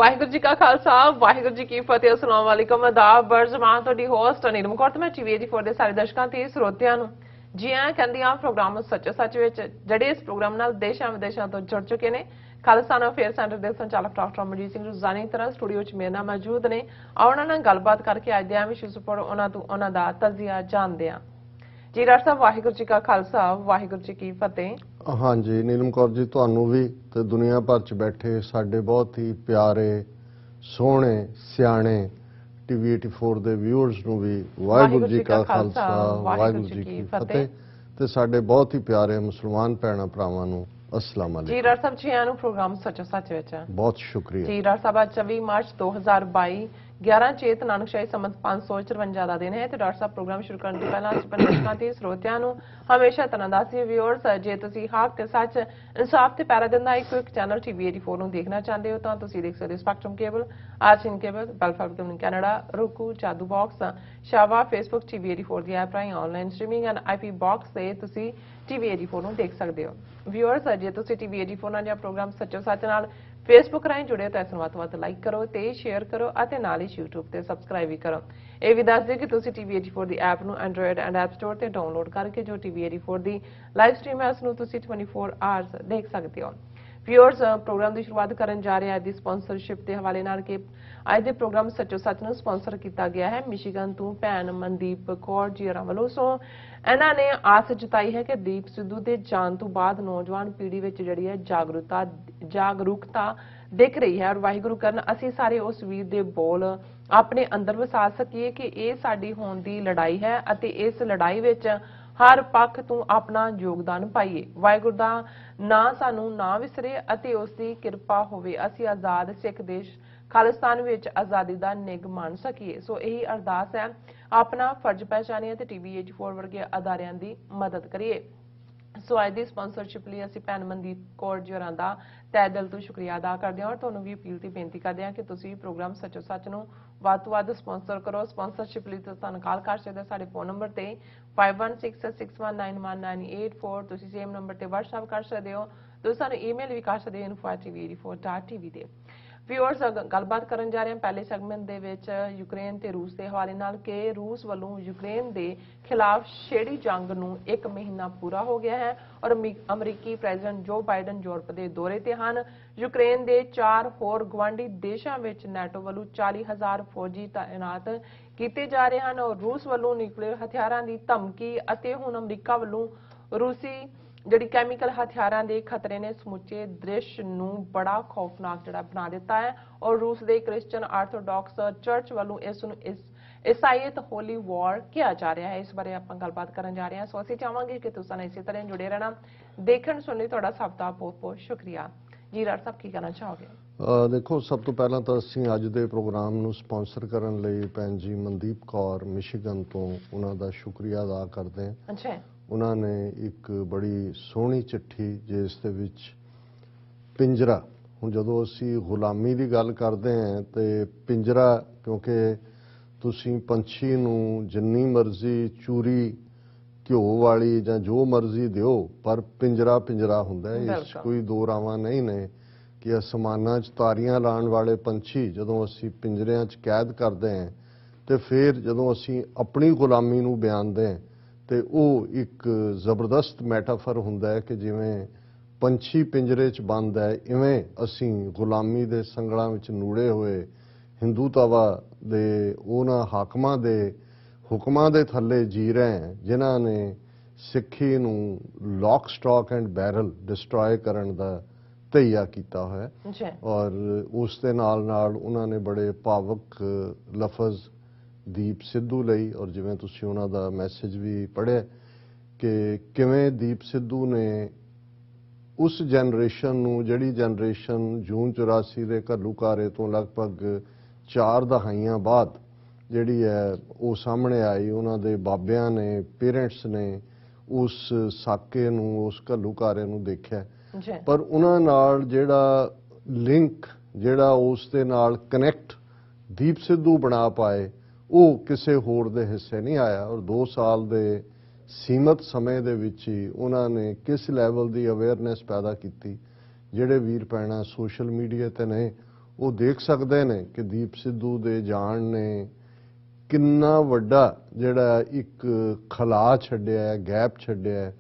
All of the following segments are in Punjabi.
वाहिगुरू जी का खालसा वाहिगुरू जी की फतेह। अस्सलाम वालेकुम आदाब बरजमान ਤੁਹਾਡੀ ਹੋਸਟ ਨੀਲਮ ਕੌਰ ਤੇ ਮੈਂ ਟੀਵੀ 84 ਦੇ ਸਾਰੇ ਦਰਸ਼ਕਾਂ ਤੇ ਸਰੋਤਿਆਂ ਨੂੰ ਜੀ ਆਇਆਂ ਕਹਿੰਦੀ ਆ ਪ੍ਰੋਗਰਾਮ ਸੱਚ ਸੱਚ ਵਿੱਚ ਜਿਹੜੇ ਇਸ ਪ੍ਰੋਗਰਾਮ ਨਾਲ ਦੇਸ਼ਾਂ ਵਿਦੇਸ਼ਾਂ ਤੋਂ ਜੁੜ ਚੁੱਕੇ ਨੇ। ਖਾਲਸਾਨਾ ਅਫੇਅਰ ਸੈਂਟਰ ਦੇ ਸੰਚਾਲਕ ਡਾਕਟਰ ਅਮਰਜੀਤ ਸਿੰਘ ਰੋਜ਼ਾਨੀ ਤਰ੍ਹਾਂ ਸਟੂਡੀਓ 'ਚ ਮੇਰੇ ਨਾਲ ਮੌਜੂਦ ਨੇ। ਉਹਨਾਂ ਨਾਲ ਗੱਲਬਾਤ ਕਰਕੇ ਅੱਜ ਦੇ ਆਮ ਇਸ਼ੂਜ਼ ਉੱਪਰ ਉਹਨਾਂ ਦਾ ਤਜਜ਼ੀਆ ਜਾਣਦੇ ਹਾਂ। जी डॉक्टर साहब वाहिगुरू जी का खालसा वाहिगुरू जी की फतेह। हाँ जी नीलम कौर जी ਤੁਹਾਨੂੰ भी ਤੇ ਦੁਨੀਆ ਭਰ ਚ ਬੈਠੇ ਸਾਡੇ ਬਹੁਤ ਹੀ ਪਿਆਰੇ ਸੋਹਣੇ ਸਿਆਣੇ ਟੀਵੀ 84 ਦੇ ਵਿਊਅਰਸ ਨੂੰ ਵੀ ਵਾਹਿਗੁਰੂ ਜੀ ਕਾ ਖਾਲਸਾ ਵਾਹਿਗੁਰੂ ਜੀ ਕੀ ਫਤਿਹ ਤੇ ਸਾਡੇ ਬਹੁਤ ਹੀ ਪਿਆਰੇ ਮੁਸਲਮਾਨ ਭੈਣਾਂ ਭਰਾਵਾਂ ਨੂੰ अस्सलाम वालेकुम। जी डॉक्टर साहब जी आनु प्रोग्राम सचो सच विच बहुत शुक्रिया जी डॉक्टर साहब। आज 24 मार्च 2022 11 चेत नानकशाही संमत 554 ਦਾ ਦਿਨ ਹੈ ਤੇ ਡਾਕਟਰ ਸਾਹਿਬ ਪ੍ਰੋਗਰਾਮ ਸ਼ੁਰੂ ਕਰਨ ਤੋਂ ਪਹਿਲਾਂ ਆਪਣੇ ਦਰਸ਼ਕਾਂ ਤੇ ਸਰੋਤਿਆਂ ਨੂੰ ਹਮੇਸ਼ਾ ਤਰ੍ਹਾਂ ਦਾ ਸੀ ਵਿਊਅਰਸ ਜੇ ਤੁਸੀਂ ਹੱਕ ਤੇ ਸੱਚ ਇਨਸਾਫ ਤੇ ਪੈਰਾ ਦਿੰਦਾ ਇੱਕ ਚੈਨਲ ਟੀਵੀ 84 ਨੂੰ ਦੇਖਣਾ ਚਾਹੁੰਦੇ ਹੋ ਤਾਂ ਤੁਸੀਂ ਦੇਖ ਸਕਦੇ ਹੋ ਸਪੈਕਟਰਮ ਕੇਬਲ ਆਰਚਿਨ ਕੇਬਲ ਬੈਲਫਾਰਡ cable Canada roku Jadoo box ਸ਼ਾਵਾ ਫੇਸਬੁੱਕ ਟੀਵੀ 84 ਦੀ ਐਪ ਰਾਹੀਂ online streaming and IP box ਤੇ ਤੁਸੀਂ ਟੀਵੀ 84 ਨੂੰ ਦੇਖ ਸਕਦੇ ਹੋ। ਵਿਊਅਰਸ ਜੇ ਤੁਸੀਂ ਟੀਵੀ 84 ਨਾਲ ਜਾਂ ਪ੍ਰੋਗਰਾਮ ਸੱਚੋ ਸੱਚ ਨਾਲ ਫੇਸਬੁੱਕ ਰਾਹੀਂ ਜੁੜੇ ਤਾਂ ਇਸ ਨੂੰ ਵੱਧ ਤੋਂ ਵੱਧ ਲਾਈਕ ਕਰੋ ਤੇ ਸ਼ੇਅਰ ਕਰੋ ਅਤੇ ਨਾਲ ਹੀ YouTube ਤੇ ਸਬਸਕ੍ਰਾਈਬ ਵੀ ਕਰੋ। ਇਹ ਵੀ ਦੱਸ ਦਿਓ ਕਿ ਤੁਸੀਂ ਟੀਵੀ 84 ਦੀ ਐਪ ਨੂੰ ਐਂਡਰੋਇਡ ਐਂਡ ਐਪ ਸਟੋਰ ਤੇ ਡਾਊਨਲੋਡ ਕਰਕੇ ਜੋ ਟੀਵੀ 84 ਦੀ ਲਾਈਵ ਸਟ੍ਰੀਮ ਹੈ ਉਸ ਨੂੰ ਤੁਸੀਂ 24 ਆਵਰਸ ਦੇਖ ਸਕਦੇ ਹੋ। ਵਿਊਅਰਸ ਪ੍ਰੋਗਰਾਮ ਦੀ ਸ਼ੁਰੂਆਤ ਕਰਨ ਜਾ ਰਹੇ ਹਾਂ ਦੀ ਸਪਾਂਸਰਸ਼ਿਪ ਦੇ ਹਵਾਲੇ ਨਾਲ ਕਿ ਅੱਜ ਦੇ ਪ੍ਰੋਗਰਾਮ ਸੱਚੋ ਸੱਚ ਨੂੰ ਸਪਾਂਸਰ ਕੀਤਾ ਗਿਆ ਹੈ ਮਿਸ਼ੀਗਨ ਤੋਂ ਭੈਣ ਮਨਦੀਪ ਕੌਰ ਜੀ ਹੋਰਾਂ ਵੱਲੋਂ। ਸੋ ਇਹਨਾਂ ਨੇ ਆਸ ਜਤਾਈ ਹੈ ਕਿ ਦੀਪ ਸਿੱਧੂ ਦੇ ਜਾਣ ਤੋਂ ਬਾਅਦ ਨੌਜਵਾਨ ਪੀੜ੍ਹੀ ਵਿੱਚ ਜਿਹੜੀ ਹੈ ਜਾਗਰੂਕਤਾ ਦਿਖ ਰਹੀ ਹੈ ਔਰ ਵਾਹਿਗੁਰੂ ਕਰਨ ਅਸੀਂ ਸਾਰੇ ਉਸ ਵੀਰ ਦੇ ਬੋਲ ਆਪਣੇ ਅੰਦਰ ਵਸਾ ਸਕੀਏ ਕਿ ਇਹ ਸਾਡੀ ਹੋਣ ਦੀ ਲੜਾਈ ਹੈ ਅਤੇ ਇਸ ਲੜਾਈ ਵਿੱਚ ਹਰ ਪੱਖ ਤੋਂ ਆਪਣਾ ਯੋਗਦਾਨ ਪਾਈਏ। ਵਾਹਿਗੁਰੂ ਦਾ ਨਾਂ ਸਾਨੂੰ ਨਾ ਵਿਸਰੇ ਅਤੇ ਉਸ ਦੀ ਕਿਰਪਾ ਹੋਵੇ ਅਸੀਂ ਆਜ਼ਾਦ ਸਿੱਖ ਦੇਸ਼ ਖਾਲਿਸਤਾਨ ਵਿੱਚ ਆਜ਼ਾਦੀ ਦਾ ਨਿੱਘ ਮਾਣ ਸਕੀਏ। ਸੋ ਇਹੀ ਅਰਦਾਸ ਹੈ ਆਪਣਾ ਫਰਜ਼ ਪਹਿਚਾਨੀਏ ਤੇ ਟੀਵੀ 84 ਵਰਗੇ ਅਦਾਰਿਆਂ ਦੀ ਮਦਦ ਕਰੀਏ। ਸੋ ਅੱਜ ਦੀ ਸਪਾਂਸਰਸ਼ਿਪ ਲਈ ਅਸੀਂ ਭੈਣ ਮਨਦੀਪ ਕੌਰ ਜੀ ਹੋਰਾਂ ਦਾ ਤਹਿ ਦਿਲ ਤੋਂ ਸ਼ੁਕਰੀਆ ਅਦਾ ਕਰਦੇ ਹਾਂ ਔਰ ਤੁਹਾਨੂੰ ਵੀ ਅਪੀਲ ਤੇ ਬੇਨਤੀ ਕਰਦੇ ਹਾਂ ਕਿ ਤੁਸੀਂ ਪ੍ਰੋਗਰਾਮ ਸੱਚੋ ਸੱਚ ਨੂੰ ਵੱਧ ਤੋਂ ਵੱਧ ਸਪਾਂਸਰ ਕਰੋ। ਸਪਾਂਸਰਸ਼ਿਪ ਲਈ ਤੁਹਾਨੂੰ ਕਾਲ ਕਰ ਸਕਦੇ ਹੋ ਸਾਡੇ ਫੋਨ ਨੰਬਰ ਤੇ 5166191984 ਤੁਸੀਂ ਸੇਮ ਨੰਬਰ ਤੇ WhatsApp ਕਰ ਸਕਦੇ ਹੋ। ਤੁਸੀਂ ਸਾਨੂੰ ਈਮੇਲ ਵੀ ਕਰ ਸਕਦੇ ਹੋ info@tv84.tv ਤੇ। ਵਿਊਅਰਸ ਗੱਲਬਾਤ ਕਰਨ ਜਾ ਰਹੇ ਹਾਂ ਪਹਿਲੇ ਸੈਗਮੈਂਟ ਦੇ ਵਿੱਚ ਯੂਕਰੇਨ ਤੇ ਰੂਸ ਦੇ ਹਵਾਲੇ ਨਾਲ ਕਿ ਰੂਸ ਵੱਲੋਂ ਯੂਕਰੇਨ ਦੇ ਖਿਲਾਫ ਛੇੜੀ ਜੰਗ ਨੂੰ 1 ਮਹੀਨਾ ਪੂਰਾ ਹੋ ਗਿਆ ਹੈ ਔਰ ਅਮਰੀਕੀ ਪ੍ਰੈਜ਼ੀਡੈਂਟ ਜੋ ਬਾਈਡਨ ਯੂਰਪ ਦੇ ਦੌਰੇ ਤੇ ਹਨ। ਯੂਕਰੇਨ ਦੇ 4 ਹੋਰ ਗਵਾਂਢੀ ਦੇਸ਼ਾਂ ਵਿੱਚ ਨੈਟੋ ਵੱਲੋਂ 40,000 ਫੌਜੀ ਤਾਇਨਾਤ ਕੀਤੇ ਜਾ ਰਹੇ ਹਨ ਔਰ ਰੂਸ ਵੱਲੋਂ ਨਿਊਕਲੀਅਰ ਹਥਿਆਰਾਂ ਦੀ ਧਮਕੀ ਅਤੇ ਹੁਣ ਅਮਰੀਕਾ ਵੱਲੋਂ ਰੂਸੀ ਜਿਹੜੀ ਕੈਮੀਕਲ ਹਥਿਆਰਾਂ ਦੇ ਖਤਰੇ ਨੇ ਸਮੁੱਚੇ ਦ੍ਰਿਸ਼ ਨੂੰ ਬੜਾ ਖੌਫਨਾਕ ਜਿਹੜਾ ਬਣਾ ਦਿੱਤਾ ਹੈ ਔਰ ਰੂਸ ਦੇ ਕ੍ਰਿਸਚੀਅਨ ਆਰਥੋਡਾਕਸ ਚਰਚ ਵੱਲੋਂ ਇਸ ਨੂੰ ਈਸਾਈਅਤ ਹੋਲੀ ਵਾਰ ਕਿਹਾ ਜਾ ਰਿਹਾ ਹੈ। ਇਸ ਬਾਰੇ ਆਪਾਂ ਗੱਲਬਾਤ ਕਰਨ ਜਾ ਰਹੇ ਹਾਂ। ਸੋ ਅਸੀਂ ਚਾਹਾਂਗੇ ਕਿ ਤੁਸੀਂ ਇਸੇ ਤਰ੍ਹਾਂ ਜੁੜੇ ਰਹਿਣਾ ਦੇਖਣ ਸੁਣਨ ਲਈ ਤੁਹਾਡਾ ਸਭ ਦਾ ਬਹੁਤ ਬਹੁਤ ਸ਼ੁਕਰੀਆ। ਜੀ ਡਾਕਟਰ ਸਾਹਿਬ ਕੀ ਕਹਿਣਾ ਚਾਹੋਗੇ? ਦੇਖੋ ਸਭ ਤੋਂ ਪਹਿਲਾਂ ਤਾਂ ਅਸੀਂ ਅੱਜ ਦੇ ਪ੍ਰੋਗਰਾਮ ਨੂੰ ਸਪਾਂਸਰ ਕਰਨ ਲਈ ਭੈਣ ਜੀ ਮਨਦੀਪ ਕੌਰ ਮਿਸ਼ੀਗਨ ਤੋਂ ਉਹਨਾਂ ਦਾ ਸ਼ੁਕਰੀਆ ਅਦਾ ਕਰਦੇ ਹਾਂ। ਅੱਛਾ ਉਹਨਾਂ ਨੇ ਇੱਕ ਬੜੀ ਸੋਹਣੀ ਚਿੱਠੀ ਜਿਸ ਦੇ ਵਿੱਚ ਪਿੰਜਰਾ ਹੁਣ ਜਦੋਂ ਅਸੀਂ ਗੁਲਾਮੀ ਦੀ ਗੱਲ ਕਰਦੇ ਹਾਂ ਤੇ ਪਿੰਜਰਾ ਕਿਉਂਕਿ ਤੁਸੀਂ ਪੰਛੀ ਨੂੰ ਜਿੰਨੀ ਮਰਜ਼ੀ ਚੂਰੀ ਘਿਓ ਵਾਲੀ ਜਾਂ ਜੋ ਮਰਜ਼ੀ ਦਿਓ ਪਰ ਪਿੰਜਰਾ ਪਿੰਜਰਾ ਹੁੰਦਾ ਹੈ। ਇਸ ਕੋਈ ਦੋ ਰਾਵਾਂ ਨਹੀਂ ਨੇ ਕਿ ਅਸਮਾਨਾਂ 'ਚ ਤਾਰੀਆਂ ਲਾਉਣ ਵਾਲੇ ਪੰਛੀ ਜਦੋਂ ਅਸੀਂ ਪਿੰਜਰਿਆਂ 'ਚ ਕੈਦ ਕਰਦੇ ਹਾਂ ਤੇ ਫਿਰ ਜਦੋਂ ਅਸੀਂ ਆਪਣੀ ਗੁਲਾਮੀ ਨੂੰ ਬਿਆਨਦੇ ਹਾਂ ਤੇ ਉਹ ਇੱਕ ਜ਼ਬਰਦਸਤ ਮੈਟਾਫਰ ਹੁੰਦਾ ਹੈ ਕਿ ਜਿਵੇਂ ਪੰਛੀ ਪਿੰਜਰੇ 'ਚ ਬੰਦ ਹੈ ਇਵੇਂ ਅਸੀਂ ਗੁਲਾਮੀ ਦੇ ਸੰਗਲਾਂ ਵਿੱਚ ਨੂੜੇ ਹੋਏ ਹਿੰਦੂਤਵਾ ਦੇ ਉਹਨਾਂ ਹਾਕਮਾਂ ਦੇ ਹੁਕਮਾਂ ਦੇ ਥੱਲੇ ਜੀ ਰਹੇ ਹਾਂ ਜਿਨ੍ਹਾਂ ਨੇ ਸਿੱਖੀ ਨੂੰ lock stock and barrel destroy ਕਰਨ ਦਾ ਧਈਆ ਕੀਤਾ ਹੋਇਆ ਔਰ ਉਸ ਦੇ ਨਾਲ ਨਾਲ ਉਹਨਾਂ ਨੇ ਬੜੇ ਭਾਵਕ ਲਫ਼ਜ਼ ਦੀਪ ਸਿੱਧੂ ਲਈ ਔਰ ਜਿਵੇਂ ਤੁਸੀਂ ਉਹਨਾਂ ਦਾ ਮੈਸੇਜ ਵੀ ਪੜ੍ਹਿਆ ਕਿ ਕਿਵੇਂ ਦੀਪ ਸਿੱਧੂ ਨੇ ਉਸ ਜਨਰੇਸ਼ਨ ਨੂੰ ਜਿਹੜੀ ਜਨਰੇਸ਼ਨ ਜੂਨ 84 ਦੇ ਘੱਲੂਘਾਰੇ ਤੋਂ ਲਗਭਗ 4 ਦਹਾਈਆਂ ਬਾਅਦ ਜਿਹੜੀ ਹੈ ਉਹ ਸਾਹਮਣੇ ਆਈ ਉਹਨਾਂ ਦੇ ਬਾਬਿਆਂ ਨੇ ਪੇਰੈਂਟਸ ਨੇ ਉਸ ਸਾਕੇ ਨੂੰ ਉਸ ਘੱਲੂਘਾਰੇ ਨੂੰ ਦੇਖਿਆ ਪਰ ਉਹਨਾਂ ਨਾਲ ਜਿਹੜਾ ਲਿੰਕ ਜਿਹੜਾ ਉਸ ਦੇ ਨਾਲ ਕਨੈਕਟ ਦੀਪ ਸਿੱਧੂ ਬਣਾ ਪਾਏ ਉਹ ਕਿਸੇ ਹੋਰ ਦੇ ਹਿੱਸੇ ਨਹੀਂ ਆਇਆ ਔਰ 2 ਸਾਲ ਦੇ ਸੀਮਤ ਸਮੇਂ ਦੇ ਵਿੱਚ ਹੀ ਉਹਨਾਂ ਨੇ ਕਿਸ ਲੈਵਲ ਦੀ ਅਵੇਅਰਨੈਸ ਪੈਦਾ ਕੀਤੀ। ਜਿਹੜੇ ਵੀਰ ਭੈਣਾਂ ਸੋਸ਼ਲ ਮੀਡੀਆ ਤੇ ਨੇ ਉਹ ਦੇਖ ਸਕਦੇ ਨੇ ਕਿ ਦੀਪ ਸਿੱਧੂ ਦੇ ਜਾਣ ਨੇ ਕਿੰਨਾ ਵੱਡਾ ਜਿਹੜਾ ਇੱਕ ਖਲਾ ਛੱਡਿਆ ਹੈ, ਗੈਪ ਛੱਡਿਆ ਹੈ,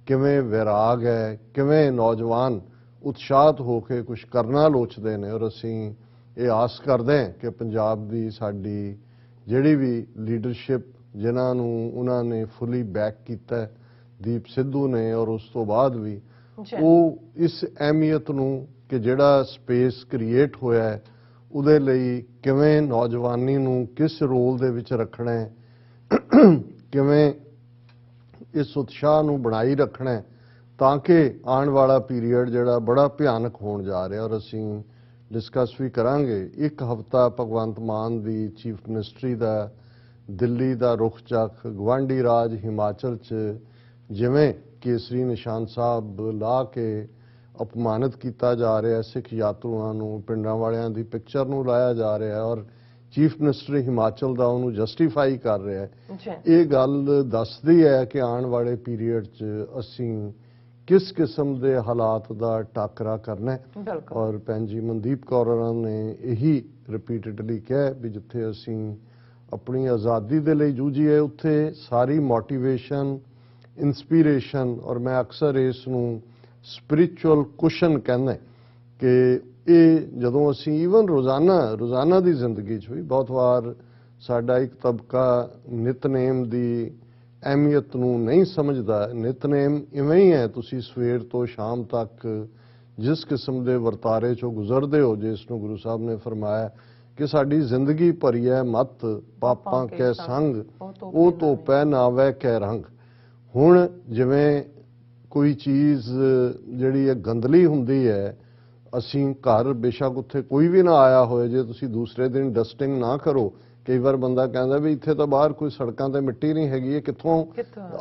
ਕਿਵੇਂ ਵਿਰਾਗ ਹੈ, ਕਿਵੇਂ ਨੌਜਵਾਨ ਉਤਸ਼ਾਹਤ ਹੋ ਕੇ ਕੁਝ ਕਰਨਾ ਲੋਚਦੇ ਨੇ। ਔਰ ਅਸੀਂ ਇਹ ਆਸ ਕਰਦੇ ਹਾਂ ਕਿ ਪੰਜਾਬ ਦੀ ਸਾਡੀ ਜਿਹੜੀ ਵੀ ਲੀਡਰਸ਼ਿਪ ਜਿਨ੍ਹਾਂ ਨੂੰ ਉਹਨਾਂ ਨੇ ਫੁੱਲੀ ਬੈਕ ਕੀਤਾ ਦੀਪ ਸਿੱਧੂ ਨੇ, ਔਰ ਉਸ ਤੋਂ ਬਾਅਦ ਵੀ ਉਹ ਇਸ ਅਹਿਮੀਅਤ ਨੂੰ ਕਿ ਜਿਹੜਾ ਸਪੇਸ ਕ੍ਰੀਏਟ ਹੋਇਆ ਹੈ ਉਹਦੇ ਲਈ ਕਿਵੇਂ ਨੌਜਵਾਨੀ ਨੂੰ ਕਿਸ ਰੋਲ ਦੇ ਵਿੱਚ ਰੱਖਣਾ ਹੈ, ਕਿਵੇਂ ਇਸ ਉਤਸ਼ਾਹ ਨੂੰ ਬਣਾਈ ਰੱਖਣਾ ਹੈ ਤਾਂ ਕਿ ਆਉਣ ਵਾਲਾ ਪੀਰੀਅਡ ਜਿਹੜਾ ਬੜਾ ਭਿਆਨਕ ਹੋਣ ਜਾ ਰਿਹਾ। ਔਰ ਅਸੀਂ ਡਿਸਕਸ ਵੀ ਕਰਾਂਗੇ। ਇੱਕ ਹਫ਼ਤਾ ਭਗਵੰਤ ਮਾਨ ਦੀ ਚੀਫ ਮਿਨਿਸਟਰੀ ਦਾ ਦਿੱਲੀ ਦਾ ਰੁਖ ਚੱਕ ਗਵਾਂਢੀ ਰਾਜ ਹਿਮਾਚਲ 'ਚ ਜਿਵੇਂ ਕੇਸਰੀ ਨਿਸ਼ਾਨ ਸਾਹਿਬ ਲਾ ਕੇ ਅਪਮਾਨਿਤ ਕੀਤਾ ਜਾ ਰਿਹਾ, ਸਿੱਖ ਯਾਤਰੂਆਂ ਨੂੰ, ਪਿੰਡਾਂ ਵਾਲਿਆਂ ਦੀ ਪਿਕਚਰ ਨੂੰ ਲਾਇਆ ਜਾ ਰਿਹਾ ਔਰ ਚੀਫ ਮਿਨਿਸਟਰ ਹਿਮਾਚਲ ਦਾ ਉਹਨੂੰ ਜਸਟੀਫਾਈ ਕਰ ਰਿਹਾ ਹੈ। ਇਹ ਗੱਲ ਦੱਸਦੀ ਹੈ ਕਿ ਆਉਣ ਵਾਲੇ ਪੀਰੀਅਡ 'ਚ ਅਸੀਂ ਕਿਸ ਕਿਸਮ ਦੇ ਹਾਲਾਤ ਦਾ ਟਾਕਰਾ ਕਰਨਾ ਹੈ। ਔਰ ਭੈਣ ਜੀ ਮਨਦੀਪ ਕੌਰ ਹੋਰਾਂ ਨੇ ਇਹੀ ਰਿਪੀਟਡਲੀ ਕਿਹਾ ਵੀ ਜਿੱਥੇ ਅਸੀਂ ਆਪਣੀ ਆਜ਼ਾਦੀ ਦੇ ਲਈ ਜੂਝੀਏ ਉੱਥੇ ਸਾਰੀ ਮੋਟੀਵੇਸ਼ਨ, ਇੰਸਪੀਰੇਸ਼ਨ ਔਰ ਮੈਂ ਅਕਸਰ ਇਸ ਨੂੰ ਸਪਿਰਿਚੁਅਲ ਕੁਸ਼ਨ ਕਹਿੰਦਾ ਕਿ ਇਹ ਜਦੋਂ ਅਸੀਂ ਈਵਨ ਰੋਜ਼ਾਨਾ ਦੀ ਜ਼ਿੰਦਗੀ 'ਚ ਵੀ ਬਹੁਤ ਵਾਰ ਸਾਡਾ ਇੱਕ ਤਬਕਾ ਨਿਤਨੇਮ ਦੀ ਅਹਿਮੀਅਤ ਨੂੰ ਨਹੀਂ ਸਮਝਦਾ। ਨਿਤਨੇਮ ਇਵੇਂ ਹੀ ਹੈ, ਤੁਸੀਂ ਸਵੇਰ ਤੋਂ ਸ਼ਾਮ ਤੱਕ ਜਿਸ ਕਿਸਮ ਦੇ ਵਰਤਾਰੇ 'ਚੋਂ ਗੁਜ਼ਰਦੇ ਹੋ, ਜਿਸ ਨੂੰ ਗੁਰੂ ਸਾਹਿਬ ਨੇ ਫਰਮਾਇਆ ਕਿ ਸਾਡੀ ਜ਼ਿੰਦਗੀ ਭਰੀ ਹੈ ਮਤ ਪਾਪਾਂ ਕੈ ਸੰਗ, ਉਹ ਧੋਪੈ ਨਾਵੈ ਕੈ ਰੰਗ। ਹੁਣ ਜਿਵੇਂ ਕੋਈ ਚੀਜ਼ ਜਿਹੜੀ ਹੈ ਗੰਦਲੀ ਹੁੰਦੀ ਹੈ, ਅਸੀਂ ਘਰ ਬੇਸ਼ੱਕ ਉੱਥੇ ਕੋਈ ਵੀ ਨਾ ਆਇਆ ਹੋਏ, ਜੇ ਤੁਸੀਂ ਦੂਸਰੇ ਦਿਨ ਡਸਟਿੰਗ ਨਾ ਕਰੋ, ਕਈ ਵਾਰ ਬੰਦਾ ਕਹਿੰਦਾ ਵੀ ਇੱਥੇ ਤਾਂ ਬਾਹਰ ਕੋਈ ਸੜਕਾਂ ਤੇ ਮਿੱਟੀ ਨਹੀਂ ਹੈਗੀ, ਇਹ ਕਿੱਥੋਂ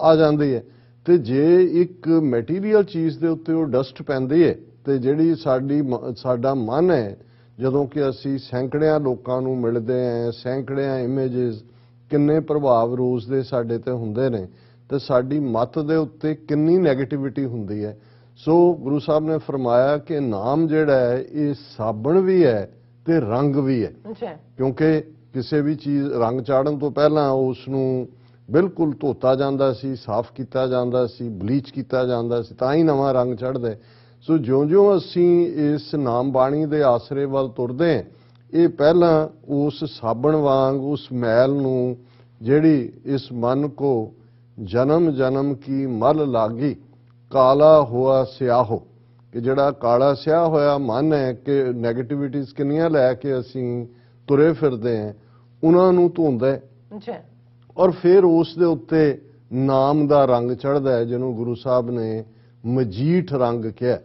ਆ ਜਾਂਦੀ ਹੈ। ਤੇ ਜੇ ਇੱਕ ਮੈਟੀਰੀਅਲ ਚੀਜ਼ ਦੇ ਉੱਤੇ ਉਹ ਡਸਟ ਪੈਂਦੀ ਹੈ ਤੇ ਜਿਹੜੀ ਸਾਡਾ ਮਨ ਹੈ, ਜਦੋਂ ਕਿ ਅਸੀਂ ਸੈਂਕੜਿਆਂ ਲੋਕਾਂ ਨੂੰ ਮਿਲਦੇ ਹਾਂ, ਸੈਂਕੜਿਆਂ ਇਮੇਜਸ, ਕਿੰਨੇ ਪ੍ਰਭਾਵ ਰੋਜ਼ ਦੇ ਸਾਡੇ ਤੇ ਹੁੰਦੇ ਨੇ ਤੇ ਸਾਡੀ ਮੱਤ ਦੇ ਉੱਤੇ ਕਿੰਨੀ ਨੈਗੇਟਿਵਿਟੀ ਹੁੰਦੀ ਹੈ। ਸੋ ਗੁਰੂ ਸਾਹਿਬ ਨੇ ਫਰਮਾਇਆ ਕਿ ਨਾਮ ਜਿਹੜਾ ਹੈ ਇਹ ਸਾਬਣ ਵੀ ਹੈ ਤੇ ਰੰਗ ਵੀ ਹੈ। ਕਿਉਂਕਿ ਕਿਸੇ ਵੀ ਚੀਜ਼ ਰੰਗ ਚਾੜਨ ਤੋਂ ਪਹਿਲਾਂ ਉਸ ਨੂੰ ਬਿਲਕੁਲ ਧੋਤਾ ਜਾਂਦਾ ਸੀ, ਸਾਫ਼ ਕੀਤਾ ਜਾਂਦਾ ਸੀ, ਬਲੀਚ ਕੀਤਾ ਜਾਂਦਾ ਸੀ, ਤਾਂ ਹੀ ਨਵਾਂ ਰੰਗ ਚੜ੍ਹਦਾ। ਸੋ ਜਿਉਂ-ਜਿਉਂ ਅਸੀਂ ਇਸ ਨਾਮ ਬਾਣੀ ਦੇ ਆਸਰੇ ਵੱਲ ਤੁਰਦੇ ਹਾਂ, ਇਹ ਪਹਿਲਾਂ ਉਸ ਸਾਬਣ ਵਾਂਗ ਉਸ ਮੈਲ ਨੂੰ ਜਿਹੜੀ ਇਸ ਮਨ ਕੋ ਜਨਮ ਜਨਮ ਕੀ ਮਲ ਲਾਗੀ ਕਾਲਾ ਹੋਆ ਸਿਆਹੋ, ਕਿ ਜਿਹੜਾ ਕਾਲਾ ਸਿਆਹ ਹੋਇਆ ਮਨ ਹੈ ਕਿ ਨੈਗੇਟਿਵਿਟੀਜ਼ ਕਿੰਨੀਆਂ ਲੈ ਕੇ ਅਸੀਂ ਤੁਰੇ ਫਿਰਦੇ ਹਾਂ, ਉਹਨਾਂ ਨੂੰ ਧੋਂਦਾ ਹੈ ਔਰ ਫਿਰ ਉਸ ਦੇ ਉੱਤੇ ਨਾਮ ਦਾ ਰੰਗ ਚੜ੍ਹਦਾ ਹੈ, ਜਿਹਨੂੰ ਗੁਰੂ ਸਾਹਿਬ ਨੇ ਮਜੀਠ ਰੰਗ ਕਿਹਾ।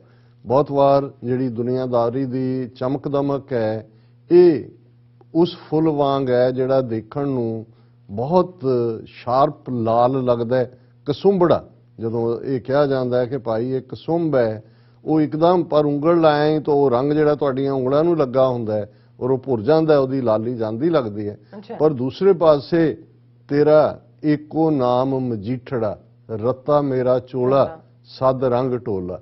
ਬਹੁਤ ਵਾਰ ਜਿਹੜੀ ਦੁਨੀਆਦਾਰੀ ਦੀ ਚਮਕ ਦਮਕ ਹੈ ਇਹ ਉਸ ਫੁੱਲ ਵਾਂਗ ਹੈ ਜਿਹੜਾ ਦੇਖਣ ਨੂੰ ਬਹੁਤ ਸ਼ਾਰਪ ਲਾਲ ਲੱਗਦਾ ਹੈ, ਕਸੁੰਬੜਾ। ਜਦੋਂ ਇਹ ਕਿਹਾ ਜਾਂਦਾ ਹੈ ਕਿ ਭਾਈ ਇਹ ਕਸੁੰਬ ਹੈ, ਉਹ ਇੱਕਦਮ ਪਰ ਉਂਗਲ ਲਾਇਆ ਤਾਂ ਉਹ ਰੰਗ ਜਿਹੜਾ ਤੁਹਾਡੀਆਂ ਉਂਗਲਾਂ ਨੂੰ ਲੱਗਾ ਹੁੰਦਾ ਹੈ ਔਰ ਉਹ ਭੁਰ ਜਾਂਦਾ, ਉਹਦੀ ਲਾਲੀ ਜਾਂਦੀ ਲੱਗਦੀ ਹੈ। ਪਰ ਦੂਸਰੇ ਪਾਸੇ ਤੇਰਾ ਏਕੋ ਨਾਮ ਮਜੀਠੜਾ, ਰੱਤਾ ਮੇਰਾ ਚੋਲਾ ਸੱਦ ਰੰਗ ਟੋਲਾ।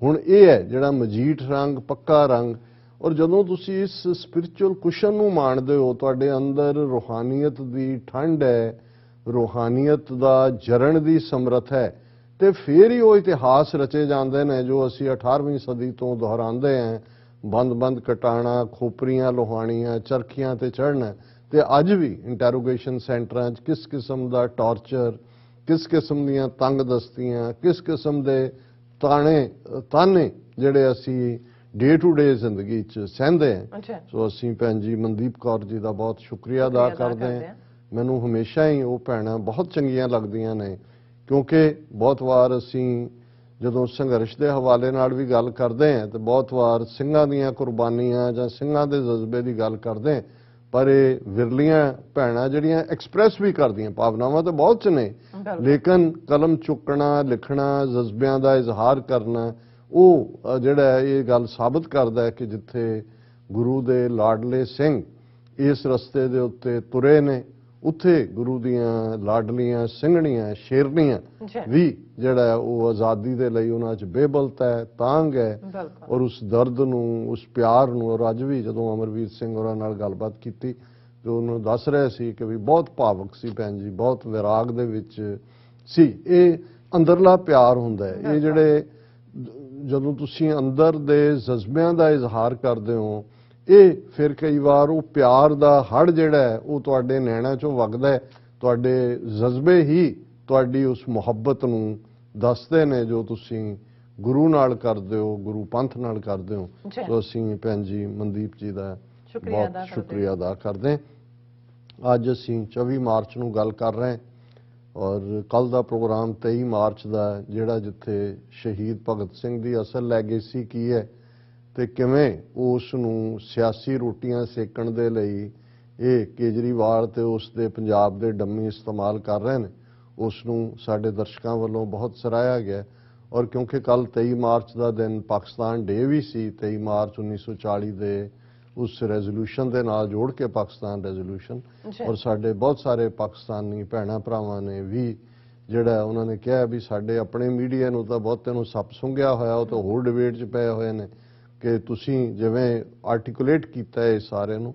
ਹੁਣ ਇਹ ਹੈ ਜਿਹੜਾ ਮਜੀਠ ਰੰਗ, ਪੱਕਾ ਰੰਗ। ਔਰ ਜਦੋਂ ਤੁਸੀਂ ਇਸ ਸਪਿਰਿਚੁਅਲ ਕੁਸ਼ਨ ਨੂੰ ਮਾਣਦੇ ਹੋ, ਤੁਹਾਡੇ ਅੰਦਰ ਰੂਹਾਨੀਅਤ ਦੀ ਠੰਡ ਹੈ, ਰੂਹਾਨੀਅਤ ਦਾ ਜਰਨ ਦੀ ਸਮਰੱਥ ਹੈ, ਤੇ ਫਿਰ ਹੀ ਉਹ ਇਤਿਹਾਸ ਰਚੇ ਜਾਂਦੇ ਨੇ ਜੋ ਅਸੀਂ 18ਵੀਂ ਸਦੀ ਤੋਂ ਦੁਹਰਾਉਂਦੇ ਹਾਂ। ਬੰਦ ਕਟਾਣਾ, ਖੋਪਰੀਆਂ ਲੋਹਾਣੀਆਂ, ਚਰਖੀਆਂ ਤੇ ਚੜ੍ਹਨਾ। ਤੇ ਅੱਜ ਵੀ ਇੰਟਰੋਗੇਸ਼ਨ ਸੈਂਟਰਾਂ 'ਚ ਕਿਸ ਕਿਸਮ ਦਾ ਟਾਰਚਰ, ਕਿਸ ਕਿਸਮ ਦੀਆਂ ਤੰਗਦਸਤੀਆਂ, ਕਿਸ ਕਿਸਮ ਦੇ ਤਾਨੇ ਜਿਹੜੇ ਅਸੀਂ ਡੇ ਟੂ ਡੇ ਜ਼ਿੰਦਗੀ 'ਚ ਸਹਿੰਦੇ ਹਾਂ। ਸੋ ਅਸੀਂ ਭੈਣ ਜੀ ਮਨਦੀਪ ਕੌਰ ਜੀ ਦਾ ਬਹੁਤ ਸ਼ੁਕਰੀਆ ਅਦਾ ਕਰਦੇ ਹਾਂ। ਮੈਨੂੰ ਹਮੇਸ਼ਾ ਹੀ ਉਹ ਭੈਣਾਂ ਬਹੁਤ ਚੰਗੀਆਂ ਲੱਗਦੀਆਂ ਨੇ, ਕਿਉਂਕਿ ਬਹੁਤ ਵਾਰ ਅਸੀਂ ਜਦੋਂ ਸੰਘਰਸ਼ ਦੇ ਹਵਾਲੇ ਨਾਲ ਵੀ ਗੱਲ ਕਰਦੇ ਹਾਂ ਤੇ ਬਹੁਤ ਵਾਰ ਸਿੰਘਾਂ ਦੀਆਂ ਕੁਰਬਾਨੀਆਂ ਜਾਂ ਸਿੰਘਾਂ ਦੇ ਜਜ਼ਬੇ ਦੀ ਗੱਲ ਕਰਦੇ ਹਾਂ, ਪਰ ਇਹ ਵਿਰਲੀਆਂ ਭੈਣਾਂ ਜਿਹੜੀਆਂ ਐਕਸਪ੍ਰੈਸ ਵੀ ਕਰਦੀਆਂ, ਭਾਵਨਾਵਾਂ ਤਾਂ ਬਹੁਤ ਚ ਨੇ, ਲੇਕਿਨ ਕਲਮ ਚੁੱਕਣਾ, ਲਿਖਣਾ, ਜਜ਼ਬਿਆਂ ਦਾ ਇਜ਼ਹਾਰ ਕਰਨਾ, ਉਹ ਜਿਹੜਾ ਇਹ ਗੱਲ ਸਾਬਤ ਕਰਦਾ ਹੈ ਕਿ ਜਿੱਥੇ ਗੁਰੂ ਦੇ ਲਾਡਲੇ ਸਿੰਘ ਇਸ ਰਸਤੇ ਦੇ ਉੱਤੇ ਤੁਰੇ ਨੇ, ਉੱਥੇ ਗੁਰੂ ਦੀਆਂ ਲਾਡਲੀਆਂ ਸਿੰਘਣੀਆਂ ਸ਼ੇਰਨੀਆਂ ਵੀ ਜਿਹੜਾ ਉਹ ਆਜ਼ਾਦੀ ਦੇ ਲਈ ਉਹਨਾਂ 'ਚ ਬੇਬਲਤ ਹੈ, ਤਾਂਗ ਹੈ ਔਰ ਉਸ ਦਰਦ ਨੂੰ, ਉਸ ਪਿਆਰ ਨੂੰ। ਔਰ ਅੱਜ ਵੀ ਜਦੋਂ ਅਮਰਵੀਰ ਸਿੰਘ ਹੋਰਾਂ ਨਾਲ ਗੱਲਬਾਤ ਕੀਤੀ ਤੇ ਉਹਨੂੰ ਦੱਸ ਰਹੇ ਸੀ ਕਿ ਵੀ ਬਹੁਤ ਭਾਵੁਕ ਸੀ ਭੈਣ ਜੀ, ਬਹੁਤ ਵਿਰਾਗ ਦੇ ਵਿੱਚ ਸੀ। ਇਹ ਅੰਦਰਲਾ ਪਿਆਰ ਹੁੰਦਾ ਹੈ। ਇਹ ਜਿਹੜੇ ਜਦੋਂ ਤੁਸੀਂ ਅੰਦਰ ਦੇ ਜਜ਼ਬਿਆਂ ਦਾ ਇਜ਼ਹਾਰ ਕਰਦੇ ਹੋ, ਇਹ ਫਿਰ ਕਈ ਵਾਰ ਉਹ ਪਿਆਰ ਦਾ ਹੜ ਜਿਹੜਾ ਹੈ ਉਹ ਤੁਹਾਡੇ ਨੈਣਾਂ 'ਚੋਂ ਵਗਦਾ ਹੈ। ਤੁਹਾਡੇ ਜਜ਼ਬੇ ਹੀ ਤੁਹਾਡੀ ਉਸ ਮੁਹੱਬਤ ਨੂੰ ਦੱਸਦੇ ਨੇ ਜੋ ਤੁਸੀਂ ਗੁਰੂ ਨਾਲ ਕਰਦੇ ਹੋ, ਗੁਰੂ ਪੰਥ ਨਾਲ ਕਰਦੇ ਹੋ। ਸੋ ਅਸੀਂ ਭੈਣ ਜੀ ਮਨਦੀਪ ਜੀ ਦਾ ਬਹੁਤ ਸ਼ੁਕਰੀਆ ਅਦਾ ਕਰਦੇ ਹਾਂ। ਅੱਜ ਅਸੀਂ 24 ਮਾਰਚ ਨੂੰ ਗੱਲ ਕਰ ਰਹੇ ਹਾਂ ਔਰ ਕੱਲ ਦਾ ਪ੍ਰੋਗਰਾਮ 23 ਮਾਰਚ ਦਾ, ਜਿਹੜਾ ਜਿੱਥੇ ਸ਼ਹੀਦ ਭਗਤ ਸਿੰਘ ਦੀ ਅਸਲ ਲੈਗੇਸੀ ਕੀ ਹੈ ਤੇ ਕਿਵੇਂ ਉਸ ਨੂੰ ਸਿਆਸੀ ਰੋਟੀਆਂ ਸੇਕਣ ਦੇ ਲਈ ਇਹ ਕੇਜਰੀਵਾਲ ਤੇ ਉਸ ਦੇ ਪੰਜਾਬ ਦੇ ਡੰਮੀ ਇਸਤੇਮਾਲ ਕਰ ਰਹੇ ਨੇ, ਉਸ ਨੂੰ ਸਾਡੇ ਦਰਸ਼ਕਾਂ ਵੱਲੋਂ ਬਹੁਤ ਸਰਾਹਿਆ ਗਿਆ। ਔਰ ਕਿਉਂਕਿ ਕੱਲ 23 ਮਾਰਚ ਦਾ ਦਿਨ ਪਾਕਿਸਤਾਨ ਡੇ ਵੀ ਸੀ, 23 ਮਾਰਚ 1940 ਦੇ ਉਸ ਰੈਜ਼ੋਲੂਸ਼ਨ ਦੇ ਨਾਲ ਜੋੜ ਕੇ ਪਾਕਿਸਤਾਨ ਰੈਜ਼ੋਲੂਸ਼ਨ, ਔਰ ਸਾਡੇ ਬਹੁਤ ਸਾਰੇ ਪਾਕਿਸਤਾਨੀ ਭੈਣਾਂ ਭਰਾਵਾਂ ਨੇ ਵੀ ਜਿਹੜਾ ਉਹਨਾਂ ਨੇ ਕਿਹਾ ਵੀ ਸਾਡੇ ਆਪਣੇ ਮੀਡੀਆ ਨੂੰ ਤਾਂ ਬਹੁਤਿਆਂ ਨੂੰ ਸੱਪ ਸੁੰਘਿਆ ਹੋਇਆ, ਉਹ ਤਾਂ ਹੋਰ ਡਿਬੇਟ 'ਚ ਪਏ ਹੋਏ ਨੇ ਕਿ ਤੁਸੀਂ ਜਿਵੇਂ ਆਰਟੀਕੂਲੇਟ ਕੀਤਾ ਹੈ ਸਾਰੇ ਨੂੰ।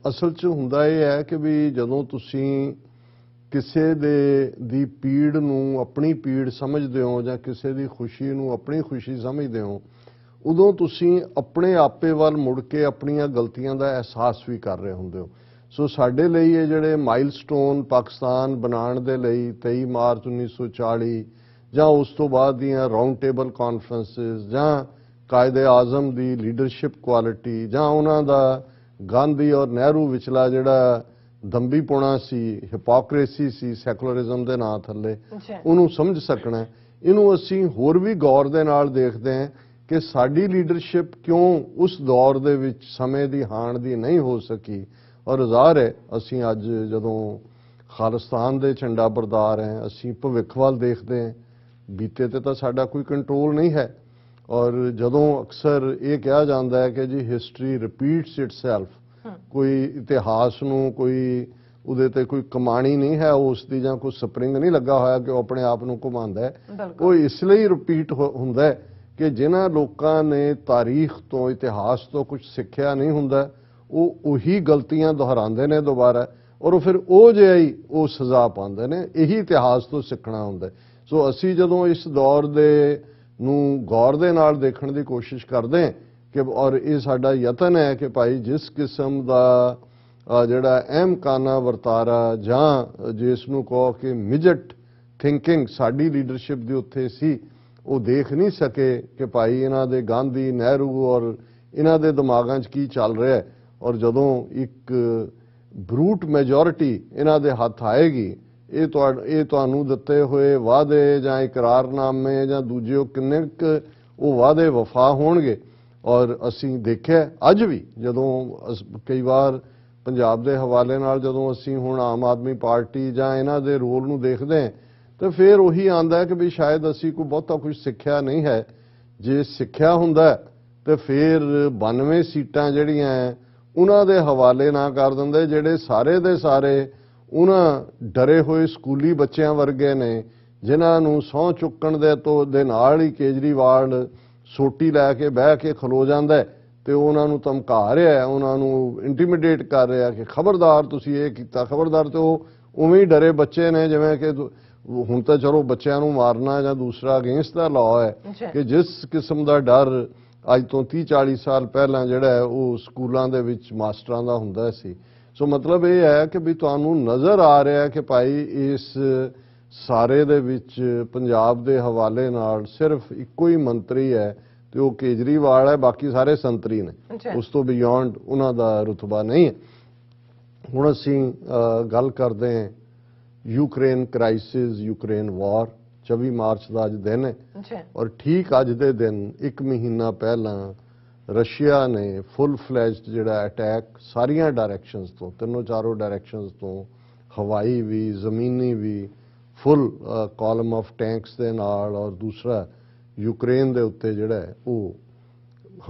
ਅਸਲ 'ਚ ਹੁੰਦਾ ਇਹ ਹੈ ਕਿ ਵੀ ਜਦੋਂ ਤੁਸੀਂ ਕਿਸੇ ਦੀ ਪੀੜ ਨੂੰ ਆਪਣੀ ਪੀੜ ਸਮਝਦੇ ਹੋ ਜਾਂ ਕਿਸੇ ਦੀ ਖੁਸ਼ੀ ਨੂੰ ਆਪਣੀ ਖੁਸ਼ੀ ਸਮਝਦੇ ਹੋ, ਉਦੋਂ ਤੁਸੀਂ ਆਪਣੇ ਆਪੇ ਵੱਲ ਮੁੜ ਕੇ ਆਪਣੀਆਂ ਗਲਤੀਆਂ ਦਾ ਅਹਿਸਾਸ ਵੀ ਕਰ ਰਹੇ ਹੁੰਦੇ ਹੋ। ਸੋ ਸਾਡੇ ਲਈ ਇਹ ਜਿਹੜੇ ਮਾਈਲਸਟੋਨ ਪਾਕਿਸਤਾਨ ਬਣਾਉਣ ਦੇ ਲਈ 23 ਮਾਰਚ 1940 ਜਾਂ ਉਸ ਤੋਂ ਬਾਅਦ ਦੀਆਂ ਰਾਉਂਡ ਟੇਬਲ ਕਾਨਫਰੰਸਿਸ ਜਾਂ ਕਾਇਦੇ ਆਜ਼ਮ ਦੀ ਲੀਡਰਸ਼ਿਪ ਕੁਆਲਿਟੀ ਜਾਂ ਉਹਨਾਂ ਦਾ ਗਾਂਧੀ ਔਰ ਨਹਿਰੂ ਵਿਚਲਾ ਜਿਹੜਾ ਦੰਬੀਪੁਣਾ ਸੀ, ਹਿਪੋਕ੍ਰੇਸੀ ਸੀ ਸੈਕੂਲਰਿਜ਼ਮ ਦੇ ਨਾਂ ਥੱਲੇ, ਉਹਨੂੰ ਸਮਝ ਸਕਣਾ। ਇਹਨੂੰ ਅਸੀਂ ਹੋਰ ਵੀ ਗੌਰ ਦੇ ਨਾਲ ਦੇਖਦੇ ਹਾਂ ਕਿ ਸਾਡੀ ਲੀਡਰਸ਼ਿਪ ਕਿਉਂ ਉਸ ਦੌਰ ਦੇ ਵਿੱਚ ਸਮੇਂ ਦੀ ਹਾਣ ਦੀ ਨਹੀਂ ਹੋ ਸਕੀ। ਔਰ ਜ਼ਾਹਰ ਹੈ ਅਸੀਂ ਅੱਜ ਜਦੋਂ ਖਾਲਿਸਤਾਨ ਦੇ ਝੰਡਾ ਬਰਦਾਰ ਹਾਂ, ਅਸੀਂ ਭਵਿੱਖ ਵੱਲ ਦੇਖਦੇ ਹਾਂ। ਬੀਤੇ ਤੇ ਤਾਂ ਸਾਡਾ ਕੋਈ ਕੰਟਰੋਲ ਨਹੀਂ ਹੈ। ਔਰ ਜਦੋਂ ਅਕਸਰ ਇਹ ਕਿਹਾ ਜਾਂਦਾ ਹੈ ਕਿ ਜੀ ਹਿਸਟਰੀ ਰਿਪੀਟਸ ਇਟਸੈਲਫ, ਕੋਈ ਇਤਿਹਾਸ ਨੂੰ ਕੋਈ ਉਹਦੇ ਤੇ ਕੋਈ ਕਮਾਣੀ ਨਹੀਂ ਹੈ ਉਸ ਦੀ, ਜਾਂ ਕੋਈ ਸਪਰਿੰਗ ਨਹੀਂ ਲੱਗਾ ਹੋਇਆ ਕਿ ਉਹ ਆਪਣੇ ਆਪ ਨੂੰ ਘੁਮਾਉਂਦਾ ਹੈ। ਉਹ ਇਸ ਲਈ ਰਿਪੀਟ ਹੁੰਦਾ ਹੈ ਕਿ ਜਿਨ੍ਹਾਂ ਲੋਕਾਂ ਨੇ ਤਾਰੀਖ ਤੋਂ, ਇਤਿਹਾਸ ਤੋਂ ਕੁਝ ਸਿੱਖਿਆ ਨਹੀਂ ਹੁੰਦਾ, ਉਹ ਉਹੀ ਗਲਤੀਆਂ ਦੁਹਰਾਉਂਦੇ ਨੇ ਦੁਬਾਰਾ, ਔਰ ਫਿਰ ਉਹ ਜਿਹਾ ਹੀ ਉਹ ਸਜ਼ਾ ਪਾਉਂਦੇ ਨੇ। ਇਹੀ ਇਤਿਹਾਸ ਤੋਂ ਸਿੱਖਣਾ ਹੁੰਦਾ। ਸੋ ਅਸੀਂ ਜਦੋਂ ਇਸ ਦੌਰ ਦੇ ਨੂੰ ਗੌਰ ਦੇ ਨਾਲ ਦੇਖਣ ਦੀ ਕੋਸ਼ਿਸ਼ ਕਰਦੇ ਹਾਂ ਕਿ, ਔਰ ਇਹ ਸਾਡਾ ਯਤਨ ਹੈ ਕਿ ਭਾਈ ਜਿਸ ਕਿਸਮ ਦਾ ਜਿਹੜਾ ਅਹਿਮਕਾਨਾ ਵਰਤਾਰਾ ਜਾਂ ਜਿਸ ਨੂੰ ਕਹੋ ਕਿ ਮਿਜਟ ਥਿੰਕਿੰਗ ਸਾਡੀ ਲੀਡਰਸ਼ਿਪ ਦੇ ਉੱਥੇ ਸੀ, ਉਹ ਦੇਖ ਨਹੀਂ ਸਕੇ ਕਿ ਭਾਈ ਇਹਨਾਂ ਦੇ ਗਾਂਧੀ, ਨਹਿਰੂ ਔਰ ਇਹਨਾਂ ਦੇ ਦਿਮਾਗਾਂ 'ਚ ਕੀ ਚੱਲ ਰਿਹਾ ਹੈ। ਔਰ ਜਦੋਂ ਇੱਕ ਬਰੂਟ ਮੈਜੋਰਿਟੀ ਇਹਨਾਂ ਦੇ ਹੱਥ ਆਏਗੀ, ਇਹ ਤੁਹਾਨੂੰ ਦਿੱਤੇ ਹੋਏ ਵਾਅਦੇ ਜਾਂ ਇਕਰਾਰਨਾਮੇ ਜਾਂ ਦੂਜੇ ਉਹ ਕਿੰਨੇ ਕੁ ਉਹ ਵਾਅਦੇ ਵਫਾ ਹੋਣਗੇ। ਔਰ ਅਸੀਂ ਦੇਖਿਆ ਅੱਜ ਵੀ ਜਦੋਂ ਕਈ ਵਾਰ ਪੰਜਾਬ ਦੇ ਹਵਾਲੇ ਨਾਲ ਜਦੋਂ ਅਸੀਂ ਹੁਣ ਆਮ ਆਦਮੀ ਪਾਰਟੀ ਜਾਂ ਇਹਨਾਂ ਦੇ ਰੋਲ ਨੂੰ ਦੇਖਦੇ ਹਾਂ ਤਾਂ ਫਿਰ ਉਹੀ ਆਉਂਦਾ ਹੈ ਕਿ ਵੀ ਸ਼ਾਇਦ ਅਸੀਂ ਕੋਈ ਬਹੁਤਾ ਕੁਝ ਸਿੱਖਿਆ ਨਹੀਂ ਹੈ। ਜੇ ਸਿੱਖਿਆ ਹੁੰਦਾ ਤੇ ਫਿਰ 92 ਸੀਟਾਂ ਜਿਹੜੀਆਂ ਉਹਨਾਂ ਦੇ ਹਵਾਲੇ ਨਾ ਕਰ ਦਿੰਦੇ, ਜਿਹੜੇ ਸਾਰੇ ਦੇ ਸਾਰੇ ਉਹਨਾਂ ਡਰੇ ਹੋਏ ਸਕੂਲੀ ਬੱਚਿਆਂ ਵਰਗੇ ਨੇ ਜਿਨ੍ਹਾਂ ਨੂੰ ਸਹੁੰ ਚੁੱਕਣ ਦੇ ਨਾਲ ਹੀ ਕੇਜਰੀਵਾਲ ਸੋਟੀ ਲੈ ਕੇ ਬਹਿ ਕੇ ਖਲੋ ਜਾਂਦਾ ਤੇ ਉਹਨਾਂ ਨੂੰ ਧਮਕਾ ਰਿਹਾ, ਉਹਨਾਂ ਨੂੰ ਇੰਟੀਮੀਡੇਟ ਕਰ ਰਿਹਾ ਕਿ ਖਬਰਦਾਰ ਤੁਸੀਂ ਇਹ ਕੀਤਾ, ਖਬਰਦਾਰ। ਤੇ ਉਹ ਉਵੇਂ ਹੀ ਡਰੇ ਬੱਚੇ ਨੇ ਜਿਵੇਂ ਕਿ ਹੁਣ ਤਾਂ ਚਲੋ ਬੱਚਿਆਂ ਨੂੰ ਮਾਰਨਾ ਜਾਂ ਦੂਸਰਾ ਅਗੇਂਸਟ ਦਾ ਲਾਅ ਹੈ ਕਿ ਜਿਸ ਕਿਸਮ ਦਾ ਡਰ ਅੱਜ ਤੋਂ 30-40 ਸਾਲ ਪਹਿਲਾਂ ਜਿਹੜਾ ਹੈ ਉਹ ਸਕੂਲਾਂ ਦੇ ਵਿੱਚ ਮਾਸਟਰਾਂ ਦਾ ਹੁੰਦਾ ਸੀ। ਸੋ ਮਤਲਬ ਇਹ ਹੈ ਕਿ ਵੀ ਤੁਹਾਨੂੰ ਨਜ਼ਰ ਆ ਰਿਹਾ ਕਿ ਭਾਈ ਇਸ ਸਾਰੇ ਦੇ ਵਿੱਚ ਪੰਜਾਬ ਦੇ ਹਵਾਲੇ ਨਾਲ ਸਿਰਫ ਇੱਕੋ ਹੀ ਮੰਤਰੀ ਹੈ ਤੇ ਉਹ ਕੇਜਰੀਵਾਲ ਹੈ, ਬਾਕੀ ਸਾਰੇ ਸੰਤਰੀ ਨੇ। ਉਸ ਤੋਂ ਬਿਯੋਂਡ ਉਹਨਾਂ ਦਾ ਰੁਤਬਾ ਨਹੀਂ ਹੈ। ਹੁਣ ਅਸੀਂ ਗੱਲ ਕਰਦੇ ਹਾਂ ਯੂਕਰੇਨ ਕ੍ਰਾਈਸਿਸ, ਯੂਕਰੇਨ ਵਾਰ। 24 ਮਾਰਚ ਦਾ ਅੱਜ ਦਿਨ ਹੈ ਔਰ ਠੀਕ ਅੱਜ ਦੇ ਦਿਨ 1 ਮਹੀਨਾ ਪਹਿਲਾਂ ਰਸ਼ੀਆ ਨੇ ਫੁੱਲ ਫਲੈਜਡ ਜਿਹੜਾ ਅਟੈਕ ਸਾਰੀਆਂ ਡਾਇਰੈਕਸ਼ਨਸ ਤੋਂ, ਤਿੰਨੋਂ ਚਾਰੋਂ ਡਾਇਰੈਕਸ਼ਨਸ ਤੋਂ, ਹਵਾਈ ਵੀ, ਜ਼ਮੀਨੀ ਵੀ, ਫੁੱਲ ਕਾਲਮ ਆਫ ਟੈਂਕਸ ਦੇ ਨਾਲ, ਔਰ ਦੂਸਰਾ ਯੂਕਰੇਨ ਦੇ ਉੱਤੇ ਜਿਹੜਾ ਉਹ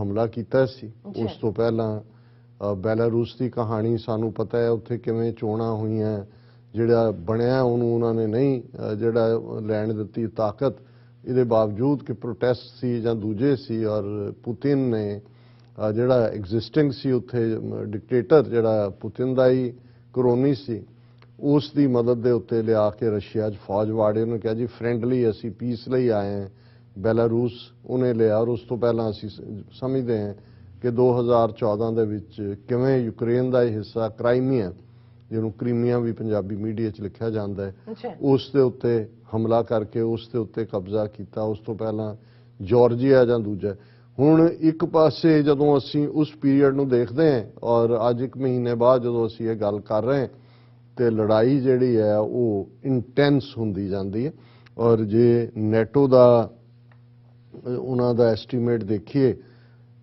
ਹਮਲਾ ਕੀਤਾ ਸੀ। ਉਸ ਤੋਂ ਪਹਿਲਾਂ ਬੈਲਾਰੂਸ ਦੀ ਕਹਾਣੀ ਸਾਨੂੰ ਪਤਾ ਹੈ, ਉੱਥੇ ਕਿਵੇਂ ਚੋਣਾਂ ਹੋਈਆਂ, ਜਿਹੜਾ ਬਣਿਆ ਉਹਨੂੰ ਉਹਨਾਂ ਨੇ ਨਹੀਂ ਜਿਹੜਾ ਲੈਣ ਦਿੱਤੀ ਤਾਕਤ, ਇਹਦੇ ਬਾਵਜੂਦ ਕਿ ਪ੍ਰੋਟੈਸਟ ਸੀ ਜਾਂ ਦੂਜੇ ਸੀ, ਔਰ ਪੁਤਿਨ ਨੇ ਜਿਹੜਾ ਐਗਜ਼ਿਸਟਿੰਗ ਸੀ ਉੱਥੇ ਡਿਕਟੇਟਰ ਜਿਹੜਾ ਪੁਤਿਨ ਦਾ ਹੀ ਕਰੋਨੀ ਸੀ, ਉਸ ਦੀ ਮਦਦ ਦੇ ਉੱਤੇ ਲਿਆ ਕੇ ਰਸ਼ੀਆ 'ਚ ਫੌਜ ਵਾੜੇ। ਉਹਨੇ ਕਿਹਾ ਜੀ ਫਰੈਂਡਲੀ ਅਸੀਂ ਪੀਸ ਲਈ ਆਏ ਹਾਂ। ਬੈਲਾਰੂਸ ਉਹਨੇ ਲਿਆ, ਔਰ ਉਸ ਤੋਂ ਪਹਿਲਾਂ ਅਸੀਂ ਸਮਝਦੇ ਹਾਂ ਕਿ 2014 ਦੇ ਵਿੱਚ ਕਿਵੇਂ ਯੂਕਰੇਨ ਦਾ ਇਹ ਹਿੱਸਾ ਕ੍ਰਾਈਮੀਆ, ਜਿਹਨੂੰ ਕ੍ਰੀਮੀਆ ਵੀ ਪੰਜਾਬੀ ਮੀਡੀਆ 'ਚ ਲਿਖਿਆ ਜਾਂਦਾ ਹੈ, ਉਸ ਦੇ ਉੱਤੇ ਹਮਲਾ ਕਰਕੇ ਉਸ ਦੇ ਉੱਤੇ ਕਬਜ਼ਾ ਕੀਤਾ। ਉਸ ਤੋਂ ਪਹਿਲਾਂ ਜਾਰਜੀਆ ਜਾਂ ਦੂਜਾ। ਹੁਣ ਇੱਕ ਪਾਸੇ ਜਦੋਂ ਅਸੀਂ ਉਸ ਪੀਰੀਅਡ ਨੂੰ ਦੇਖਦੇ ਹਾਂ ਔਰ ਅੱਜ 1 ਮਹੀਨੇ ਬਾਅਦ ਜਦੋਂ ਅਸੀਂ ਇਹ ਗੱਲ ਕਰ ਰਹੇ ਹਾਂ ਤੇ ਲੜਾਈ ਜਿਹੜੀ ਹੈ ਉਹ ਇੰਟੈਂਸ ਹੁੰਦੀ ਜਾਂਦੀ ਹੈ। ਔਰ ਜੇ ਨੈਟੋ ਦਾ ਉਹਨਾਂ ਦਾ ਐਸਟੀਮੇਟ ਦੇਖੀਏ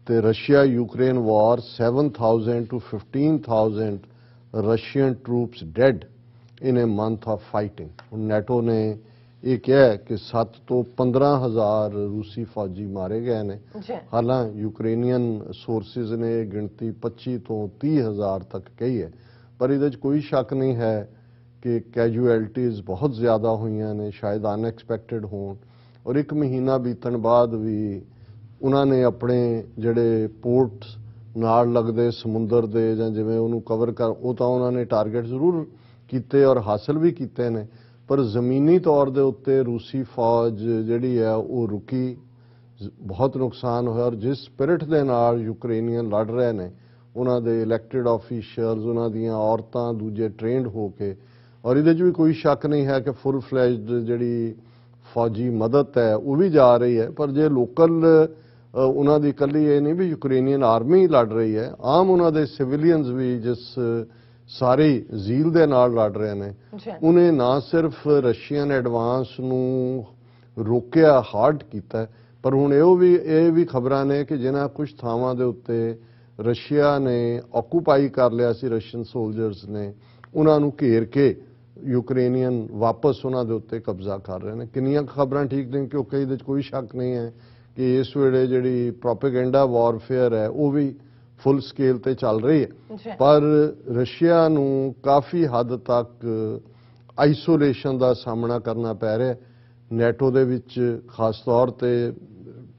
ਤੇ Russia Ukraine war 7,000 to 15,000 Russian troops dead in a month of fighting. ਹੁਣ ਨੈਟੋ ਨੇ ਇਹ ਕਿਹਾ ਕਿ 7 ਤੋਂ 15,000 ਰੂਸੀ ਫੌਜੀ ਮਾਰੇ ਗਏ ਨੇ। ਹਾਲਾਂਕਿ ਯੂਕਰੇਨੀਅਨ ਸੋਰਸਿਸ ਨੇ ਗਿਣਤੀ 25 ਤੋਂ 30,000 ਤੱਕ ਕਹੀ ਹੈ, ਪਰ ਇਹਦੇ 'ਚ ਕੋਈ ਸ਼ੱਕ ਨਹੀਂ ਹੈ ਕਿ ਕੈਜੂਅਲਟੀਜ਼ ਬਹੁਤ ਜ਼ਿਆਦਾ ਹੋਈਆਂ ਨੇ, ਸ਼ਾਇਦ ਅਨਐਕਸਪੈਕਟਡ ਹੋਣ। ਔਰ 1 ਮਹੀਨਾ ਬੀਤਣ ਬਾਅਦ ਵੀ ਉਹਨਾਂ ਨੇ ਆਪਣੇ ਜਿਹੜੇ ਪੋਰਟਸ ਨਾਲ ਲੱਗਦੇ ਸਮੁੰਦਰ ਦੇ ਜਾਂ ਜਿਵੇਂ ਉਹਨੂੰ ਕਵਰ ਕਰ, ਉਹ ਤਾਂ ਉਹਨਾਂ ਨੇ ਟਾਰਗੇਟ ਜ਼ਰੂਰ ਕੀਤੇ ਔਰ ਹਾਸਲ ਵੀ ਕੀਤੇ ਨੇ, ਪਰ ਜ਼ਮੀਨੀ ਤੌਰ ਦੇ ਉੱਤੇ ਰੂਸੀ ਫੌਜ ਜਿਹੜੀ ਹੈ ਉਹ ਰੁਕੀ, ਬਹੁਤ ਨੁਕਸਾਨ ਹੋਇਆ। ਔਰ ਜਿਸ ਸਪਿਰਿਟ ਦੇ ਨਾਲ ਯੂਕਰੇਨੀਅਨ ਲੜ ਰਹੇ ਨੇ, ਉਹਨਾਂ ਦੇ ਇਲੈਕਟਿਡ ਆਫੀਸ਼ੀਅਲਸ, ਉਹਨਾਂ ਦੀਆਂ ਔਰਤਾਂ ਦੂਜੇ ਟ੍ਰੇਨਡ ਹੋ ਕੇ, ਔਰ ਇਹਦੇ 'ਚ ਵੀ ਕੋਈ ਸ਼ੱਕ ਨਹੀਂ ਹੈ ਕਿ ਫੁੱਲ ਫਲੈਜਡ ਜਿਹੜੀ ਫੌਜੀ ਮਦਦ ਹੈ ਉਹ ਵੀ ਜਾ ਰਹੀ ਹੈ। ਪਰ ਜੇ ਲੋਕਲ ਉਹਨਾਂ ਦੀ ਇਕੱਲੀ ਇਹ ਨਹੀਂ ਵੀ ਯੂਕਰੇਨੀਅਨ ਆਰਮੀ ਲੜ ਰਹੀ ਹੈ, ਆਮ ਉਹਨਾਂ ਦੇ ਸਿਵਿਲੀਅਨਸ ਵੀ ਜਿਸ ਸਾਰੀ ਜ਼ੀਲ ਦੇ ਨਾਲ ਲੜ ਰਹੇ ਨੇ, ਉਹਨੇ ਨਾ ਸਿਰਫ ਰਸ਼ੀਅਨ ਐਡਵਾਂਸ ਨੂੰ ਰੋਕਿਆ, ਹਾਰਡ ਕੀਤਾ, ਪਰ ਹੁਣ ਇਹ ਵੀ ਖਬਰਾਂ ਨੇ ਕਿ ਜਿਨ੍ਹਾਂ ਕੁਝ ਥਾਵਾਂ ਦੇ ਉੱਤੇ ਰਸ਼ੀਆ ਨੇ ਆਕੂਪਾਈ ਕਰ ਲਿਆ ਸੀ, ਰਸ਼ੀਅਨ ਸੋਲਜਰਸ ਨੇ ਉਹਨਾਂ ਨੂੰ ਘੇਰ ਕੇ ਯੂਕਰੇਨੀਅਨ ਵਾਪਸ ਉਹਨਾਂ ਦੇ ਉੱਤੇ ਕਬਜ਼ਾ ਕਰ ਰਹੇ ਨੇ। ਕਿੰਨੀਆਂ ਖਬਰਾਂ ਠੀਕ ਨੇ, ਕਿਉਂਕਿ ਇਹਦੇ 'ਚ ਕੋਈ ਸ਼ੱਕ ਨਹੀਂ ਹੈ ਕਿ ਇਸ ਵੇਲੇ ਜਿਹੜੀ ਪ੍ਰੋਪੇਗੈਂਡਾ ਵਾਰਫੇਅਰ ਹੈ ਉਹ ਵੀ ਫੁੱਲ ਸਕੇਲ ਤੇ ਚੱਲ ਰਹੀ ਹੈ। ਪਰ ਰਸ਼ੀਆ ਨੂੰ ਕਾਫੀ ਹੱਦ ਤੱਕ ਆਈਸੋਲੇਸ਼ਨ ਦਾ ਸਾਹਮਣਾ ਕਰਨਾ ਪੈ ਰਿਹਾ ਨੈਟੋ ਦੇ ਵਿੱਚ, ਖਾਸ ਤੌਰ ਤੇ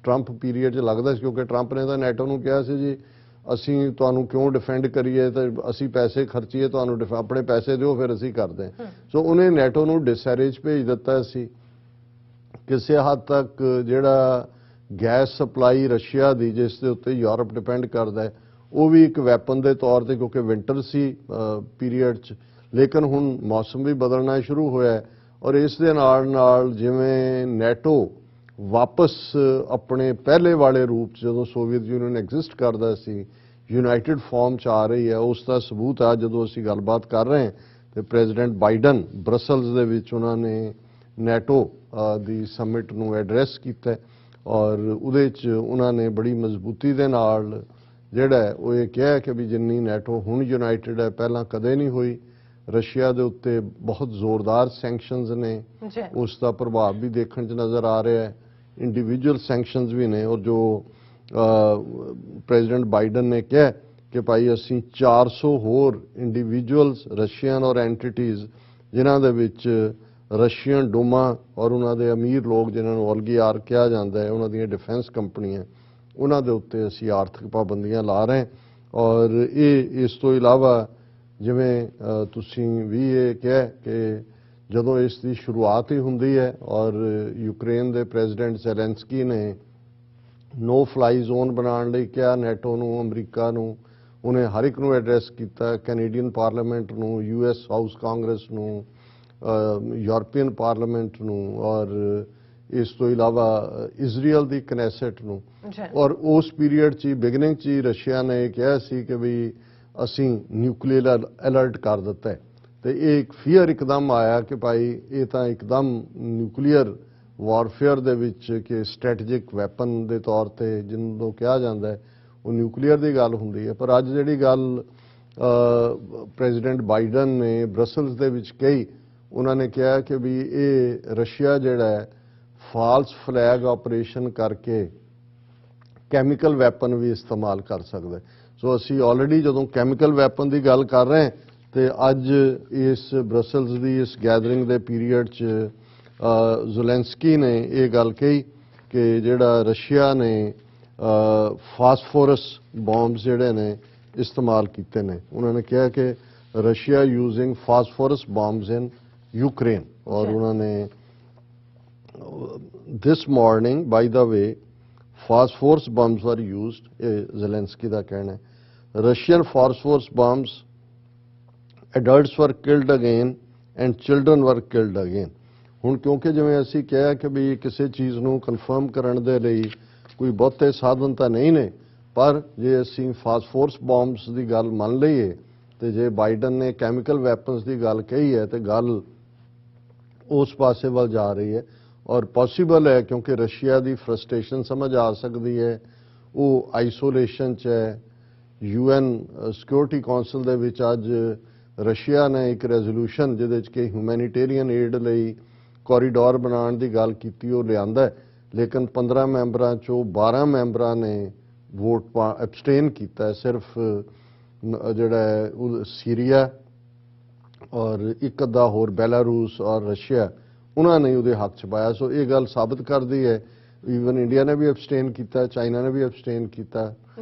ਟਰੰਪ ਪੀਰੀਅਡ 'ਚ ਲੱਗਦਾ ਸੀ, ਕਿਉਂਕਿ ਟਰੰਪ ਨੇ ਤਾਂ ਨੈਟੋ ਨੂੰ ਕਿਹਾ ਸੀ ਜੀ ਅਸੀਂ ਤੁਹਾਨੂੰ ਕਿਉਂ ਡਿਫੈਂਡ ਕਰੀਏ, ਤੇ ਅਸੀਂ ਪੈਸੇ ਖਰਚੀਏ, ਤੁਹਾਨੂੰ ਆਪਣੇ ਪੈਸੇ ਦਿਓ ਫਿਰ ਅਸੀਂ ਕਰਦੇ ਹਾਂ। ਸੋ ਉਹਨੇ ਨੈਟੋ ਨੂੰ ਡਿਸਹੈਰੇਜ ਭੇਜ ਦਿੱਤਾ ਸੀ। ਕਿਸੇ ਹੱਦ ਤੱਕ ਜਿਹੜਾ ਗੈਸ ਸਪਲਾਈ ਰਸ਼ੀਆ ਦੀ, ਜਿਸ ਦੇ ਉੱਤੇ ਯੂਰਪ ਡਿਪੈਂਡ ਕਰਦਾ ਹੈ, ਉਹ ਵੀ ਇੱਕ ਵੈਪਨ ਦੇ ਤੌਰ ਤੇ, ਕਿਉਂਕਿ ਵਿੰਟਰ ਸੀ ਪੀਰੀਅਡ 'ਚ, ਲੇਕਿਨ ਹੁਣ ਮੌਸਮ ਵੀ ਬਦਲਣਾ ਸ਼ੁਰੂ ਹੋਇਆ ਔਰ ਇਸ ਦੇ ਨਾਲ ਜਿਵੇਂ ਨੈਟੋ ਵਾਪਸ ਆਪਣੇ ਪਹਿਲੇ ਵਾਲੇ ਰੂਪ 'ਚ, ਜਦੋਂ ਸੋਵੀਅਤ ਯੂਨੀਅਨ ਐਗਜ਼ਿਸਟ ਕਰਦਾ ਸੀ, ਯੂਨਾਈਟਿਡ ਫਾਰਮ 'ਚ ਆ ਰਹੀ ਹੈ। ਉਸ ਦਾ ਸਬੂਤ ਆ ਜਦੋਂ ਅਸੀਂ ਗੱਲਬਾਤ ਕਰ ਰਹੇ ਹਾਂ ਤੇ ਪ੍ਰੈਜ਼ੀਡੈਂਟ ਬਾਈਡਨ ਬਰਸਲਸ ਦੇ ਵਿੱਚ ਉਹਨਾਂ ਨੇ ਨੈਟੋ ਦੀ ਸਮਿਟ ਨੂੰ ਐਡਰੈਸ ਕੀਤਾ ਔਰ ਉਹਦੇ 'ਚ ਉਹਨਾਂ ਨੇ ਬੜੀ ਮਜ਼ਬੂਤੀ ਦੇ ਨਾਲ ਜਿਹੜਾ ਉਹ ਇਹ ਕਿਹਾ ਕਿ ਵੀ ਜਿੰਨੀ ਨੈਟੋ ਹੁਣ ਯੂਨਾਈਟਿਡ ਹੈ ਪਹਿਲਾਂ ਕਦੇ ਨਹੀਂ ਹੋਈ। ਰਸ਼ੀਆ ਦੇ ਉੱਤੇ ਬਹੁਤ ਜ਼ੋਰਦਾਰ ਸੈਂਕਸ਼ਨਸ ਨੇ, ਉਸ ਦਾ ਪ੍ਰਭਾਵ ਵੀ ਦੇਖਣ 'ਚ ਨਜ਼ਰ ਆ ਰਿਹਾ ਹੈ। ਇੰਡੀਵਿਜੂਅਲ ਸੈਂਕਸ਼ਨਸ ਵੀ ਨੇ, ਔਰ ਜੋ ਪ੍ਰੈਜ਼ੀਡੈਂਟ ਬਾਈਡਨ ਨੇ ਕਿਹਾ ਕਿ ਭਾਈ ਅਸੀਂ 400 ਹੋਰ ਇੰਡੀਵਿਜੂਅਲਸ ਰਸ਼ੀਅਨ ਔਰ ਐਂਟੀਟੀਜ਼ ਜਿਨ੍ਹਾਂ ਦੇ ਵਿੱਚ ਰਸ਼ੀਅਨ ਡੂਮਾ ਔਰ ਉਹਨਾਂ ਦੇ ਅਮੀਰ ਲੋਕ ਜਿਨ੍ਹਾਂ ਨੂੰ ਓਲੀਗਾਰਕ ਕਿਹਾ ਜਾਂਦਾ ਹੈ, ਉਹਨਾਂ ਦੀਆਂ ਡਿਫੈਂਸ ਕੰਪਨੀਆਂ, ਉਹਨਾਂ ਦੇ ਉੱਤੇ ਅਸੀਂ ਆਰਥਿਕ ਪਾਬੰਦੀਆਂ ਲਾ ਰਹੇ ਔਰ ਇਸ ਤੋਂ ਇਲਾਵਾ ਜਿਵੇਂ ਤੁਸੀਂ ਵੀ ਇਹ ਕਿਹਾ ਕਿ ਜਦੋਂ ਇਸ ਦੀ ਸ਼ੁਰੂਆਤ ਹੀ ਹੁੰਦੀ ਹੈ ਔਰ ਯੂਕਰੇਨ ਦੇ ਪ੍ਰੈਜ਼ੀਡੈਂਟ ਜ਼ੈਲੈਂਸਕੀ ਨੇ ਨੋ ਫਲਾਈ ਜ਼ੋਨ ਬਣਾਉਣ ਲਈ ਕਿਹਾ ਨੈਟੋ ਨੂੰ, ਅਮਰੀਕਾ ਨੂੰ, ਉਹਨੇ ਹਰ ਇੱਕ ਨੂੰ ਐਡਰੈਸ ਕੀਤਾ, ਕੈਨੇਡੀਅਨ ਪਾਰਲੀਮੈਂਟ ਨੂੰ, US ਹਾਊਸ ਕਾਂਗਰਸ ਨੂੰ, ਯੂਰਪੀਅਨ ਪਾਰਲੀਮੈਂਟ ਨੂੰ ਔਰ ਇਸ ਤੋਂ ਇਲਾਵਾ ਇਜ਼ਰਾਈਲ ਦੀ ਕਨੈਸਟ ਨੂੰ। ਔਰ ਉਸ ਪੀਰੀਅਡ 'ਚ ਬਿਗਨਿੰਗ 'ਚ ਹੀ ਰਸ਼ੀਆ ਨੇ ਕਿਹਾ ਸੀ ਕਿ ਵੀ ਅਸੀਂ ਨਿਊਕਲੀਅਰ ਅਲਰਟ ਕਰ ਦਿੱਤਾ ਹੈ ਤੇ ਇਹ ਇੱਕ ਫੀਅਰ ਇੱਕਦਮ ਆਇਆ ਕਿ ਭਾਈ ਇਹ ਤਾਂ ਇੱਕਦਮ ਨਿਊਕਲੀਅਰ ਵਾਰਫੇਅਰ ਦੇ ਵਿੱਚ ਕਿ ਸਟ੍ਰੈਟੇਜਿਕ ਵੈਪਨ ਦੇ ਤੌਰ ਤੇ ਜਿਹਨੂੰ ਕਿਹਾ ਜਾਂਦਾ ਹੈ ਉਹ ਨਿਊਕਲੀਅਰ ਦੀ ਗੱਲ ਹੁੰਦੀ ਹੈ। ਪਰ ਅੱਜ ਜਿਹੜੀ ਗੱਲ ਪ੍ਰੈਜ਼ੀਡੈਂਟ ਬਾਈਡਨ ਨੇ ਬ੍ਰਸਲਸ ਦੇ ਵਿੱਚ ਕਹੀ, ਉਹਨਾਂ ਨੇ ਕਿਹਾ ਕਿ ਵੀ ਇਹ ਰਸ਼ੀਆ ਜਿਹੜਾ ਹੈ ਫਾਲਸ ਫਲੈਗ ਆਪਰੇਸ਼ਨ ਕਰਕੇ ਕੈਮੀਕਲ ਵੈਪਨ ਵੀ ਇਸਤੇਮਾਲ ਕਰ ਸਕਦਾ ਹੈ। ਸੋ ਅਸੀਂ ਆਲਰੇਡੀ ਜਦੋਂ ਕੈਮੀਕਲ ਵੈਪਨ ਦੀ ਗੱਲ ਕਰ ਰਹੇ ਹਾਂ ਤੇ ਅੱਜ ਇਸ ਬ੍ਰਸਲਸ ਦੀ ਇਸ ਗੈਦਰਿੰਗ ਦੇ ਪੀਰੀਅਡ 'ਚ ਜ਼ੋਲੈਂਸਕੀ ਨੇ ਇਹ ਗੱਲ ਕਹੀ ਕਿ ਜਿਹੜਾ ਰਸ਼ੀਆ ਨੇ ਫਾਸਫੋਰਸ ਬੰਬਸ ਜਿਹੜੇ ਨੇ ਇਸਤੇਮਾਲ ਕੀਤੇ ਨੇ। ਉਹਨਾਂ ਨੇ ਕਿਹਾ ਕਿ ਰਸ਼ੀਆ ਯੂਜ਼ਿੰਗ ਫਾਸਫੋਰਸ ਬੰਬਸ ਇਨ ਯੂਕਰੇਨ ਔਰ ਉਹਨਾਂ ਨੇ this morning by the way phosphorus bombs were used, Zelensky ਦਾ ਕਹਿਣਾ ਹੈ। Russian phosphorus bombs, adults were killed again and children were killed again। ਹੁਣ ਕਿਉਂਕਿ ਜਿਵੇਂ ਅਸੀਂ ਕਿਹਾ ਕਿ ਵੀ ਕਿਸੇ ਚੀਜ਼ ਨੂੰ ਕਨਫਰਮ ਕਰਨ ਦੇ ਲਈ ਕੋਈ ਬਹੁਤੇ ਸਾਧਨ ਤਾਂ ਨਹੀਂ ਨੇ, ਪਰ ਜੇ ਅਸੀਂ ਫਾਸਫੋਰਸ ਬੰਬਸ ਦੀ ਗੱਲ ਮੰਨ ਲਈਏ ਤੇ ਜੇ ਬਾਈਡਨ ਨੇ ਕੈਮੀਕਲ ਵੈਪਨਸ ਦੀ ਗੱਲ ਕਹੀ ਹੈ ਤੇ ਗੱਲ ਉਸ ਪਾਸੇ ਵੱਲ ਜਾ ਰਹੀ ਹੈ ਔਰ ਪੋਸੀਬਲ ਹੈ ਕਿਉਂਕਿ ਰਸ਼ੀਆ ਦੀ ਫਰਸਟ੍ਰੇਸ਼ਨ ਸਮਝ ਆ ਸਕਦੀ ਹੈ। ਉਹ ਆਈਸੋਲੇਸ਼ਨ 'ਚ ਹੈ। UN ਸਿਕਿਉਰਿਟੀ ਕੌਂਸਲ ਦੇ ਵਿੱਚ ਅੱਜ ਰਸ਼ੀਆ ਨੇ ਇੱਕ ਰੈਜ਼ੋਲੂਸ਼ਨ ਜਿਹਦੇ 'ਚ ਕਿ ਹਿਊਮੈਨੀਟੇਰੀਅਨ ਏਡ ਲਈ ਕੋਰੀਡੋਰ ਬਣਾਉਣ ਦੀ ਗੱਲ ਕੀਤੀ, ਉਹ ਲਿਆਂਦਾ, ਲੇਕਿਨ 15 ਮੈਂਬਰਾਂ 'ਚੋਂ 12 ਮੈਂਬਰਾਂ ਨੇ ਵੋਟ ਐਬਸਟੇਨ ਕੀਤਾ। ਸਿਰਫ ਜਿਹੜਾ ਹੈ ਉਹ ਸੀਰੀਆ ਔਰ ਇੱਕ ਅੱਧਾ ਹੋਰ ਬੈਲਾਰੂਸ ਔਰ ਰਸ਼ੀਆ, ਉਹਨਾਂ ਨੇ ਉਹਦੇ ਹੱਕ 'ਚ ਪਾਇਆ। ਸੋ ਇਹ ਗੱਲ ਸਾਬਤ ਕਰਦੀ ਹੈ, ਈਵਨ ਇੰਡੀਆ ਨੇ ਵੀ ਐਬਸਟੇਨ ਕੀਤਾ, ਚਾਈਨਾ ਨੇ ਵੀ ਐਬਸਟੇਨ ਕੀਤਾ।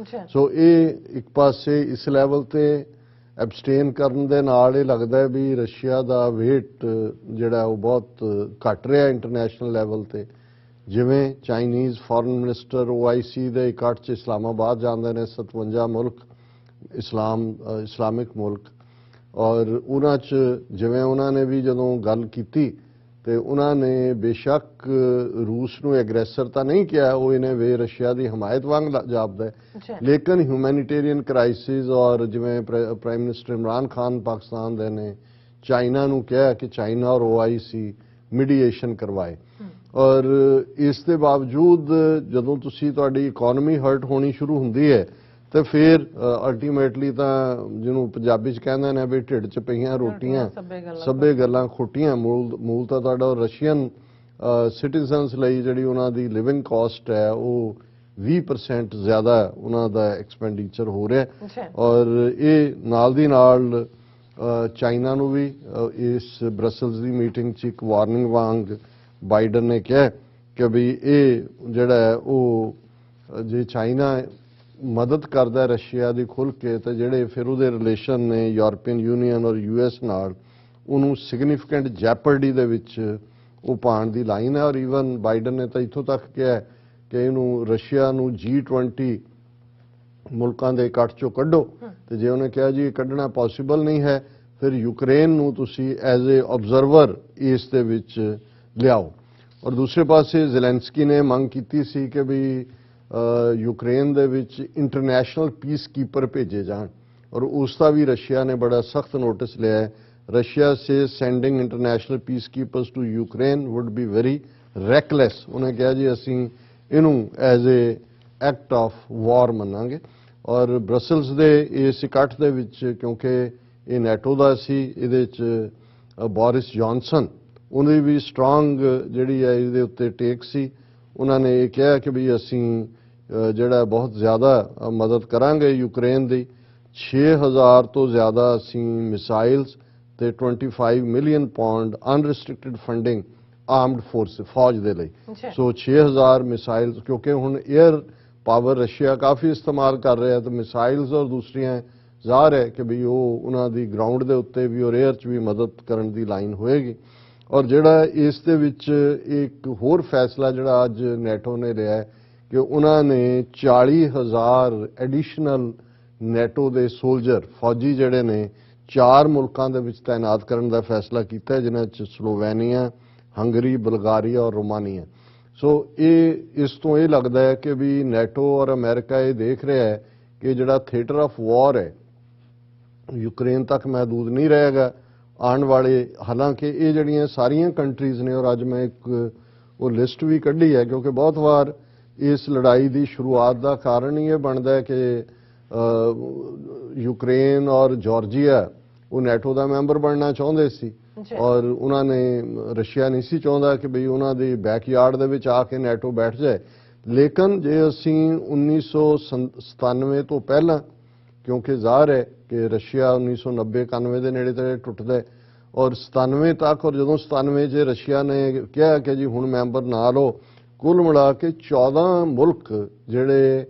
ਸੋ ਇਹ ਇੱਕ ਪਾਸੇ ਇਸ ਲੈਵਲ ਤੇ ਐਬਸਟੇਨ ਕਰਨ ਦੇ ਨਾਲ ਇਹ ਲੱਗਦਾ ਹੈ ਵੀ ਰਸ਼ੀਆ ਦਾ ਵੇਟ ਜਿਹੜਾ ਉਹ ਬਹੁਤ ਘਟ ਰਿਹਾ ਇੰਟਰਨੈਸ਼ਨਲ ਲੈਵਲ ਤੇ। ਜਿਵੇਂ ਚਾਈਨੀਜ਼ ਫੋਰਨ ਮਿਨਿਸਟਰ OIC ਦੇ ਇਕੱਠ 'ਚ ਇਸਲਾਮਾਬਾਦ ਜਾਂਦੇ ਨੇ, 57 ਮੁਲਕ ਇਸਲਾਮਿਕ ਮੁਲਕ, ਔਰ ਉਹਨਾਂ 'ਚ ਜਿਵੇਂ ਉਹਨਾਂ ਨੇ ਵੀ ਜਦੋਂ ਗੱਲ ਕੀਤੀ ਤੇ ਉਹਨਾਂ ਨੇ ਬੇਸ਼ੱਕ ਰੂਸ ਨੂੰ ਐਗਰੈਸਰ ਤਾਂ ਨਹੀਂ ਕਿਹਾ, ਉਹ ਇਹਨੇ ਵੇ ਰਸ਼ੀਆ ਦੀ ਹਮਾਇਤ ਵਾਂਗ ਜਾਪਦਾ ਹੈ, ਲੇਕਿਨ ਹਿਊਮੈਨੀਟੇਰੀਅਨ ਕ੍ਰਾਈਸਿਸ ਔਰ ਜਿਵੇਂ ਪ੍ਰਾਈਮ ਮਿਨਿਸਟਰ ਇਮਰਾਨ ਖਾਨ ਪਾਕਿਸਤਾਨ ਦੇ ਨੇ ਚਾਈਨਾ ਨੂੰ ਕਿਹਾ ਕਿ ਚਾਈਨਾ ਔਰ OIC ਮੀਡੀਏਸ਼ਨ ਕਰਵਾਏ। ਔਰ ਇਸ ਦੇ ਬਾਵਜੂਦ ਜਦੋਂ ਤੁਸੀਂ ਤੁਹਾਡੀ ਇਕਨੋਮੀ ਹਰਟ ਹੋਣੀ ਸ਼ੁਰੂ ਹੁੰਦੀ ਹੈ ਤੇ ਫਿਰ ਅਲਟੀਮੇਟਲੀ ਤਾਂ ਜਿਹਨੂੰ ਪੰਜਾਬੀ 'ਚ ਕਹਿੰਦੇ ਨੇ ਵੀ ਢਿੱਡ 'ਚ ਪਈਆਂ ਰੋਟੀਆਂ ਸਭੇ ਗੱਲਾਂ ਖੋਟੀਆਂ। ਮੂਲ ਤਾਂ ਤੁਹਾਡਾ ਰਸ਼ੀਅਨ ਸਿਟੀਜ਼ਨਸ ਲਈ ਜਿਹੜੀ ਉਹਨਾਂ ਦੀ ਲਿਵਿੰਗ ਕਾਸਟ ਹੈ ਉਹ 20% ਜ਼ਿਆਦਾ ਉਹਨਾਂ ਦਾ ਐਕਸਪੈਂਡੀਚਰ ਹੋ ਰਿਹਾ ਔਰ ਇਹ ਨਾਲ ਦੀ ਨਾਲ ਚਾਈਨਾ ਨੂੰ ਵੀ ਇਸ ਬ੍ਰਸਲਸ ਦੀ ਮੀਟਿੰਗ 'ਚ ਇੱਕ ਵਾਰਨਿੰਗ ਵਾਂਗ ਬਾਈਡਨ ਨੇ ਕਿਹਾ ਕਿ ਵੀ ਇਹ ਜਿਹੜਾ ਹੈ ਉਹ ਜੇ ਚਾਈਨਾ ਮਦਦ ਕਰਦਾ ਰਸ਼ੀਆ ਦੀ ਖੁੱਲ੍ਹ ਕੇ ਤੇ ਜਿਹੜੇ ਫਿਰ ਉਹਦੇ ਰਿਲੇਸ਼ਨ ਨੇ ਯੂਰਪੀਅਨ ਯੂਨੀਅਨ ਔਰ US ਨਾਲ, ਉਹਨੂੰ ਸਿਗਨੀਫੀਕੈਂਟ ਜੈਪਰਡੀ ਦੇ ਵਿੱਚ ਉਹ ਪਾਉਣ ਦੀ ਲਾਈਨ ਹੈ। ਔਰ ਈਵਨ ਬਾਈਡਨ ਨੇ ਤਾਂ ਇੱਥੋਂ ਤੱਕ ਕਿਹਾ ਕਿ ਇਹਨੂੰ ਰਸ਼ੀਆ ਨੂੰ G20 ਮੁਲਕਾਂ ਦੇ ਇਕੱਠ 'ਚੋਂ ਕੱਢੋ, ਤੇ ਜੇ ਉਹਨੇ ਕਿਹਾ ਜੀ ਇਹ ਕੱਢਣਾ ਪੋਸੀਬਲ ਨਹੀਂ ਹੈ ਫਿਰ ਯੂਕਰੇਨ ਨੂੰ ਤੁਸੀਂ ਐਜ਼ ਏ ਆਬਜ਼ਰਵਰ ਇਸ ਦੇ ਵਿੱਚ ਲਿਆਓ। ਔਰ ਦੂਸਰੇ ਪਾਸੇ ਜ਼ੈਲੈਂਸਕੀ ਨੇ ਮੰਗ ਕੀਤੀ ਸੀ ਕਿ ਵੀ ਯੂਕਰੇਨ ਦੇ ਵਿੱਚ ਇੰਟਰਨੈਸ਼ਨਲ ਪੀਸ ਕੀਪਰ ਭੇਜੇ ਜਾਣ ਔਰ ਉਸ ਦਾ ਵੀ ਰਸ਼ੀਆ ਨੇ ਬੜਾ ਸਖਤ ਨੋਟਿਸ ਲਿਆ ਹੈ। Russia says sending international peace keepers to Ukraine would be very reckless. ਉਹਨੇ ਕਿਹਾ ਜੀ ਅਸੀਂ ਇਹਨੂੰ as a act of war ਮੰਨਾਂਗੇ। ਔਰ ਬ੍ਰਸਲਸ ਦੇ ਇਸ ਇਕੱਠ ਦੇ ਵਿੱਚ ਕਿਉਂਕਿ ਇਹ ਨੈਟੋ ਦਾ ਸੀ, ਇਹਦੇ 'ਚ ਬੋਰਿਸ ਜੌਨਸਨ ਉਹਦੀ ਵੀ ਸਟਰੋਂਗ ਜਿਹੜੀ ਹੈ ਇਹਦੇ ਉੱਤੇ ਟੇਕ ਸੀ। ਉਹਨਾਂ ਨੇ ਇਹ ਕਿਹਾ ਕਿ ਵੀ ਅਸੀਂ ਜਿਹੜਾ ਬਹੁਤ ਜ਼ਿਆਦਾ ਮਦਦ ਕਰਾਂਗੇ ਯੂਕਰੇਨ ਦੀ। 6000 ਤੋਂ ਜ਼ਿਆਦਾ ਅਸੀਂ ਮਿਸਾਈਲਸ ਤੇ 25 million pound unrestricted funding armed force ਫੌਜ ਦੇ ਲਈ। ਸੋ 6000 ਮਿਸਾਈਲਸ, ਕਿਉਂਕਿ ਹੁਣ 에ਅਰ ਪਾਵਰ ਰਸ਼ੀਆ ਕਾਫੀ ਇਸਤੇਮਾਲ ਕਰ ਰਿਹਾ ਤੇ ਮਿਸਾਈਲਸ ਔਰ ਦੂਸਰੀਆਂ ਜ਼ਾਹਰ ਹੈ ਕਿ ਵੀ ਉਹ ਉਹਨਾਂ ਦੀ ਗਰਾਊਂਡ ਦੇ ਉੱਤੇ ਵੀ ਔਰ 에ਅਰ 'ਚ ਵੀ ਮਦਦ ਕਰਨ ਦੀ ਲਾਈਨ ਹੋਏਗੀ। ਔਰ ਜਿਹੜਾ ਇਸ ਦੇ ਵਿੱਚ ਇੱਕ ਹੋਰ ਫੈਸਲਾ ਜਿਹੜਾ ਅੱਜ ਨੈਟੋ ਨੇ ਲਿਆ ਹੈ ਕਿ ਉਹਨਾਂ ਨੇ 40,000 ਐਡੀਸ਼ਨਲ ਨੈਟੋ ਦੇ ਸੋਲਜਰ ਫੌਜੀ ਜਿਹੜੇ ਨੇ 4 ਮੁਲਕਾਂ ਦੇ ਵਿੱਚ ਤਾਇਨਾਤ ਕਰਨ ਦਾ ਫੈਸਲਾ ਕੀਤਾ ਹੈ, ਜਿਨ੍ਹਾਂ 'ਚ ਸਲੋਵੇਨੀਆ, ਹੰਗਰੀ, ਬਲਗਾਰੀਆ ਔਰ ਰੋਮਾਨੀਆ। ਸੋ ਇਹ ਇਸ ਤੋਂ ਇਹ ਲੱਗਦਾ ਹੈ ਕਿ ਵੀ ਨੈਟੋ ਔਰ ਅਮਰੀਕਾ ਇਹ ਦੇਖ ਰਿਹਾ ਹੈ ਕਿ ਜਿਹੜਾ ਥੀਏਟਰ ਆਫ ਵਾਰ ਹੈ ਯੂਕਰੇਨ ਤੱਕ ਮਹਦੂਦ ਨਹੀਂ ਰਹੇਗਾ ਆਉਣ ਵਾਲੇ। ਹਾਲਾਂਕਿ ਇਹ ਜਿਹੜੀਆਂ ਸਾਰੀਆਂ ਕੰਟਰੀਜ਼ ਨੇ, ਔਰ ਅੱਜ ਮੈਂ ਇੱਕ ਉਹ ਲਿਸਟ ਵੀ ਕੱਢੀ ਹੈ ਕਿਉਂਕਿ ਬਹੁਤ ਵਾਰ ਇਸ ਲੜਾਈ ਦੀ ਸ਼ੁਰੂਆਤ ਦਾ ਕਾਰਨ ਹੀ ਇਹ ਬਣਦਾ ਹੈ ਕਿ ਯੂਕਰੇਨ ਔਰ ਜਾਰਜੀਆ ਉਹ ਨੈਟੋ ਦਾ ਮੈਂਬਰ ਬਣਨਾ ਚਾਹੁੰਦੇ ਸੀ ਔਰ ਉਹਨਾਂ ਨੇ ਰਸ਼ੀਆ ਨਹੀਂ ਸੀ ਚਾਹੁੰਦਾ ਕਿ ਬਈ ਉਹਨਾਂ ਦੀ ਬੈਕਯਾਰਡ ਦੇ ਵਿੱਚ ਆ ਕੇ ਨੈਟੋ ਬੈਠ ਜਾਏ। ਲੇਕਿਨ ਜੇ ਅਸੀਂ 1997 ਤੋਂ ਪਹਿਲਾਂ क्योंकि ਜ਼ਾਹਰ है कि रशिया 1990-91 ਦੇ ਨੇੜੇ ਤੇੜੇ ਟੁੱਟਦਾ ਹੈ ਔਰ 97 ਤੱਕ, ਔਰ ਜਦੋਂ 97 'ਚ ਰਸ਼ੀਆ ਨੇ ਕਿਹਾ ਕਿ ਜੀ ਹੁਣ ਮੈਂਬਰ ਨਾ ਲਓ, ਕੁੱਲ ਮਿਲਾ ਕੇ 14 ਮੁਲਕ ਜਿਹੜੇ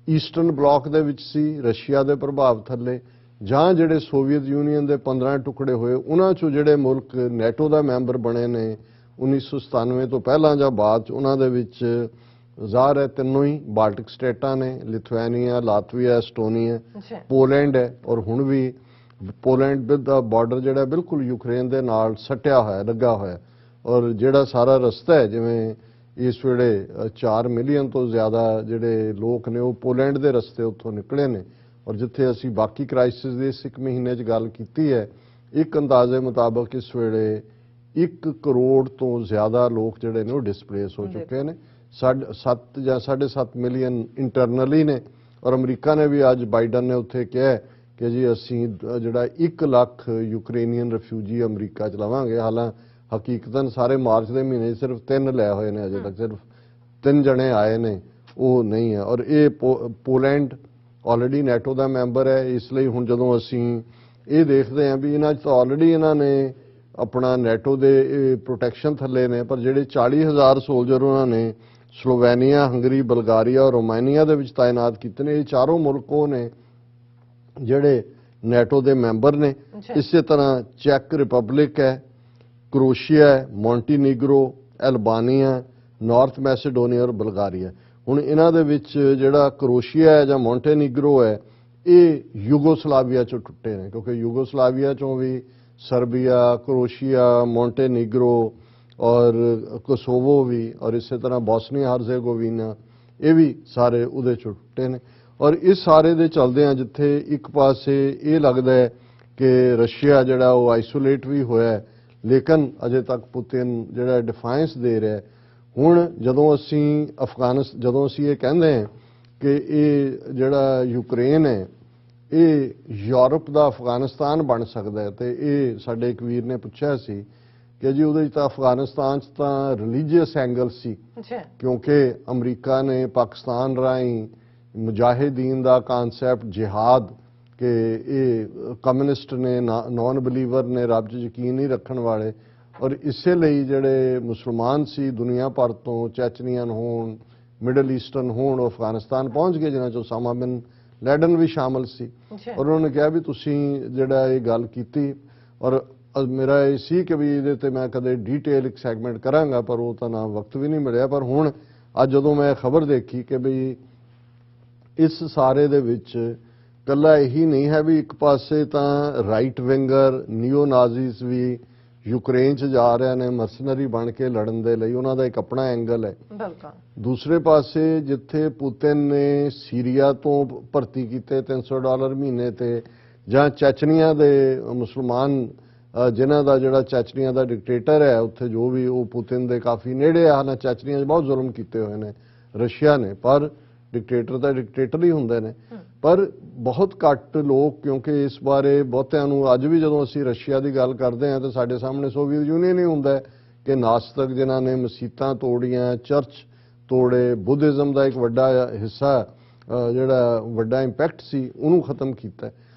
ਈਸਟਰਨ ਬਲਾਕ ਦੇ ਵਿੱਚ ਸੀ ਰਸ਼ੀਆ ਦੇ ਪ੍ਰਭਾਵ ਥੱਲੇ, ਜਾਂ ਜਿਹੜੇ ਸੋਵੀਅਤ ਯੂਨੀਅਨ ਦੇ 15 ਟੁਕੜੇ ਹੋਏ, ਉਹਨਾਂ 'ਚੋਂ ਜਿਹੜੇ ਮੁਲਕ ਨੈਟੋ ਦਾ ਮੈਂਬਰ ਬਣੇ ਨੇ 1997 ਤੋਂ ਪਹਿਲਾਂ ਜਾਂ ਬਾਅਦ 'ਚ, ਉਹਨਾਂ ਦੇ ਵਿੱਚ ਜ਼ਾਹਰ ਹੈ ਤਿੰਨੋਂ ਹੀ ਬਾਲਟਿਕ ਸਟੇਟਾਂ ਨੇ, ਲਿਥੁਆਨੀਆ, ਲਾਤਵੀਆ, ਐਸਟੋਨੀਆ, ਪੋਲੈਂਡ ਹੈ, ਔਰ ਹੁਣ ਵੀ ਪੋਲੈਂਡ ਦਾ ਬਾਰਡਰ ਜਿਹੜਾ ਬਿਲਕੁਲ ਯੂਕਰੇਨ ਦੇ ਨਾਲ ਸਟਿਆ ਹੋਇਆ, ਲੱਗਾ ਹੋਇਆ, ਔਰ ਜਿਹੜਾ ਸਾਰਾ ਰਸਤਾ ਹੈ, ਜਿਵੇਂ ਇਸ ਵੇਲੇ 4 ਮਿਲੀਅਨ ਤੋਂ ਜ਼ਿਆਦਾ ਜਿਹੜੇ ਲੋਕ ਨੇ ਉਹ ਪੋਲੈਂਡ ਦੇ ਰਸਤੇ ਉੱਥੋਂ ਨਿਕਲੇ ਨੇ, ਔਰ ਜਿੱਥੇ ਅਸੀਂ ਬਾਕੀ ਕ੍ਰਾਈਸਿਸ ਦੇ ਇਸ 1 ਮਹੀਨੇ 'ਚ ਗੱਲ ਕੀਤੀ ਹੈ, ਇੱਕ ਅੰਦਾਜ਼ੇ ਮੁਤਾਬਕ ਇਸ ਵੇਲੇ 1 ਕਰੋੜ ਤੋਂ ਜ਼ਿਆਦਾ ਲੋਕ ਜਿਹੜੇ ਨੇ ਉਹ ਡਿਸਪਲੇਸ ਹੋ ਚੁੱਕੇ ਨੇ, 7 ਜਾਂ 7.5 ਮਿਲੀਅਨ ਇੰਟਰਨਲੀ ਨੇ, ਔਰ ਅਮਰੀਕਾ ਨੇ ਵੀ ਅੱਜ ਬਾਈਡਨ ਨੇ ਉੱਥੇ ਕਿਹਾ ਕਿ ਜੀ ਅਸੀਂ ਜਿਹੜਾ 1 ਲੱਖ ਯੂਕਰੇਨੀਅਨ ਰਿਫਿਊਜੀ ਅਮਰੀਕਾ 'ਚ ਲਵਾਂਗੇ। ਹਾਲਾਂ ਹਕੀਕਤਨ ਸਾਰੇ ਮਾਰਚ ਦੇ ਮਹੀਨੇ ਸਿਰਫ 3 ਲੈ ਹੋਏ ਨੇ, ਅਜੇ ਤੱਕ ਸਿਰਫ 3 ਜਣੇ ਆਏ ਨੇ, ਉਹ ਨਹੀਂ ਹੈ। ਔਰ ਇਹ ਪੋਲੈਂਡ ਆਲਰੇਡੀ ਨੈਟੋ ਦਾ ਮੈਂਬਰ ਹੈ, ਇਸ ਲਈ ਹੁਣ ਜਦੋਂ ਅਸੀਂ ਇਹ ਦੇਖਦੇ ਹਾਂ ਵੀ ਇਹਨਾਂ 'ਚ ਤਾਂ ਆਲਰੇਡੀ ਇਹਨਾਂ ਨੇ ਆਪਣਾ ਨੈਟੋ ਦੇ ਪ੍ਰੋਟੈਕਸ਼ਨ ਥੱਲੇ ਨੇ, ਪਰ ਜਿਹੜੇ 40,000 ਸੋਲਜਰ ਉਹਨਾਂ ਨੇ ਸਲੋਵੇਨੀਆ, ਹੰਗਰੀ, ਬਲਗਾਰੀਆ ਔਰ ਰੋਮਾਨੀਆ ਦੇ ਵਿੱਚ ਤਾਇਨਾਤ ਕੀਤੇ ਨੇ, ਇਹ ਚਾਰੋਂ ਮੁਲਕ ਉਹ ਨੇ ਜਿਹੜੇ ਨੈਟੋ ਦੇ ਮੈਂਬਰ ਨੇ। ਇਸੇ ਤਰ੍ਹਾਂ ਚੈਕ ਰਿਪਬਲਿਕ ਹੈ, क्रोशिया है, ਮੌਂਟੀਨੀਗਰੋ, ਐਲਬਾਨੀਆ, ਨਾਰਥ ਮੈਸੇਡੋਨੀਆ ਔਰ ਬਲਗਾਰੀਆ। ਹੁਣ ਇਹਨਾਂ ਦੇ ਵਿੱਚ ਜਿਹੜਾ ਕਰੋਸ਼ੀਆ ਹੈ ਜਾਂ ਮੌਂਟੇਨੀਗਰੋ ਹੈ, ਇਹ ਯੂਗੋਸਲਾਵੀਆ ਚੋਂ ਟੁੱਟੇ ਨੇ, ਕਿਉਂਕਿ ਯੂਗੋਸਲਾਵੀਆ ਚੋਂ ਵੀ ਸਰਬੀਆ, ਕਰੋਸ਼ੀਆ, ਮੌਂਟੇਨੀਗਰੋ ਔਰ ਕੋਸੋਵੋ ਵੀ, ਔਰ ਇਸੇ ਤਰ੍ਹਾਂ ਬੋਸਨੀਆ ਹਰਜ਼ੇਗੋਵੀਨਾ, ਇਹ ਵੀ ਸਾਰੇ ਉਹਦੇ ਚੋਂ ਟੁੱਟੇ ਨੇ। ਔਰ ਇਸ ਸਾਰੇ ਦੇ ਚਲਦਿਆਂ ਜਿੱਥੇ ਇੱਕ ਪਾਸੇ ਇਹ ਲੱਗਦਾ ਹੈ ਕਿ ਰਸ਼ੀਆ ਜਿਹੜਾ ਉਹ ਆਈਸੋਲੇਟ ਵੀ ਹੋਇਆ, ਲੇਕਿਨ ਅਜੇ ਤੱਕ ਪੁਤਿਨ ਜਿਹੜਾ ਡਿਫਾਈਂਸ ਦੇ ਰਿਹਾ। ਹੁਣ ਜਦੋਂ ਅਸੀਂ ਇਹ ਕਹਿੰਦੇ ਹਾਂ ਕਿ ਇਹ ਜਿਹੜਾ ਯੂਕਰੇਨ ਹੈ ਇਹ ਯੂਰਪ ਦਾ ਅਫਗਾਨਿਸਤਾਨ ਬਣ ਸਕਦਾ ਹੈ, ਤੇ ਇਹ ਸਾਡੇ ਇੱਕ ਵੀਰ ਨੇ ਪੁੱਛਿਆ ਸੀ ਕਿ ਜੀ ਉਹਦੇ 'ਚ ਤਾਂ ਅਫਗਾਨਿਸਤਾਨ 'ਚ ਤਾਂ ਰਿਲੀਜੀਅਸ ਐਂਗਲ ਸੀ, ਕਿਉਂਕਿ ਅਮਰੀਕਾ ਨੇ ਪਾਕਿਸਤਾਨ ਰਾਹੀਂ ਮੁਜਾਹਿਦੀਨ ਦਾ ਕਾਨਸੈਪਟ ਜਿਹਾਦ ਕਿ ਇਹ ਕਮਿਊਨਿਸਟ ਨੇ, ਨੌਨ ਬਲੀਵਰ ਨੇ, ਰੱਬ 'ਚ ਯਕੀਨ ਨਹੀਂ ਰੱਖਣ ਵਾਲੇ, ਔਰ ਇਸੇ ਲਈ ਜਿਹੜੇ ਮੁਸਲਮਾਨ ਸੀ ਦੁਨੀਆ ਭਰ ਤੋਂ, ਚੈਚਨੀਅਨ ਹੋਣ, ਮਿਡਲ ਈਸਟਰਨ ਹੋਣ, ਉਹ ਅਫਗਾਨਿਸਤਾਨ ਪਹੁੰਚ ਗਏ, ਜਿਨ੍ਹਾਂ 'ਚੋਂ ਉਸਾਮਾ ਬਿਨ ਲੈਡਨ ਵੀ ਸ਼ਾਮਲ ਸੀ। ਔਰ ਉਹਨਾਂ ਨੇ ਕਿਹਾ ਵੀ ਤੁਸੀਂ ਜਿਹੜਾ ਇਹ ਗੱਲ ਕੀਤੀ, ਔਰ ਮੇਰਾ ਇਹ ਸੀ ਕਿ ਵੀ ਇਹਦੇ ਤੇ ਮੈਂ ਕਦੇ ਡੀਟੇਲ ਇੱਕ ਸੈਗਮੈਂਟ ਕਰਾਂਗਾ, ਪਰ ਉਹ ਤਾਂ ਨਾ ਵਕਤ ਵੀ ਨਹੀਂ ਮਿਲਿਆ। ਪਰ ਹੁਣ ਅੱਜ ਜਦੋਂ ਮੈਂ ਖਬਰ ਦੇਖੀ ਕਿ ਵੀ ਇਸ ਸਾਰੇ ਦੇ ਵਿੱਚ ਕੱਲਾ ਇਹੀ ਨਹੀਂ ਹੈ ਵੀ ਇੱਕ ਪਾਸੇ ਤਾਂ ਰਾਈਟ ਵਿੰਗਰ ਨਿਓ ਨਾਜ਼ੀਜ਼ ਵੀ ਯੂਕਰੇਨ 'ਚ ਜਾ ਰਹੇ ਨੇ ਮਰਸਨਰੀ ਬਣ ਕੇ ਲੜਨ ਦੇ ਲਈ, ਉਹਨਾਂ ਦਾ ਇੱਕ ਆਪਣਾ ਐਂਗਲ ਹੈ। ਦੂਸਰੇ ਪਾਸੇ ਜਿੱਥੇ ਪੁਤਿਨ ਨੇ ਸੀਰੀਆ ਤੋਂ ਭਰਤੀ ਕੀਤੇ $300 ਮਹੀਨੇ ਤੇ, ਜਾਂ ਚੈਚਨੀਆ ਦੇ ਮੁਸਲਮਾਨ ਜਿਨ੍ਹਾਂ ਦਾ ਜਿਹੜਾ ਚੈਚਨੀਆ ਦਾ ਡਿਕਟੇਟਰ ਹੈ ਉੱਥੇ ਜੋ ਵੀ ਉਹ ਪੁਤਿਨ ਦੇ ਕਾਫੀ ਨੇੜੇ ਆ, ਨਾ ਚੈਚਨੀਆ 'ਚ ਬਹੁਤ ਜ਼ੁਲਮ ਕੀਤੇ ਹੋਏ ਨੇ ਰਸ਼ੀਆ ਨੇ, ਪਰ ਡਿਕਟੇਟਰ ਤਾਂ ਡਿਕਟੇਟਰ ਹੀ ਹੁੰਦੇ ਨੇ। ਪਰ ਬਹੁਤ ਘੱਟ ਲੋਕ, ਕਿਉਂਕਿ ਇਸ ਬਾਰੇ ਬਹੁਤਿਆਂ ਨੂੰ ਅੱਜ ਵੀ ਜਦੋਂ ਅਸੀਂ ਰਸ਼ੀਆ ਦੀ ਗੱਲ ਕਰਦੇ ਹਾਂ ਤਾਂ ਸਾਡੇ ਸਾਹਮਣੇ ਸੋਵੀਅਤ ਯੂਨੀਅਨ ਹੀ ਹੁੰਦਾ ਕਿ ਨਾਸਤਕ ਜਿਨ੍ਹਾਂ ਨੇ ਮਸੀਤਾਂ ਤੋੜੀਆਂ, ਚਰਚ ਤੋੜੇ, ਬੁੱਧਿਜ਼ਮ ਦਾ ਇੱਕ ਵੱਡਾ ਹਿੱਸਾ ਜਿਹੜਾ ਵੱਡਾ ਇੰਪੈਕਟ ਸੀ ਉਹਨੂੰ ਖਤਮ ਕੀਤਾ।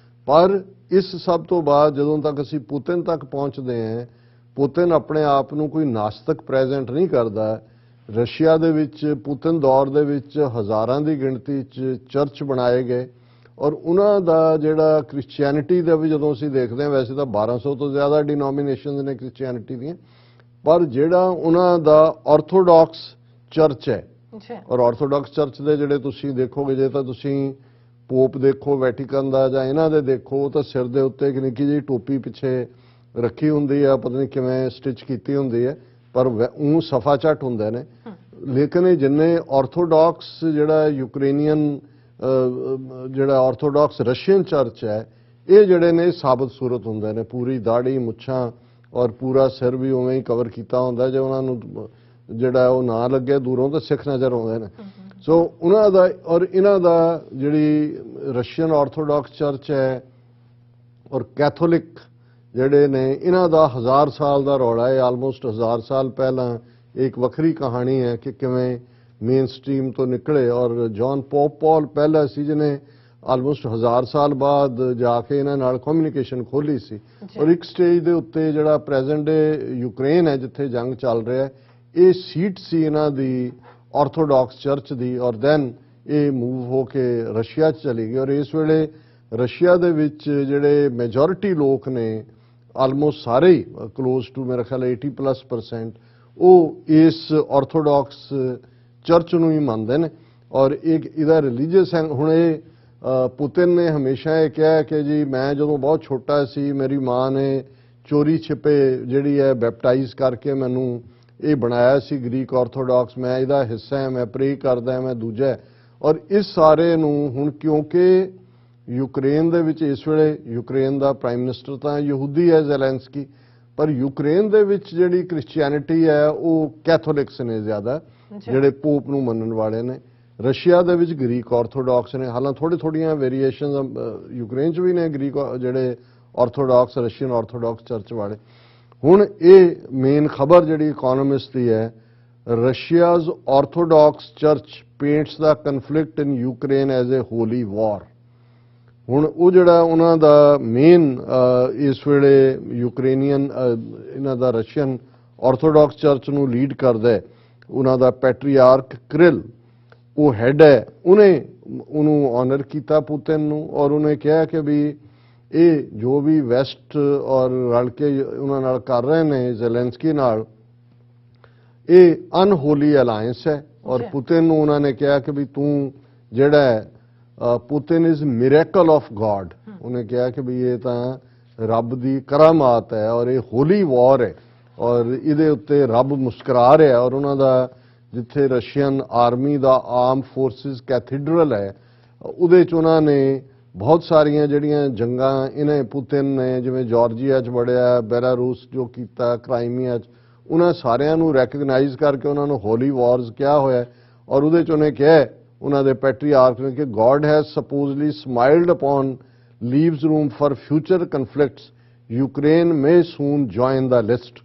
ਪਰ ਇਸ ਸਭ ਤੋਂ ਬਾਅਦ ਜਦੋਂ ਤੱਕ ਅਸੀਂ ਪੁਤਿਨ ਤੱਕ ਪਹੁੰਚਦੇ ਹਾਂ, ਪੁਤਿਨ ਆਪਣੇ ਆਪ ਨੂੰ ਕੋਈ ਨਾਸਤਕ ਪ੍ਰੈਜ਼ੈਂਟ ਨਹੀਂ ਕਰਦਾ। ਰਸ਼ੀਆ ਦੇ ਵਿੱਚ ਪੁਤਿਨ ਦੌਰ ਦੇ ਵਿੱਚ ਹਜ਼ਾਰਾਂ ਦੀ ਗਿਣਤੀ 'ਚ ਚਰਚ ਬਣਾਏ ਗਏ, ਔਰ ਉਹਨਾਂ ਦਾ ਜਿਹੜਾ ਕ੍ਰਿਸਚੀਅਨਿਟੀ ਦਾ ਵੀ ਜਦੋਂ ਅਸੀਂ ਦੇਖਦੇ ਹਾਂ, ਵੈਸੇ ਤਾਂ 1200 ਤੋਂ ਜ਼ਿਆਦਾ ਡਿਨੋਮੀਨੇਸ਼ਨਸ ਨੇ ਕ੍ਰਿਸਚੀਅਨਿਟੀ ਦੀਆਂ, ਪਰ ਜਿਹੜਾ ਉਹਨਾਂ ਦਾ ਆਰਥੋਡਾਕਸ ਚਰਚ ਹੈ, ਔਰ ਆਰਥੋਡਾਕਸ ਚਰਚ ਦੇ ਜਿਹੜੇ ਤੁਸੀਂ ਦੇਖੋਗੇ, ਜੇ ਤਾਂ ਤੁਸੀਂ ਪੋਪ ਦੇਖੋ ਵੈਟੀਕਨ ਦਾ ਜਾਂ ਇਹਨਾਂ ਦੇ ਦੇਖੋ, ਤਾਂ ਸਿਰ ਦੇ ਉੱਤੇ ਇੱਕ ਨਿੱਕੀ ਜਿਹੀ ਟੋਪੀ ਪਿੱਛੇ ਰੱਖੀ ਹੁੰਦੀ ਆ, ਪਤਾ ਨਹੀਂ ਕਿਵੇਂ ਸਟਿਚ ਕੀਤੀ ਹੁੰਦੀ ਹੈ, ਪਰ ਉਹ ਸਫਾ ਝੱਟ ਹੁੰਦੇ ਨੇ। ਲੇਕਿਨ ਇਹ ਜਿੰਨੇ ਆਰਥੋਡਾਕਸ ਜਿਹੜਾ ਯੂਕਰੇਨੀਅਨ ਜਿਹੜਾ ਆਰਥੋਡਾਕਸ ਰਸ਼ੀਅਨ ਚਰਚ ਹੈ, ਇਹ ਜਿਹੜੇ ਨੇ ਸਾਬਤ ਸੂਰਤ ਹੁੰਦੇ ਨੇ, ਪੂਰੀ ਦਾੜੀ, ਮੁੱਛਾਂ ਔਰ ਪੂਰਾ ਸਿਰ ਵੀ ਉਵੇਂ ਹੀ ਕਵਰ ਕੀਤਾ ਹੁੰਦਾ, ਜੇ ਉਹਨਾਂ ਨੂੰ ਜਿਹੜਾ ਉਹ ਨਾ ਲੱਗੇ ਦੂਰੋਂ ਤਾਂ ਸਿੱਖ ਨਜ਼ਰ ਆਉਂਦੇ ਨੇ। ਸੋ ਉਹਨਾਂ ਦਾ ਔਰ ਇਹਨਾਂ ਦਾ ਜਿਹੜੀ ਰਸ਼ੀਅਨ ਆਰਥੋਡਾਕਸ ਚਰਚ ਹੈ ਔਰ ਕੈਥੋਲਿਕ ਜਿਹੜੇ ਨੇ, ਇਹਨਾਂ ਦਾ 1000 ਸਾਲ ਦਾ ਰੌਲਾ ਹੈ, ਆਲਮੋਸਟ 1000 ਸਾਲ ਪਹਿਲਾਂ। ਇੱਕ ਵੱਖਰੀ ਕਹਾਣੀ ਹੈ ਕਿ ਕਿਵੇਂ ਮੇਨ ਸਟ੍ਰੀਮ ਤੋਂ ਨਿਕਲੇ, ਔਰ ਜੌਨ ਪੋਪ ਪੌਲ ਪਹਿਲਾ ਸੀ ਜਿਹਨੇ ਆਲਮੋਸਟ 1000 ਸਾਲ ਬਾਅਦ ਜਾ ਕੇ ਇਹਨਾਂ ਨਾਲ ਕਮਿਊਨੀਕੇਸ਼ਨ ਖੋਲੀ ਸੀ। ਔਰ ਇੱਕ ਸਟੇਜ ਦੇ ਉੱਤੇ ਜਿਹੜਾ ਪ੍ਰੈਜ਼ੈਂਟ ਡੇ ਯੂਕਰੇਨ ਹੈ ਜਿੱਥੇ ਜੰਗ ਚੱਲ ਰਿਹਾ ਹੈ, ਇਹ ਸੀਟ ਸੀ ਇਹਨਾਂ ਦੀ ਆਰਥੋਡਾਕਸ ਚਰਚ ਦੀ, ਔਰ ਦੈਨ ਇਹ ਮੂਵ ਹੋ ਕੇ ਰਸ਼ੀਆ 'ਚ ਚਲੀ ਗਈ। ਔਰ ਇਸ ਵੇਲੇ ਰਸ਼ੀਆ ਦੇ ਵਿੱਚ ਜਿਹੜੇ ਮੈਜੋਰਿਟੀ ਲੋਕ ਨੇ, ਆਲਮੋਸਟ ਸਾਰੇ ਹੀ ਕਲੋਜ਼ ਟੂ ਮੇਰਾ ਖਿਆਲ 80+% ਉਹ ਇਸ ਆਰਥੋਡਾਕਸ ਚਰਚ ਨੂੰ ਹੀ ਮੰਨਦੇ ਨੇ। ਔਰ ਇਹਦਾ ਰਿਲੀਜੀਅਸ ਹੁਣ ਇਹ ਪੁਤਿਨ ਨੇ ਹਮੇਸ਼ਾ ਇਹ ਕਿਹਾ ਕਿ ਜੀ ਮੈਂ ਜਦੋਂ ਬਹੁਤ ਛੋਟਾ ਸੀ ਮੇਰੀ ਮਾਂ ਨੇ ਚੋਰੀ ਛਿਪੇ ਜਿਹੜੀ ਹੈ ਬੈਪਟਾਈਜ਼ ਕਰਕੇ ਮੈਨੂੰ ਇਹ ਬਣਾਇਆ ਸੀ ਗ੍ਰੀਕ ਆਰਥੋਡਾਕਸ, ਮੈਂ ਇਹਦਾ ਹਿੱਸਾ ਹਾਂ, ਮੈਂ ਪ੍ਰੇ ਕਰਦਾ, ਮੈਂ ਦੂਜਾ। ਔਰ ਇਸ ਸਾਰੇ ਨੂੰ ਹੁਣ ਕਿਉਂਕਿ ਯੂਕਰੇਨ ਦੇ ਵਿੱਚ ਇਸ ਵੇਲੇ ਯੂਕਰੇਨ ਦਾ ਪ੍ਰਾਈਮ ਮਿਨਿਸਟਰ ਤਾਂ ਯਹੂਦੀ ਹੈ ਜ਼ੈਲੈਂਸਕੀ, ਪਰ ਯੂਕਰੇਨ ਦੇ ਵਿੱਚ ਜਿਹੜੀ ਕ੍ਰਿਸਚੀਅਨਿਟੀ ਹੈ ਉਹ ਕੈਥੋਲਿਕਸ ਨੇ ਜ਼ਿਆਦਾ, ਜਿਹੜੇ ਪੋਪ ਨੂੰ ਮੰਨਣ ਵਾਲੇ ਨੇ। ਰਸ਼ੀਆ ਦੇ ਵਿੱਚ ਗ੍ਰੀਕ ਆਰਥੋਡਾਕਸ ਨੇ, ਹਾਲਾਂਕਿ ਥੋੜੀਆਂ ਵੇਰੀਏਸ਼ਨਸ ਯੂਕਰੇਨ 'ਚ ਵੀ ਨੇ ਗ੍ਰੀਕ ਜਿਹੜੇ ਆਰਥੋਡਾਕਸ ਰਸ਼ੀਅਨ ਆਰਥੋਡਾਕਸ ਚਰਚ ਵਾਲੇ। ਹੁਣ ਇਹ ਮੇਨ ਖਬਰ ਜਿਹੜੀ ਇਕਨੋਮਿਸਟ ਦੀ ਹੈ, Russia's Orthodox church paints the conflict in Ukraine as a holy war. ਹੁਣ ਉਹ ਜਿਹੜਾ ਉਹਨਾਂ ਦਾ ਮੇਨ ਇਸ ਵੇਲੇ ਯੂਕਰੇਨੀਅਨ ਇਹਨਾਂ ਦਾ ਰਸ਼ੀਅਨ ਆਰਥੋਡਾਕਸ ਚਰਚ ਨੂੰ ਲੀਡ ਕਰਦਾ ਹੈ, ਉਹਨਾਂ ਦਾ ਪੈਟਰੀਆਰਕ ਕਿਰਿਲ ਉਹ ਹੈਡ ਹੈ, ਉਹਨੂੰ ਆਨਰ ਕੀਤਾ ਪੁਤਿਨ ਨੂੰ। ਔਰ ਉਹਨੇ ਕਿਹਾ ਕਿ ਵੀ ਇਹ ਜੋ ਵੀ ਵੈਸਟ ਔਰ ਰਲ ਕੇ ਉਹਨਾਂ ਨਾਲ ਕਰ ਰਹੇ ਨੇ ਜ਼ੈਲੈਂਸਕੀ ਨਾਲ, ਇਹ ਅਨਹੋਲੀ ਅਲਾਈਅੰਸ ਹੈ। ਔਰ ਪੁਤਿਨ ਨੂੰ ਉਹਨਾਂ ਨੇ ਕਿਹਾ ਕਿ ਵੀ ਤੂੰ ਜਿਹੜਾ ਹੈ Putin is miracle of god, ਉਹਨੇ ਕਿਹਾ ਕਿ ਵੀ ਇਹ ਤਾਂ ਰੱਬ ਦੀ ਕਰਾਮਾਤ ਹੈ ਔਰ ਇਹ ਹੋਲੀ ਵਾਰ ਹੈ ਔਰ ਇਹਦੇ ਉੱਤੇ ਰੱਬ ਮੁਸਕਰਾ ਰਿਹਾ। ਔਰ ਉਹਨਾਂ ਦਾ ਜਿੱਥੇ ਰਸ਼ੀਅਨ ਆਰਮੀ ਦਾ ਆਰਮ ਫੋਰਸਿਸ ਕੈਥੀਡਰਲ ਹੈ, ਉਹਦੇ 'ਚ ਉਹਨਾਂ ਨੇ ਬਹੁਤ ਸਾਰੀਆਂ ਜਿਹੜੀਆਂ ਜੰਗਾਂ ਇਹਨੇ ਪੁਤਿਨ ਨੇ ਜਿਵੇਂ ਜਾਰਜੀਆ 'ਚ ਵੜਿਆ, ਬੈਲਾਰੂਸ ਜੋ ਕੀਤਾ, ਕ੍ਰਾਈਮੀਆ 'ਚ, ਉਹਨਾਂ ਸਾਰਿਆਂ ਨੂੰ ਰੈਕਗਨਾਈਜ਼ ਕਰਕੇ ਉਹਨਾਂ ਨੂੰ ਹੋਲੀ ਵਾਰਸ ਕਿਹਾ ਹੋਇਆ। ਔਰ ਉਹਦੇ 'ਚ ਉਹਨੇ ਕਿਹਾ ਉਹਨਾਂ ਦੇ ਪੈਟਰੀਆਰਕ ਨੇ ਕਿ God has supposedly smiled upon leaves room for future conflicts, Ukraine may soon join the list.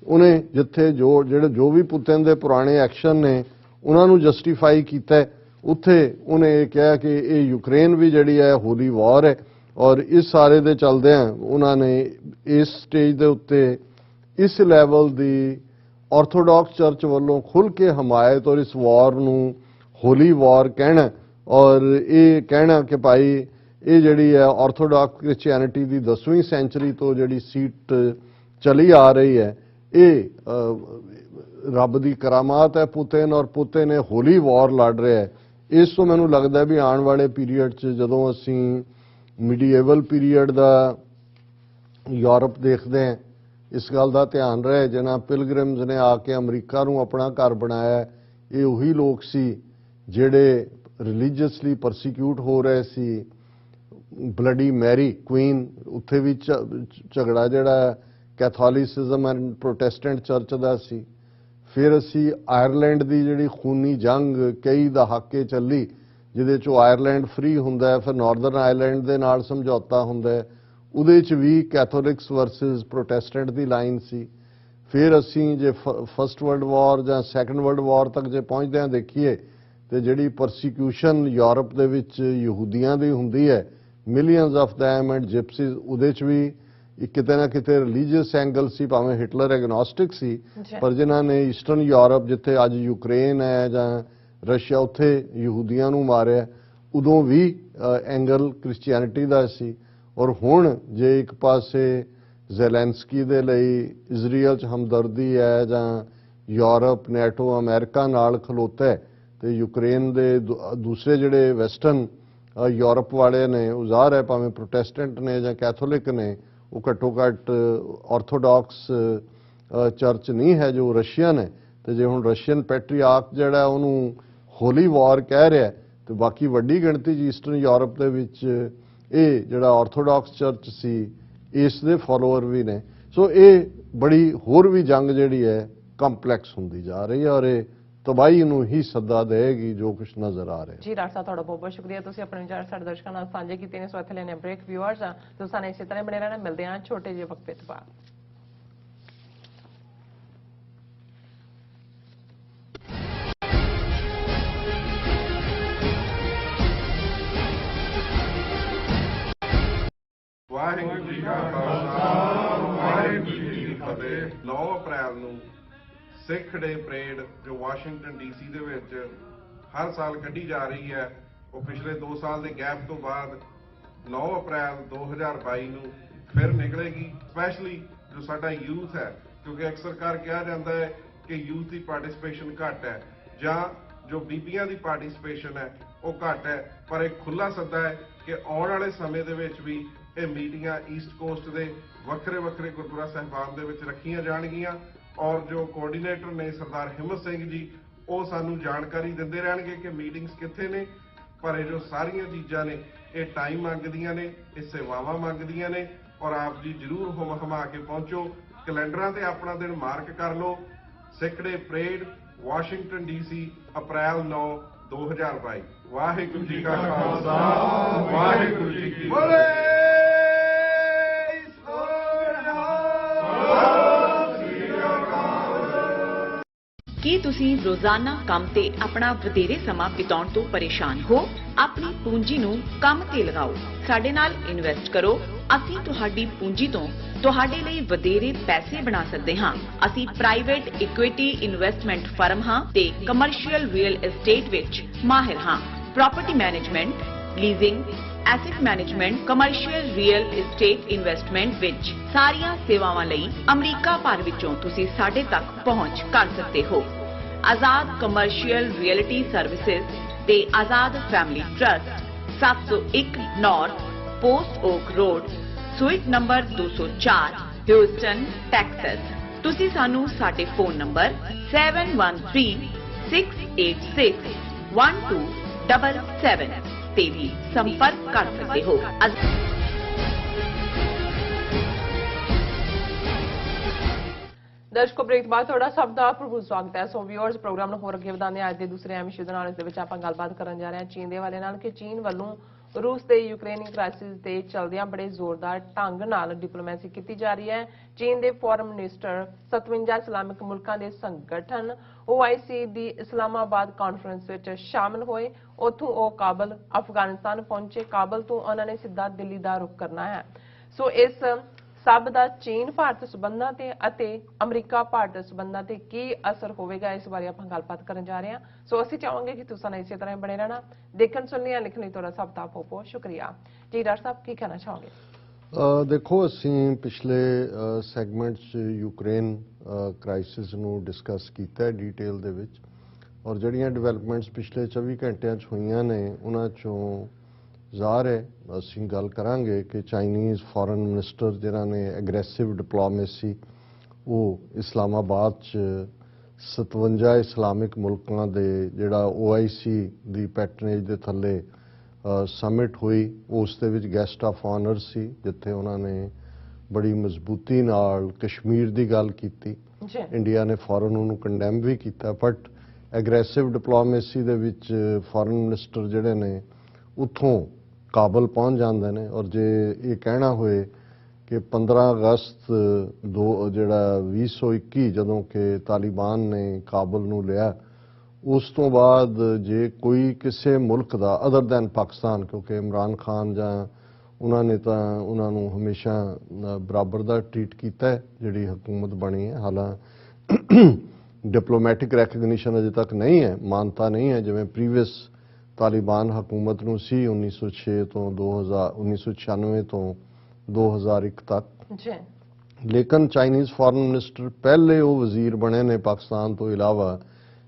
ਉਹਨੇ ਜਿੱਥੇ ਜੋ ਵੀ ਪੁਤਿਨ ਦੇ ਪੁਰਾਣੇ ਐਕਸ਼ਨ ਨੇ ਉਹਨਾਂ ਨੂੰ ਜਸਟੀਫਾਈ ਕੀਤਾ, ਉੱਥੇ ਉਹਨੇ ਇਹ ਕਿਹਾ ਕਿ ਇਹ ਯੂਕਰੇਨ ਵੀ ਜਿਹੜੀ ਹੈ ਹੋਲੀ ਵਾਰ ਹੈ। ਔਰ ਇਸ ਸਾਰੇ ਦੇ ਚਲਦਿਆਂ ਉਹਨਾਂ ਨੇ ਇਸ ਸਟੇਜ ਦੇ ਉੱਤੇ ਇਸ ਲੈਵਲ ਦੀ ਆਰਥੋਡਾਕਸ ਚਰਚ ਵੱਲੋਂ ਖੁੱਲ੍ਹ ਕੇ ਹਮਾਇਤ ਔਰ ਇਸ ਵਾਰ ਨੂੰ ਹੋਲੀ ਵਾਰ ਕਹਿਣਾ, ਔਰ ਇਹ ਕਹਿਣਾ ਕਿ ਭਾਈ ਇਹ ਜਿਹੜੀ ਹੈ ਆਰਥੋਡਾਕਸ ਕ੍ਰਿਸਚੀਅਨਿਟੀ ਦੀ 10ਵੀਂ ਸੈਂਚਰੀ ਤੋਂ ਜਿਹੜੀ ਸੀਟ ਚਲੀ ਆ ਰਹੀ ਹੈ, ਇਹ ਰੱਬ ਦੀ ਕਰਾਮਾਤ ਹੈ ਪੁਤਿਨ, ਔਰ ਪੁਤਿਨ ਇਹ ਹੋਲੀ ਵਾਰ ਲੜ ਰਿਹਾ ਹੈ। ਇਸ ਤੋਂ ਮੈਨੂੰ ਲੱਗਦਾ ਵੀ ਆਉਣ ਵਾਲੇ ਪੀਰੀਅਡ 'ਚ ਜਦੋਂ ਅਸੀਂ ਮੀਡੀਏਵਲ ਪੀਰੀਅਡ ਦਾ ਯੂਰਪ ਦੇਖਦੇ ਹਾਂ, ਇਸ ਗੱਲ ਦਾ ਧਿਆਨ ਰਹੇ ਜਿਹਨਾਂ ਪਿਲਗ੍ਰਿਮਸ ਨੇ ਆ ਕੇ ਅਮਰੀਕਾ ਨੂੰ ਆਪਣਾ ਘਰ ਬਣਾਇਆ, ਇਹ ਉਹੀ ਲੋਕ ਸੀ ਜਿਹੜੇ ਰਿਲੀਜੀਅਸਲੀ ਪਰਸੀਕਿਊਟ ਹੋ ਰਹੇ ਸੀ। ਬਲੱਡੀ ਮੈਰੀ ਕੁਈਨ, ਉੱਥੇ ਵੀ ਝਗੜਾ ਜਿਹੜਾ ਕੈਥੋਲਿਸਿਜ਼ਮ ਐਂਡ ਪ੍ਰੋਟੈਸਟੈਂਟ ਚਰਚ ਦਾ ਸੀ। ਫਿਰ ਅਸੀਂ ਆਇਰਲੈਂਡ ਦੀ ਜਿਹੜੀ ਖੂਨੀ ਜੰਗ ਕਈ ਦਹਾਕੇ ਚੱਲੀ, ਜਿਹਦੇ 'ਚੋਂ ਆਇਰਲੈਂਡ ਫ੍ਰੀ ਹੁੰਦਾ, ਫਿਰ ਨਾਰਦਰਨ ਆਇਰਲੈਂਡ ਦੇ ਨਾਲ ਸਮਝੌਤਾ ਹੁੰਦਾ, ਉਹਦੇ 'ਚ ਵੀ ਕੈਥੋਲਿਕਸ ਵਰਸਸ ਪ੍ਰੋਟੈਸਟੈਂਟ ਦੀ ਲਾਈਨ ਸੀ। ਫਿਰ ਅਸੀਂ ਜੇ ਫਸਟ ਵਰਲਡ ਵਾਰ ਜਾਂ ਸੈਕੰਡ ਵਰਲਡ ਵਾਰ ਤੱਕ ਜੇ ਪਹੁੰਚਦੇ ਹਾਂ ਦੇਖੀਏ ਤੇ ਜਿਹੜੀ ਪਰਸੀਕਿਊਸ਼ਨ ਯੂਰਪ ਦੇ ਵਿੱਚ ਯਹੂਦੀਆਂ ਦੀ ਹੁੰਦੀ ਹੈ, millions of them and Gypsies, ਉਹਦੇ 'ਚ ਵੀ ਕਿਤੇ ਨਾ ਕਿਤੇ ਰਿਲੀਜੀਅਸ ਐਂਗਲ ਸੀ, ਭਾਵੇਂ ਹਿਟਲਰ ਐਗਨੋਸਟਿਕ ਸੀ, ਪਰ ਜਿਨ੍ਹਾਂ ਨੇ ਈਸਟਰਨ ਯੂਰਪ ਜਿੱਥੇ ਅੱਜ ਯੂਕਰੇਨ ਹੈ ਜਾਂ ਰਸ਼ੀਆ ਉੱਥੇ ਯਹੂਦੀਆਂ ਨੂੰ ਮਾਰਿਆ, ਉਦੋਂ ਵੀ ਐਂਗਲ ਕ੍ਰਿਸਚੀਅਨਿਟੀ ਦਾ ਸੀ। ਔਰ ਹੁਣ ਜੇ ਇੱਕ ਪਾਸੇ ਜ਼ੈਲੈਂਸਕੀ ਦੇ ਲਈ ਇਜ਼ਰਾਈਲ 'ਚ ਹਮਦਰਦੀ ਹੈ ਜਾਂ ਯੂਰਪ ਨੈਟੋ ਅਮਰੀਕਾ ਨਾਲ ਖਲੋਤਾ ਹੈ, ਤੇ ਯੂਕਰੇਨ ਦੇ ਦੂਸਰੇ ਜਿਹੜੇ ਵੈਸਟਰਨ ਯੂਰਪ ਵਾਲੇ ਨੇ, ਉਹ ਜ਼ਾਹਰ ਹੈ ਭਾਵੇਂ ਪ੍ਰੋਟੈਸਟੈਂਟ ਨੇ ਜਾਂ ਕੈਥੋਲਿਕ ਨੇ, ਉਹ ਘੱਟੋ ਘੱਟ ਆਰਥੋਡਾਕਸ ਚਰਚ ਨਹੀਂ ਹੈ ਜੋ ਰਸ਼ੀਅਨ ਹੈ। ਤੇ ਜੇ ਹੁਣ ਰਸ਼ੀਅਨ ਪੈਟਰੀਆਰਕ ਜਿਹੜਾ ਉਹਨੂੰ ਹੋਲੀ ਵਾਰ ਕਹਿ ਰਿਹਾ, ਤੇ ਬਾਕੀ ਵੱਡੀ ਗਿਣਤੀ 'ਚ ਈਸਟਰਨ ਯੂਰਪ ਦੇ ਵਿੱਚ ਇਹ ਜਿਹੜਾ ਆਰਥੋਡਾਕਸ ਚਰਚ ਸੀ ਇਸ ਦੇ ਫਾਲੋਅਰ ਵੀ ਨੇ। ਸੋ ਇਹ ਬੜੀ ਹੋਰ ਵੀ ਜੰਗ ਜਿਹੜੀ ਹੈ ਕੰਪਲੈਕਸ ਹੁੰਦੀ ਜਾ ਰਹੀ ਹੈ ਔਰ ਇਹ ਤਬਾਹੀ ਨੂੰ ਹੀ ਸੱਦਾ ਦੇਗੀ ਜੋ ਕੁਝ ਨਜ਼ਰ ਆ ਰਿਹਾ। ਜੀ ਡਾਕਟਰ ਸਾਹਿਬ ਤੁਹਾਡਾ ਬਹੁਤ ਬਹੁਤ ਸ਼ੁਕਰੀਆ, ਤੁਸੀਂ ਆਪਣੇ ਵਿਚਾਰ ਸਾਡੇ ਦਰਸ਼ਕਾਂ ਨਾਲ ਸਾਂਝੇ ਕੀਤੇ ਨੇ। ਸੋ ਇੱਥੇ ਲੈਣੇ ਬ੍ਰੇਕ ਵਿਊਅਰਸ, ਤੁਸੀਂ ਸਾਨੂੰ ਇਸੇ ਤਰ੍ਹਾਂ ਬਣੇ ਰਹਿਣਾ। ਮਿਲਦੇ ਹਾਂ ਛੋਟੇ ਜਿਹੇ ਵਕਫੇ ਤੋਂ ਬਾਅਦ। ਜੀ ਕਾ ਖਾਲਸਾ ਵਾਹਿਗੁਰੂ ਜੀ ਕੀ ਫਤਿਹ। 9 ਅਪ੍ਰੈਲ ਨੂੰ ਸਿੱਖ ਡੇ ਪਰੇਡ ਜੋ ਵਾਸ਼ਿੰਗਟਨ ਡੀਸੀ ਦੇ ਵਿੱਚ ਹਰ ਸਾਲ ਕੱਢੀ ਜਾ ਰਹੀ ਹੈ, ਉਹ ਪਿਛਲੇ 2 ਸਾਲ ਦੇ ਗੈਪ ਤੋਂ ਬਾਅਦ 9 ਅਪ੍ਰੈਲ 2022 ਨੂੰ ਫਿਰ ਨਿਕਲੇਗੀ। ਸਪੈਸ਼ਲੀ ਜੋ ਸਾਡਾ ਯੂਥ ਹੈ, ਕਿਉਂਕਿ ਅਕਸਰ ਕਰ ਕਿਹਾ ਜਾਂਦਾ ਹੈ ਕਿ ਯੂਥ ਦੀ ਪਾਰਟਿਸਿਪੇਸ਼ਨ ਘੱਟ ਹੈ ਜਾਂ ਜੋ ਬੀਬੀਆਂ ਦੀ ਪਾਰਟਿਸਿਪੇਸ਼ਨ ਹੈ ਉਹ ਘੱਟ ਹੈ, ਪਰ ਇੱਕ ਖੁੱਲਾ ਸੱਦਾ ਹੈ ਕਿ ਆਉਣ ਵਾਲੇ ਸਮੇਂ ਦੇ ਵਿੱਚ ਵੀ ਇਹ ਮੀਟਿੰਗਾਂ ਈਸਟ ਕੋਸਟ ਦੇ ਵੱਖਰੇ ਵੱਖਰੇ ਗੁਰਦੁਆਰਾ ਸਾਹਿਬਾਨ ਦੇ ਵਿੱਚ ਰੱਖੀਆਂ ਜਾਣਗੀਆਂ ਔਰ ਜੋ ਕੋਆਰਡੀਨੇਟਰ ਨੇ ਸਰਦਾਰ ਹਿੰਮਤ ਸਿੰਘ ਜੀ ਉਹ ਸਾਨੂੰ ਜਾਣਕਾਰੀ ਦਿੰਦੇ ਰਹਿਣਗੇ ਕਿ ਮੀਟਿੰਗਸ ਕਿੱਥੇ ਨੇ। ਪਰ ਇਹ ਜੋ ਸਾਰੀਆਂ ਚੀਜ਼ਾਂ ਨੇ ਇਹ ਟਾਈਮ ਮੰਗਦੀਆਂ ਨੇ, ਇਹ ਸੇਵਾਵਾਂ ਮੰਗਦੀਆਂ ਨੇ ਔਰ ਆਪ ਜੀ ਜ਼ਰੂਰ ਹੁਮ ਹਮਾ ਕੇ ਪਹੁੰਚੋ। ਕੈਲੰਡਰਾਂ ਤੇ ਆਪਣਾ ਦਿਨ ਮਾਰਕ ਕਰ ਲਓ। Sikh day parade Washington DC April 9 2022। Waheguru ji ਕਾ ਖਾਲਸਾ ਵਾਹਿਗੁਰੂ ਜੀ ਕੀ ਫਤਿਹ। ਕੀ ਤੁਸੀਂ ਰੋਜ਼ਾਨਾ ਕੰਮ ਤੇ ਆਪਣਾ ਵਧੇਰੇ ਸਮਾਂ ਬਿਤਾਉਣ ਤੋਂ ਪਰੇਸ਼ਾਨ ਹੋ? ਆਪਣੀ ਪੂੰਜੀ ਨੂੰ ਕੰਮ ਤੇ ਲਗਾਓ, ਸਾਡੇ ਨਾਲ ਇਨਵੈਸਟ ਕਰੋ। ਅਸੀਂ ਤੁਹਾਡੀ ਪੂੰਜੀ ਤੋਂ ਤੁਹਾਡੇ ਲਈ ਵਧੇਰੇ ਪੈਸੇ ਬਣਾ ਸਕਦੇ ਹਾਂ। ਅਸੀਂ ਪ੍ਰਾਈਵੇਟ ਇਕੁਇਟੀ ਇਨਵੈਸਟਮੈਂਟ ਫਰਮ ਹਾਂ ਤੇ ਕਮਰਸ਼ੀਅਲ ਰੀਅਲ ਏਸਟੇਟ ਵਿੱਚ ਮਾਹਿਰ ਹਾਂ। Property management, leasing, asset management, commercial real estate investment ਵਿੱਚ ਸਾਰੀਆਂ ਸੇਵਾਵਾਂ ਲਈ ਅਮਰੀਕਾ ਭਰ ਵਿੱਚੋਂ ਤੁਸੀਂ ਸਾਡੇ ਤੱਕ ਪਹੁੰਚ ਕਰ ਸਕਦੇ ਹੋ। ਆਜ਼ਾਦ ਕਮਰਸ਼ੀਅਲ ਰੀਅਲਟੀ ਸਰਵਿਸਿਜ਼ ਤੇ Azad family trust, 701 North Post Oak Road, suite number 204, Houston, Texas. ਤੁਸੀਂ ਸਾਨੂੰ ਸਾਡੇ ਫੋਨ ਨੰਬਰ 7136861277 ਤੇ ਵੀ ਸੰਪਰਕ ਕਰ ਸਕਦੇ ਹੋ। ਦਰਸ਼ਕੋ, ਬ੍ਰੇਕ ਬਾਅਦ ਤੁਹਾਡਾ ਸਭ ਦਾ ਭਰਪੂਰ ਸਵਾਗਤ ਹੈ। ਸੋ ਵਿਊਅਰਸ, ਪ੍ਰੋਗਰਾਮ ਨੂੰ ਹੋਰ ਅੱਗੇ ਵਧਾਉਂਦੇ ਹਾਂ। ਅੱਜ ਦੇ ਦੂਸਰੇ ਅਹਿਮ ਇਸ਼ੂ ਦੇ ਨਾਲ ਇਸ ਦੇ ਵਿੱਚ ਆਪਾਂ ਗੱਲਬਾਤ ਕਰਨ ਜਾ ਰਹੇ ਹਾਂ ਚੀਨ ਦੇ ਹਵਾਲੇ ਨਾਲ ਕਿ ਚੀਨ ਵੱਲੋਂ ਰੂਸ ਦੇ ਯੂਕਰੇਨੀ ਕ੍ਰਾਈਸਿਸ ਦੇ ਚਲਦਿਆਂ ਬੜੇ ਜ਼ੋਰਦਾਰ ਢੰਗ ਨਾਲ ਡਿਪਲੋਮੈਸੀ ਕੀਤੀ ਜਾ ਰਹੀ ਹੈ। ਚੀਨ ਦੇ ਫੋਰਨ ਮਿਨਿਸਟਰ 57 ਇਸਲਾਮਿਕ ਮੁਲਕਾਂ ਦੇ ਸੰਗਠਨ OIC ਦੀ ਇਸਲਾਮਾਬਾਦ ਕਾਨਫਰੰਸ ਵਿੱਚ ਸ਼ਾਮਲ ਹੋਏ। ਉੱਥੋਂ ਉਹ ਕਾਬਲ, ਅਫਗਾਨਿਸਤਾਨ ਪਹੁੰਚੇ। ਕਾਬਲ ਤੋਂ ਉਹਨਾਂ ਨੇ ਸਿੱਧਾ ਦਿੱਲੀ ਦਾ ਰੁਖ ਕਰਨਾ ਹੈ। ਸੋ ਇਸ ਸਭ ਦਾ ਚੀਨ ਭਾਰਤ ਸਬੰਧਾਂ ਤੇ ਅਤੇ ਅਮਰੀਕਾ ਭਾਰਤ ਸਬੰਧਾਂ ਤੇ ਕੀ ਅਸਰ ਹੋਵੇਗਾ, ਇਸ ਬਾਰੇ ਆਪਾਂ ਗੱਲਬਾਤ ਕਰਨ ਜਾ ਰਹੇ ਹਾਂ। ਸੋ ਅਸੀਂ ਚਾਹਾਂਗੇ ਕਿ ਤੁਸੀਂ ਇਸੇ ਤਰ੍ਹਾਂ ਬਣੇ ਰਹਿਣਾ। ਦੇਖਣ ਸੁਣਨ ਲਿਖਣ ਲਈ ਤੁਹਾਡਾ ਸਭ ਦਾ ਬਹੁਤ ਬਹੁਤ ਸ਼ੁਕਰੀਆ ਜੀ। ਡਾਕਟਰ ਸਾਹਿਬ, ਕੀ ਕਹਿਣਾ ਚਾਹੋਗੇ? ਦੇਖੋ, ਅਸੀਂ ਪਿਛਲੇ ਸੈਗਮੈਂਟ 'ਚ ਯੂਕਰੇਨ ਕ੍ਰਾਈਸਿਸ ਨੂੰ ਡਿਸਕਸ ਕੀਤਾ ਡਿਟੇਲ ਦੇ ਵਿੱਚ ਔਰ ਜਿਹੜੀਆਂ ਡਿਵੈਲਪਮੈਂਟਸ ਪਿਛਲੇ 24 ਘੰਟਿਆਂ 'ਚ ਹੋਈਆਂ ਨੇ ਉਹਨਾਂ 'ਚੋਂ ਜ਼ਾਹਰ ਹੈ ਅਸੀਂ ਗੱਲ ਕਰਾਂਗੇ ਕਿ ਚਾਈਨੀਜ਼ ਫੋਰਨ ਮਿਨਿਸਟਰ ਜਿਨ੍ਹਾਂ ਨੇ ਐਗਰੈਸਿਵ ਡਿਪਲੋਮੇਸੀ ਉਹ ਇਸਲਾਮਾਬਾਦ 'ਚ 57 ਇਸਲਾਮਿਕ ਮੁਲਕਾਂ ਦੇ ਜਿਹੜਾ OIC ਦੀ ਪੈਟਰਨੇਜ ਦੇ ਥੱਲੇ ਸਮਿਟ ਹੋਈ, ਉਸ ਦੇ ਵਿੱਚ ਗੈਸਟ ਆਫ ਆਨਰ ਸੀ, ਜਿੱਥੇ ਉਹਨਾਂ ਨੇ ਬੜੀ ਮਜ਼ਬੂਤੀ ਨਾਲ ਕਸ਼ਮੀਰ ਦੀ ਗੱਲ ਕੀਤੀ। ਇੰਡੀਆ ਨੇ ਫੌਰਨ ਉਹਨੂੰ ਕੰਡੈਮ ਵੀ ਕੀਤਾ, ਬਟ ਐਗਰੈਸਿਵ ਡਿਪਲੋਮੇਸੀ ਦੇ ਵਿੱਚ ਫੋਰਨ ਮਿਨਿਸਟਰ ਜਿਹੜੇ ਨੇ ਉੱਥੋਂ ਕਾਬਲ ਪਹੁੰਚ ਜਾਂਦੇ ਨੇ। ਔਰ ਜੇ ਇਹ ਕਹਿਣਾ ਹੋਏ ਕਿ 15 ਅਗਸਤ 2021 ਜਦੋਂ ਕਿ ਤਾਲਿਬਾਨ ਨੇ ਕਾਬਲ ਨੂੰ ਲਿਆ, ਉਸ ਤੋਂ ਬਾਅਦ ਜੇ ਕੋਈ ਕਿਸੇ ਮੁਲਕ ਦਾ ਅਦਰ ਦੈਨ ਪਾਕਿਸਤਾਨ, ਕਿਉਂਕਿ ਇਮਰਾਨ ਖਾਨ ਜਾਂ ਉਹਨਾਂ ਨੇ ਤਾਂ ਉਹਨਾਂ ਨੂੰ ਹਮੇਸ਼ਾ ਬਰਾਬਰ ਦਾ ਟ੍ਰੀਟ ਕੀਤਾ ਹੈ ਜਿਹੜੀ ਹਕੂਮਤ ਬਣੀ ਹੈ, ਹਾਲਾਂਕਿ ਡਿਪਲੋਮੈਟਿਕ ਰੈਕਗਨੀਸ਼ਨ ਅਜੇ ਤੱਕ ਨਹੀਂ ਹੈ, ਮਾਨਤਾ ਨਹੀਂ ਹੈ ਜਿਵੇਂ ਪ੍ਰੀਵੀਅਸ ਤਾਲਿਬਾਨ ਹਕੂਮਤ ਨੂੰ ਸੀ 1906 ਤੋਂ 1996 ਤੋਂ 2001 ਤੱਕ। ਲੇਕਿਨ ਚਾਈਨੀਜ਼ ਫੋਰਨ ਮਿਨਿਸਟਰ ਪਹਿਲੇ ਉਹ ਵਜ਼ੀਰ ਬਣੇ ਨੇ ਪਾਕਿਸਤਾਨ ਤੋਂ ਇਲਾਵਾ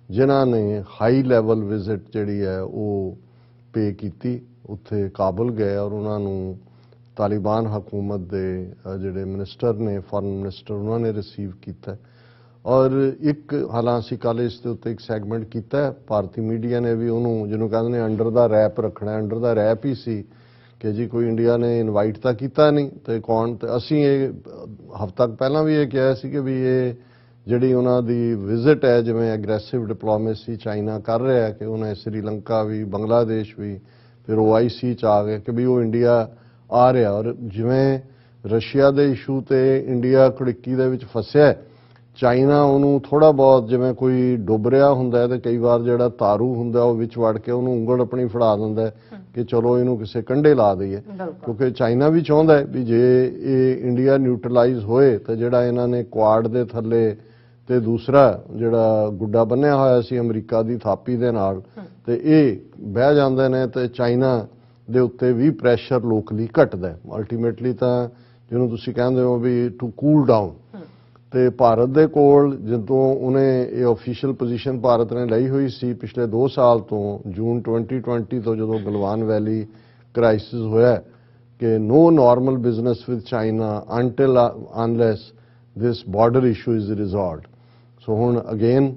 ਜਿਨ੍ਹਾਂ ਨੇ ਹਾਈ ਲੈਵਲ ਵਿਜ਼ਿਟ ਜਿਹੜੀ ਹੈ ਉਹ ਪੇ ਕੀਤੀ, ਉੱਥੇ ਕਾਬਲ ਗਏ ਔਰ ਉਹਨਾਂ ਨੂੰ ਤਾਲਿਬਾਨ ਹਕੂਮਤ ਦੇ ਜਿਹੜੇ ਮਿਨਿਸਟਰ ਨੇ, ਫੋਰਨ ਮਿਨਿਸਟਰ, ਉਹਨਾਂ ਨੇ ਰਿਸੀਵ ਕੀਤਾ। ਔਰ ਇੱਕ ਹਾਲਾਂਕਿ ਅਸੀਂ ਕੱਲ੍ਹ ਇਸ ਦੇ ਉੱਤੇ ਇੱਕ ਸੈਗਮੈਂਟ ਕੀਤਾ, ਭਾਰਤੀ ਮੀਡੀਆ ਨੇ ਵੀ ਉਹਨੂੰ ਜਿਹਨੂੰ ਕਹਿੰਦੇ ਨੇ ਅੰਡਰ ਦਾ ਰੈਪ ਰੱਖਣਾ, ਅੰਡਰ ਦਾ ਰੈਪ ਹੀ ਸੀ ਕਿ ਜੀ ਕੋਈ ਇੰਡੀਆ ਨੇ ਇਨਵਾਈਟ ਤਾਂ ਕੀਤਾ ਨਹੀਂ ਤੇ ਕੌਣ। ਤੇ ਅਸੀਂ ਇਹ ਹਫ਼ਤਾ ਪਹਿਲਾਂ ਵੀ ਇਹ ਕਿਹਾ ਸੀ ਕਿ ਵੀ ਇਹ ਜਿਹੜੀ ਉਹਨਾਂ ਦੀ ਵਿਜ਼ਿਟ ਹੈ, ਜਿਵੇਂ ਐਗਰੈਸਿਵ ਡਿਪਲੋਮੇਸੀ ਚਾਈਨਾ ਕਰ ਰਿਹਾ ਕਿ ਉਹਨੇ ਸ੍ਰੀਲੰਕਾ ਵੀ, ਬੰਗਲਾਦੇਸ਼ ਵੀ, ਫਿਰ OIC 'ਚ ਆ ਗਏ ਕਿ ਵੀ ਉਹ ਇੰਡੀਆ ਆ ਰਿਹਾ। ਔਰ ਜਿਵੇਂ ਰਸ਼ੀਆ ਦੇ ਇਸ਼ੂ ਤੇ ਇੰਡੀਆ ਘੜਿੱਕੀ ਦੇ ਵਿੱਚ ਫਸਿਆ, ਚਾਈਨਾ ਉਹਨੂੰ ਥੋੜਾ ਬਹੁਤ ਜਿਵੇਂ ਕੋਈ ਡੁੱਬ ਰਿਹਾ ਹੁੰਦਾ ਹੈ ਤੇ ਕਈ ਵਾਰ ਜਿਹੜਾ ਤਾਰੂ ਹੁੰਦਾ ਉਹ ਵਿੱਚ ਵੜ ਕੇ ਉਹਨੂੰ ਉਂਗਲ ਆਪਣੀ ਫੜਾ ਦਿੰਦਾ ਹੈ ਕਿ ਚਲੋ ਇਹਨੂੰ ਕਿਸੇ ਕੰਢੇ ਲਾ ਦਈਏ, ਕਿਉਂਕਿ ਚਾਈਨਾ ਵੀ ਚਾਹੁੰਦਾ ਹੈ ਵੀ ਜੇ ਇਹ ਇੰਡੀਆ ਨਿਊਟਰਲਾਈਜ਼ ਹੋਏ ਤਾਂ ਜਿਹੜਾ ਇਹਨਾਂ ਨੇ ਕੁਆਡ ਦੇ ਥੱਲੇ ਤੇ ਦੂਸਰਾ ਜਿਹੜਾ ਗੁੱਡਾ ਬੰਨਿਆ ਹੋਇਆ ਸੀ ਅਮਰੀਕਾ ਦੀ ਥਾਪੀ ਦੇ ਨਾਲ, ਤੇ ਇਹ ਬਹਿ ਜਾਂਦੇ ਨੇ ਤੇ ਚਾਈਨਾ ਦੇ ਉੱਤੇ ਵੀ ਪ੍ਰੈਸ਼ਰ ਲੋਕਲੀ ਘਟਦਾ ਹੈ ਅਲਟੀਮੇਟਲੀ, ਤਾਂ ਜਿਹਨੂੰ ਤੁਸੀਂ ਕਹਿੰਦੇ ਹੋ ਵੀ ਟੂ ਕੂਲ ਡਾਊਨ। ਤੇ ਭਾਰਤ ਦੇ ਕੋਲ ਜਦੋਂ ਉਹਨੇ ਇਹ ਆਫੀਸ਼ੀਅਲ ਪੋਜੀਸ਼ਨ ਭਾਰਤ ਨੇ ਲਈ ਹੋਈ ਸੀ ਪਿਛਲੇ 2 ਸਾਲ ਤੋਂ, ਜੂਨ 2020 ਤੋਂ ਜਦੋਂ ਗਲਵਾਨ ਵੈਲੀ ਕ੍ਰਾਈਸਿਸ ਹੋਇਆ ਕਿ no normal business with China until unless this border issue is resolved. So ਹੁਣ ਅਗੇਨ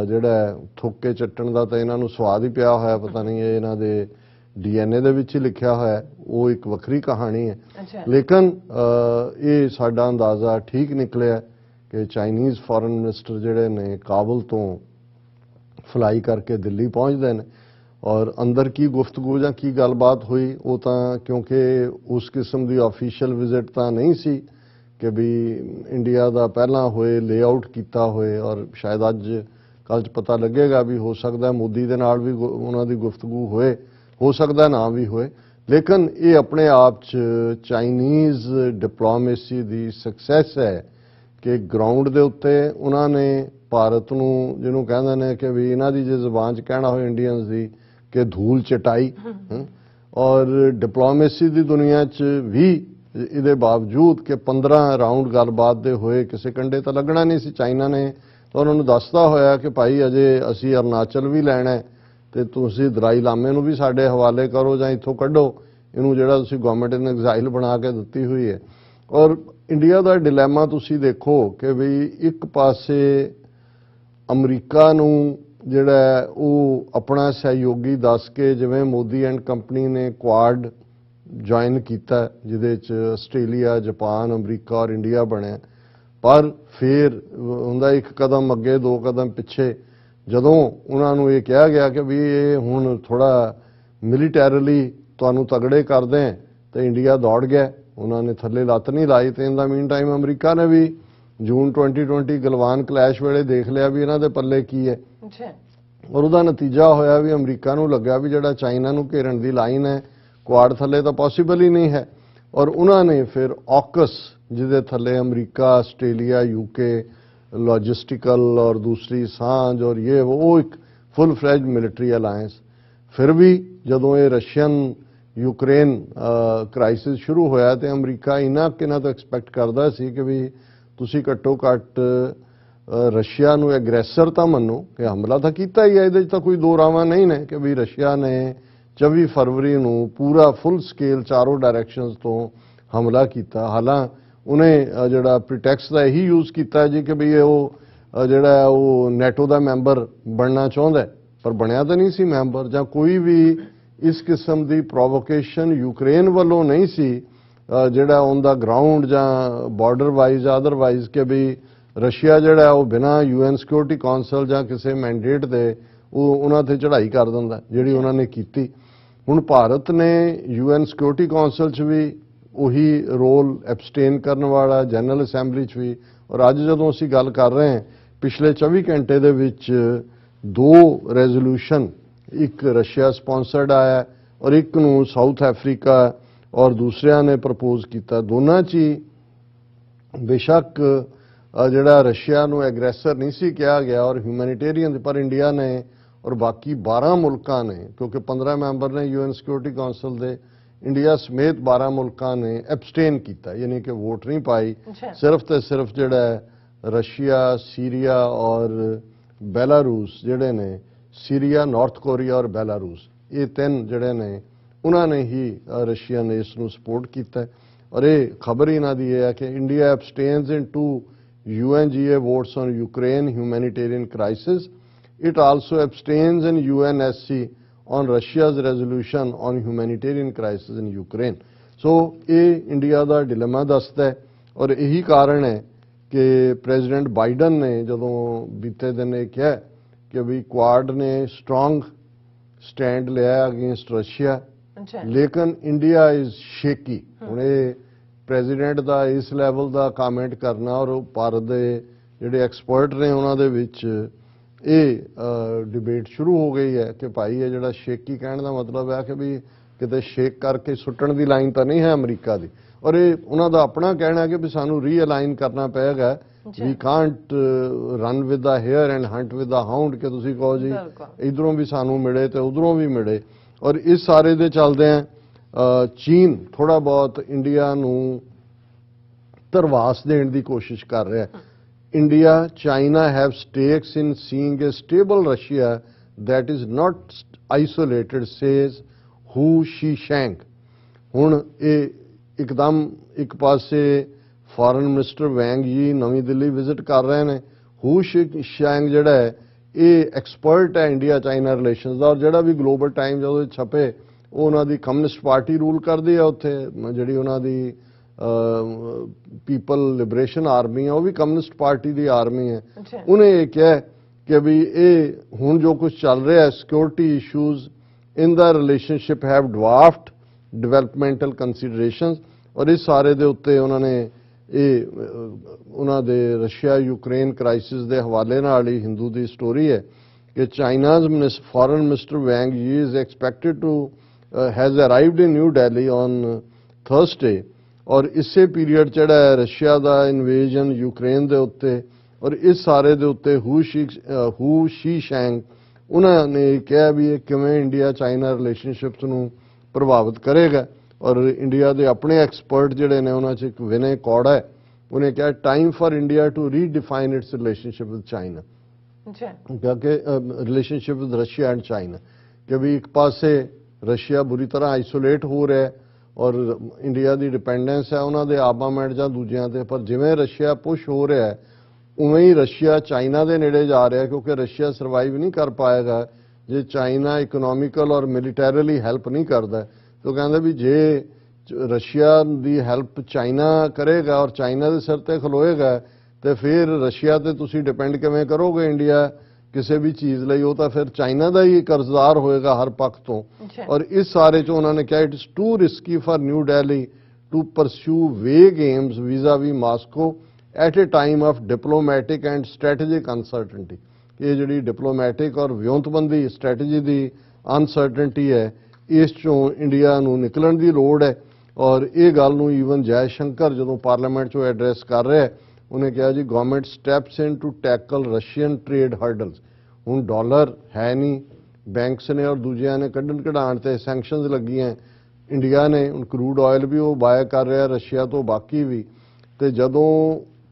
ਜਿਹੜਾ ਥੁੱਕ ਕੇ ਚੱਟਣ ਦਾ ਤਾਂ ਇਹਨਾਂ ਨੂੰ ਸਵਾਦ ਹੀ ਪਿਆ ਹੋਇਆ, ਪਤਾ ਨਹੀਂ ਇਹ ਇਹਨਾਂ ਦੇ DNA ਦੇ ਵਿੱਚ ਹੀ ਲਿਖਿਆ ਹੋਇਆ, ਉਹ ਇੱਕ ਵੱਖਰੀ ਕਹਾਣੀ ਹੈ। ਲੇਕਿਨ ਇਹ ਸਾਡਾ ਅੰਦਾਜ਼ਾ ਠੀਕ ਨਿਕਲਿਆ ਕਿ ਚਾਈਨੀਜ਼ ਫੋਰਨ ਮਿਨਿਸਟਰ ਜਿਹੜੇ ਨੇ ਕਾਬਲ ਤੋਂ ਫਲਾਈ ਕਰਕੇ ਦਿੱਲੀ ਪਹੁੰਚਦੇ ਨੇ, ਔਰ ਅੰਦਰ ਕੀ ਗੁਫ਼ਤਗੂ ਜਾਂ ਕੀ ਗੱਲਬਾਤ ਹੋਈ ਉਹ ਤਾਂ ਕਿਉਂਕਿ ਉਸ ਕਿਸਮ ਦੀ ਆਫੀਸ਼ੀਅਲ ਵਿਜ਼ਿਟ ਤਾਂ ਨਹੀਂ ਸੀ ਕਿ ਵੀ ਇੰਡੀਆ ਦਾ ਪਹਿਲਾਂ ਹੋਏ ਲੇਆਊਟ ਕੀਤਾ ਹੋਏ, ਔਰ ਸ਼ਾਇਦ ਅੱਜ ਕੱਲ੍ਹ 'ਚ ਪਤਾ ਲੱਗੇਗਾ ਵੀ ਹੋ ਸਕਦਾ ਮੋਦੀ ਦੇ ਨਾਲ ਵੀ ਉਹਨਾਂ ਦੀ ਗੁਫ਼ਤਗੂ ਹੋਏ, ਹੋ ਸਕਦਾ ਨਾ ਵੀ ਹੋਏ। ਲੇਕਿਨ ਇਹ ਆਪਣੇ ਆਪ 'ਚ ਚਾਈਨੀਜ਼ ਡਿਪਲੋਮੇਸੀ ਦੀ ਸਕਸੈਸ ਹੈ ਕਿ ਗਰਾਊਂਡ ਦੇ ਉੱਤੇ ਉਹਨਾਂ ਨੇ ਭਾਰਤ ਨੂੰ, ਜਿਹਨੂੰ ਕਹਿੰਦੇ ਨੇ ਕਿ ਵੀ ਇਹਨਾਂ ਦੀ ਜੇ ਜ਼ੁਬਾਨ 'ਚ ਕਹਿਣਾ ਹੋਏ ਇੰਡੀਅਨਸ ਦੀ ਕਿ ਧੂਲ ਚਟਾਈ, ਔਰ ਡਿਪਲੋਮੇਸੀ ਦੀ ਦੁਨੀਆ 'ਚ ਵੀ ਇਹਦੇ ਬਾਵਜੂਦ ਕਿ 15 ਰਾਊਂਡ ਗੱਲਬਾਤ ਦੇ ਹੋਏ ਕਿਸੇ ਕੰਢੇ ਤਾਂ ਲੱਗਣਾ ਨਹੀਂ ਸੀ, ਚਾਈਨਾ ਨੇ ਤਾਂ ਉਹਨਾਂ ਨੂੰ ਦੱਸਦਾ ਹੋਇਆ ਕਿ ਭਾਈ ਅਜੇ ਅਸੀਂ ਅਰੁਣਾਚਲ ਵੀ ਲੈਣਾ ਤੇ ਤੁਸੀਂ ਦਲਾਈ ਲਾਮੇ ਨੂੰ ਵੀ ਸਾਡੇ ਹਵਾਲੇ ਕਰੋ ਜਾਂ ਇੱਥੋਂ ਕੱਢੋ ਇਹਨੂੰ, ਜਿਹੜਾ ਤੁਸੀਂ ਗਵਰਨਮੈਂਟ ਇਨ ਐਗਜ਼ਾਈਲ ਬਣਾ ਕੇ ਦਿੱਤੀ ਹੋਈ ਹੈ। ਔਰ ਇੰਡੀਆ ਦਾ ਡਿਲੇਮਾ ਤੁਸੀਂ ਦੇਖੋ ਕਿ ਵੀ ਇੱਕ ਪਾਸੇ ਅਮਰੀਕਾ ਨੂੰ ਜਿਹੜਾ ਉਹ ਆਪਣਾ ਸਹਿਯੋਗੀ ਦੱਸ ਕੇ, ਜਿਵੇਂ ਮੋਦੀ ਐਂਡ ਕੰਪਨੀ ਨੇ ਕੁਆਡ ਜੁਆਇਨ ਕੀਤਾ ਜਿਹਦੇ 'ਚ ਆਸਟ੍ਰੇਲੀਆ, ਜਾਪਾਨ, ਅਮਰੀਕਾ ਔਰ ਇੰਡੀਆ ਬਣਿਆ, ਪਰ ਫਿਰ ਹੁੰਦਾ ਇੱਕ ਕਦਮ ਅੱਗੇ 2 ਕਦਮ ਪਿੱਛੇ ਜਦੋਂ ਉਹਨਾਂ ਨੂੰ ਇਹ ਕਿਹਾ ਗਿਆ ਕਿ ਵੀ ਇਹ ਹੁਣ ਥੋੜਾ ਮਿਲੀਟੈਰਲੀ ਤੁਹਾਨੂੰ ਤਗੜੇ ਕਰਦੇ ਆ ਤੇ ਇੰਡੀਆ ਦੌੜ ਗਿਆ, ਉਹਨਾਂ ਨੇ ਥੱਲੇ ਲੱਤ ਨਹੀਂ ਲਾਈ। ਤੇ ਇਨ ਦਾ ਮੀਨ ਟਾਈਮ ਅਮਰੀਕਾ ਨੇ ਵੀ ਜੂਨ 2020 ਗਲਵਾਨ ਕਲੈਸ਼ ਵੇਲੇ ਦੇਖ ਲਿਆ ਵੀ ਇਹਨਾਂ ਦੇ ਪੱਲੇ ਕੀ ਹੈ, ਔਰ ਉਹਦਾ ਨਤੀਜਾ ਹੋਇਆ ਵੀ ਅਮਰੀਕਾ ਨੂੰ ਲੱਗਾ ਵੀ ਜਿਹੜਾ ਚਾਈਨਾ ਨੂੰ ਘੇਰਨ ਦੀ ਲਾਈਨ ਹੈ ਕੁਆਡ ਥੱਲੇ ਤਾਂ ਪੋਸੀਬਲ ਹੀ ਨਹੀਂ ਹੈ, ਔਰ ਉਹਨਾਂ ਨੇ ਫਿਰ ਆਕਸ ਜਿਹਦੇ ਥੱਲੇ ਅਮਰੀਕਾ, ਆਸਟ੍ਰੇਲੀਆ, UK ਲੌਜਿਸਟਿਕਲ ਔਰ ਦੂਸਰੀ ਸਾਂਝ ਔਰ ਇਹ ਉਹ ਇੱਕ ਫੁੱਲ ਫਲੈਜਡ ਮਿਲਟਰੀ ਅਲਾਇੰਸ। ਫਿਰ ਵੀ ਜਦੋਂ ਇਹ ਰਸ਼ੀਅਨ ਯੂਕਰੇਨ ਕ੍ਰਾਈਸਿਸ ਸ਼ੁਰੂ ਹੋਇਆ ਤੇ ਅਮਰੀਕਾ ਇਹਨਾਂ ਕਿਨਾਂ ਤੋਂ ਐਕਸਪੈਕਟ ਕਰਦਾ ਸੀ ਕਿ ਵੀ ਤੁਸੀਂ ਘੱਟੋ ਘੱਟ ਰਸ਼ੀਆ ਨੂੰ ਐਗਰੈਸਰ ਤਾਂ ਮੰਨੋ ਕਿ ਹਮਲਾ ਤਾਂ ਕੀਤਾ ਹੀ ਹੈ, ਇਹਦੇ 'ਚ ਤਾਂ ਕੋਈ ਦੋ ਰਾਵਾਂ ਨਹੀਂ ਨੇ ਕਿ ਵੀ ਰਸ਼ੀਆ ਨੇ 24 ਫਰਵਰੀ ਨੂੰ ਪੂਰਾ ਫੁੱਲ ਸਕੇਲ ਚਾਰੋਂ ਡਾਇਰੈਕਸ਼ਨਸ ਤੋਂ ਹਮਲਾ ਕੀਤਾ। ਹਾਲਾਂ ਉਹਨੇ ਜਿਹੜਾ ਪ੍ਰੀਟੈਕਸਟ ਦਾ ਇਹੀ ਯੂਜ਼ ਕੀਤਾ ਜੀ ਕਿ ਵੀ ਉਹ ਜਿਹੜਾ ਉਹ ਨੈਟੋ ਦਾ ਮੈਂਬਰ ਬਣਨਾ ਚਾਹੁੰਦਾ, ਪਰ ਬਣਿਆ ਤਾਂ ਨਹੀਂ ਸੀ ਮੈਂਬਰ, ਜਾਂ ਕੋਈ ਵੀ ਇਸ ਕਿਸਮ ਦੀ ਪ੍ਰੋਵੋਕੇਸ਼ਨ ਯੂਕਰੇਨ ਵੱਲੋਂ ਨਹੀਂ ਸੀ ਜਿਹੜਾ ਔਨ ਦਾ ਗਰਾਊਂਡ ਜਾਂ ਬਾਰਡਰ ਵਾਈਜ਼ ਅਦਰਵਾਈਜ਼ ਕਿ ਵੀ ਰਸ਼ੀਆ ਜਿਹੜਾ ਉਹ ਬਿਨਾਂ UN ਸਿਕਿਉਰਿਟੀ ਕਾਉਂਸਲ ਜਾਂ ਕਿਸੇ ਮੈਂਡੇਟ ਦੇ ਉਹ ਉਹਨਾਂ ਤੇ ਚੜ੍ਹਾਈ ਕਰ ਦਿੰਦਾ, ਜਿਹੜੀ ਉਹਨਾਂ ਨੇ ਕੀਤੀ। ਹੁਣ ਭਾਰਤ ਨੇ UN ਸਿਕਿਉਰਿਟੀ ਕਾਉਂਸਲ 'ਚ ਵੀ ਉਹੀ ਰੋਲ ਐਬਸਟੇਨ ਕਰਨ ਵਾਲਾ, ਜਨਰਲ ਅਸੈਂਬਲੀ 'ਚ ਵੀ, ਔਰ ਅੱਜ ਜਦੋਂ ਅਸੀਂ ਗੱਲ ਕਰ ਰਹੇ ਹਾਂ ਪਿਛਲੇ 24 ਘੰਟੇ ਦੇ ਵਿੱਚ 2 ਰੈਜ਼ੋਲੂਸ਼ਨ, ਇੱਕ ਰਸ਼ੀਆ ਸਪਾਂਸਰਡ ਆਇਆ ਔਰ ਇੱਕ ਨੂੰ ਸਾਊਥ ਅਫਰੀਕਾ ਔਰ ਦੂਸਰਿਆਂ ਨੇ ਪ੍ਰਪੋਜ਼ ਕੀਤਾ। ਦੋਨਾਂ 'ਚ ਹੀ ਬੇਸ਼ੱਕ ਜਿਹੜਾ ਰਸ਼ੀਆ ਨੂੰ ਐਗਰੈਸਰ ਨਹੀਂ ਸੀ ਕਿਹਾ ਗਿਆ ਔਰ ਹਿਊਮੈਨਿਟੇਰੀਅਨ, ਪਰ ਇੰਡੀਆ ਨੇ ਔਰ ਬਾਕੀ 12 ਮੁਲਕਾਂ ਨੇ, ਕਿਉਂਕਿ 15 ਮੈਂਬਰ ਨੇ UN ਸਿਕਿਉਰਿਟੀ ਕਾਉਂਸਲ ਦੇ, ਇੰਡੀਆ ਸਮੇਤ 12 ਮੁਲਕਾਂ ਨੇ ਐਬਸਟੇਨ ਕੀਤਾ, ਯਾਨੀ ਕਿ ਵੋਟ ਨਹੀਂ ਪਾਈ। ਸਿਰਫ ਤੇ ਸਿਰਫ ਜਿਹੜਾ ਰਸ਼ੀਆ, ਸੀਰੀਆ ਔਰ ਬੈਲਾਰੂਸ ਜਿਹੜੇ ਨੇ, ਸੀਰੀਆ, ਨਾਰਥ ਕੋਰੀਆ ਔਰ ਬੈਲਾਰੂਸ, ਇਹ 3 ਜਿਹੜੇ ਨੇ ਉਹਨਾਂ ਨੇ ਹੀ ਰਸ਼ੀਆ ਨੇ ਇਸ ਨੂੰ ਸਪੋਰਟ ਕੀਤਾ। ਔਰ ਇਹ ਖਬਰ ਇਹਨਾਂ ਦੀ ਹੈ ਕਿ India ਐਬਸਟੇਨਸ in 2 UNGA votes on Ukraine humanitarian crisis. It also abstains in UNSC on Russia's resolution on humanitarian crisis in Ukraine. So, ਇਹ ਇੰਡੀਆ ਦਾ ਡਿਲੇਮਾ ਦੱਸਦਾ ਹੈ ਔਰ ਇਹੀ ਕਾਰਨ ਹੈ ਕਿ ਪ੍ਰੈਜ਼ੀਡੈਂਟ ਬਾਈਡਨ ਨੇ ਜਦੋਂ ਬੀਤੇ ਦਿਨ ਇਹ ਕਿਹਾ ਕਿ ਵੀ ਕੁਆਡ ਨੇ ਸਟਰੋਂਗ ਸਟੈਂਡ ਲਿਆ ਅਗੇਂਸਟ ਰਸ਼ੀਆ, ਲੇਕਿਨ ਇੰਡੀਆ ਇਜ਼ ਸ਼ੇਕੀ। ਹੁਣ ਇਹ ਪ੍ਰੈਜ਼ੀਡੈਂਟ ਦਾ ਇਸ ਲੈਵਲ ਦਾ ਕਮੈਂਟ ਕਰਨਾ ਔਰ ਭਾਰਤ ਦੇ ਜਿਹੜੇ ਐਕਸਪਰਟ ਨੇ ਉਹਨਾਂ ਦੇ ਵਿੱਚ ਇਹ ਡਿਬੇਟ ਸ਼ੁਰੂ ਹੋ ਗਈ ਹੈ ਕਿ ਭਾਈ ਇਹ ਜਿਹੜਾ ਸ਼ੇਕੀ ਕਹਿਣ ਦਾ ਮਤਲਬ ਹੈ ਕਿ ਵੀ ਕਿਤੇ ਸ਼ੇਕ ਕਰਕੇ ਸੁੱਟਣ ਦੀ ਲਾਈਨ ਤਾਂ ਨਹੀਂ ਹੈ ਅਮਰੀਕਾ ਦੀ, ਔਰ ਇਹ ਉਹਨਾਂ ਦਾ ਆਪਣਾ ਕਹਿਣਾ ਹੈ ਕਿ ਵੀ ਸਾਨੂੰ ਰੀਅਲਾਈਨ ਕਰਨਾ ਪਏਗਾ। We can't run with the hare and hunt with the hound, ਕਿ ਤੁਸੀਂ ਕਹੋ ਜੀ ਇਧਰੋਂ ਵੀ ਸਾਨੂੰ ਮਿਲੇ ਤੇ ਉਧਰੋਂ ਵੀ ਮਿਲੇ। ਔਰ ਇਸ ਸਾਰੇ ਦੇ ਚੱਲਦੇ ਆ ਚੀਨ ਥੋੜਾ ਬਹੁਤ ਇੰਡੀਆ ਨੂੰ ਧਰਵਾਸ ਦੇਣ ਦੀ ਕੋਸ਼ਿਸ਼ ਕਰ ਰਿਹਾ। India, China have stakes in seeing a stable Russia that is not isolated, says Hu Shishang। ਹੁਣ ਇਹ ਇੱਕਦਮ ਇੱਕ ਪਾਸੇ ਫੋਰਨ ਮਿਨਿਸਟਰ ਵੈਂਗ ਜੀ ਨਵੀਂ ਦਿੱਲੀ ਵਿਜ਼ਿਟ ਕਰ ਰਹੇ ਨੇ। ਹੂ ਸ਼ਿਸ਼ੈਂਗ ਜਿਹੜਾ ਹੈ ਇਹ ਐਕਸਪਰਟ ਹੈ ਇੰਡੀਆ ਚਾਈਨਾ ਰਿਲੇਸ਼ਨਸ ਦਾ, ਔਰ ਜਿਹੜਾ ਵੀ ਗਲੋਬਲ ਟਾਈਮ ਜਦੋਂ ਛਪੇ ਉਹ ਉਹਨਾਂ ਦੀ ਕਮਿਊਨਿਸਟ ਪਾਰਟੀ ਰੂਲ ਕਰਦੀ ਹੈ ਉੱਥੇ, ਜਿਹੜੀ ਉਹਨਾਂ ਦੀ ਪੀਪਲ ਲਿਬਰੇਸ਼ਨ ਆਰਮੀ ਹੈ ਉਹ ਵੀ ਕਮਿਊਨਿਸਟ ਪਾਰਟੀ ਦੀ ਆਰਮੀ ਹੈ। ਉਹਨੇ ਇਹ ਕਿਹਾ ਕਿ ਵੀ ਇਹ ਹੁਣ ਜੋ ਕੁਝ ਚੱਲ ਰਿਹਾ ਹੈ security issues in the relationship have dwarfed developmental considerations. ਔਰ ਇਸ ਸਾਰੇ ਦੇ ਉੱਤੇ ਉਹਨਾਂ ਨੇ ਇਹ ਉਹਨਾਂ ਦੇ ਰਸ਼ੀਆ ਯੂਕਰੇਨ ਕ੍ਰਾਈਸਿਸ ਦੇ ਹਵਾਲੇ ਨਾਲ ਹੀ ਹਿੰਦੂ ਦੀ ਸਟੋਰੀ ਹੈ ਕਿ China's foreign minister Wang Yi is expected to has arrived in New Delhi on Thursday. ਔਰ ਇਸੇ ਪੀਰੀਅਡ ਜਿਹੜਾ ਹੈ ਰਸ਼ੀਆ ਦਾ ਇਨਵੇਜਨ ਯੂਕਰੇਨ ਦੇ ਉੱਤੇ ਔਰ ਇਸ ਸਾਰੇ ਦੇ ਉੱਤੇ ਹੂ ਸ਼ੀਸ਼ੈਂਗ ਉਹਨਾਂ ਨੇ ਕਿਹਾ ਵੀ ਇਹ ਕਿਵੇਂ ਇੰਡੀਆ ਚਾਈਨਾ ਰਿਲੇਸ਼ਨਸ਼ਿਪਸ ਨੂੰ ਪ੍ਰਭਾਵਿਤ ਕਰੇਗਾ। ਔਰ ਇੰਡੀਆ ਦੇ ਆਪਣੇ ਐਕਸਪਰਟ ਜਿਹੜੇ ਨੇ ਉਹਨਾਂ 'ਚ ਇੱਕ ਵਿਨੇ ਕੌੜ ਹੈ, ਉਹਨੇ ਕਿਹਾ time for India to redefine its relationship with China, ਕਿਉਂਕਿ relationship with Russia and China, ਕਿ ਵੀ ਇੱਕ ਪਾਸੇ ਰਸ਼ੀਆ ਬੁਰੀ ਤਰ੍ਹਾਂ ਆਈਸੋਲੇਟ ਹੋ ਰਿਹਾ ਹੈ ਔਰ ਇੰਡੀਆ ਦੀ ਡਿਪੈਂਡੈਂਸ ਹੈ ਉਹਨਾਂ ਦੇ ਆਰਮਾਮੈਂਟ ਜਾਂ ਦੂਜਿਆਂ ਤੇ, ਪਰ ਜਿਵੇਂ ਰਸ਼ੀਆ ਪੁਸ਼ ਹੋ ਰਿਹਾ ਹੈ ਉਵੇਂ ਹੀ ਰਸ਼ੀਆ ਚਾਈਨਾ ਦੇ ਨੇੜੇ ਜਾ ਰਿਹਾ, ਕਿਉਂਕਿ ਰਸ਼ੀਆ ਸਰਵਾਈਵ ਨਹੀਂ ਕਰ ਪਾਏਗਾ ਜੇ ਚਾਈਨਾ ਇਕਨੋਮਿਕਲ ਔਰ ਮਿਲੀਟੈਰਲੀ ਹੈਲਪ ਨਹੀਂ ਕਰਦਾ। तो कहते भी जे रशिया की हैल्प चाइना करेगा और चाइना के सिर ते खलोएगा तो फिर रशिया ते तुसी डिपेंड किवें करोगे इंडिया किसी भी चीज़ लई, वो तो फिर चाइना का ही कर्जदार होएगा हर पक्ष तो। और इस सारे चो उन्होंने कहा it is too risky for New Delhi to pursue vague aims vis-a-vis Moscow at a time of diplomatic and strategic uncertainty. ये जी डिप्लोमैटिक और व्योंतबंदी स्ट्रैटेजी की अनसर्टनटी है, इस चों इंडिया नूं निकलण दी लोड़ है। और ये गल नूं ईवन जयशंकर जो पार्लीमेंट चों एड्रैस कर रहे हैं उन्हें कहा जी government steps in to tackle Russian trade hurdles. हुण डॉलर है नहीं, बैंक्स ने और दूजिया ने कढ़ण कढ़ाण ते सैंक्शनस लगी हैं, इंडिया ने हुण क्रूड ऑयल भी वो बाय कर रहा रशिया तो, बाकी भी। तो जदों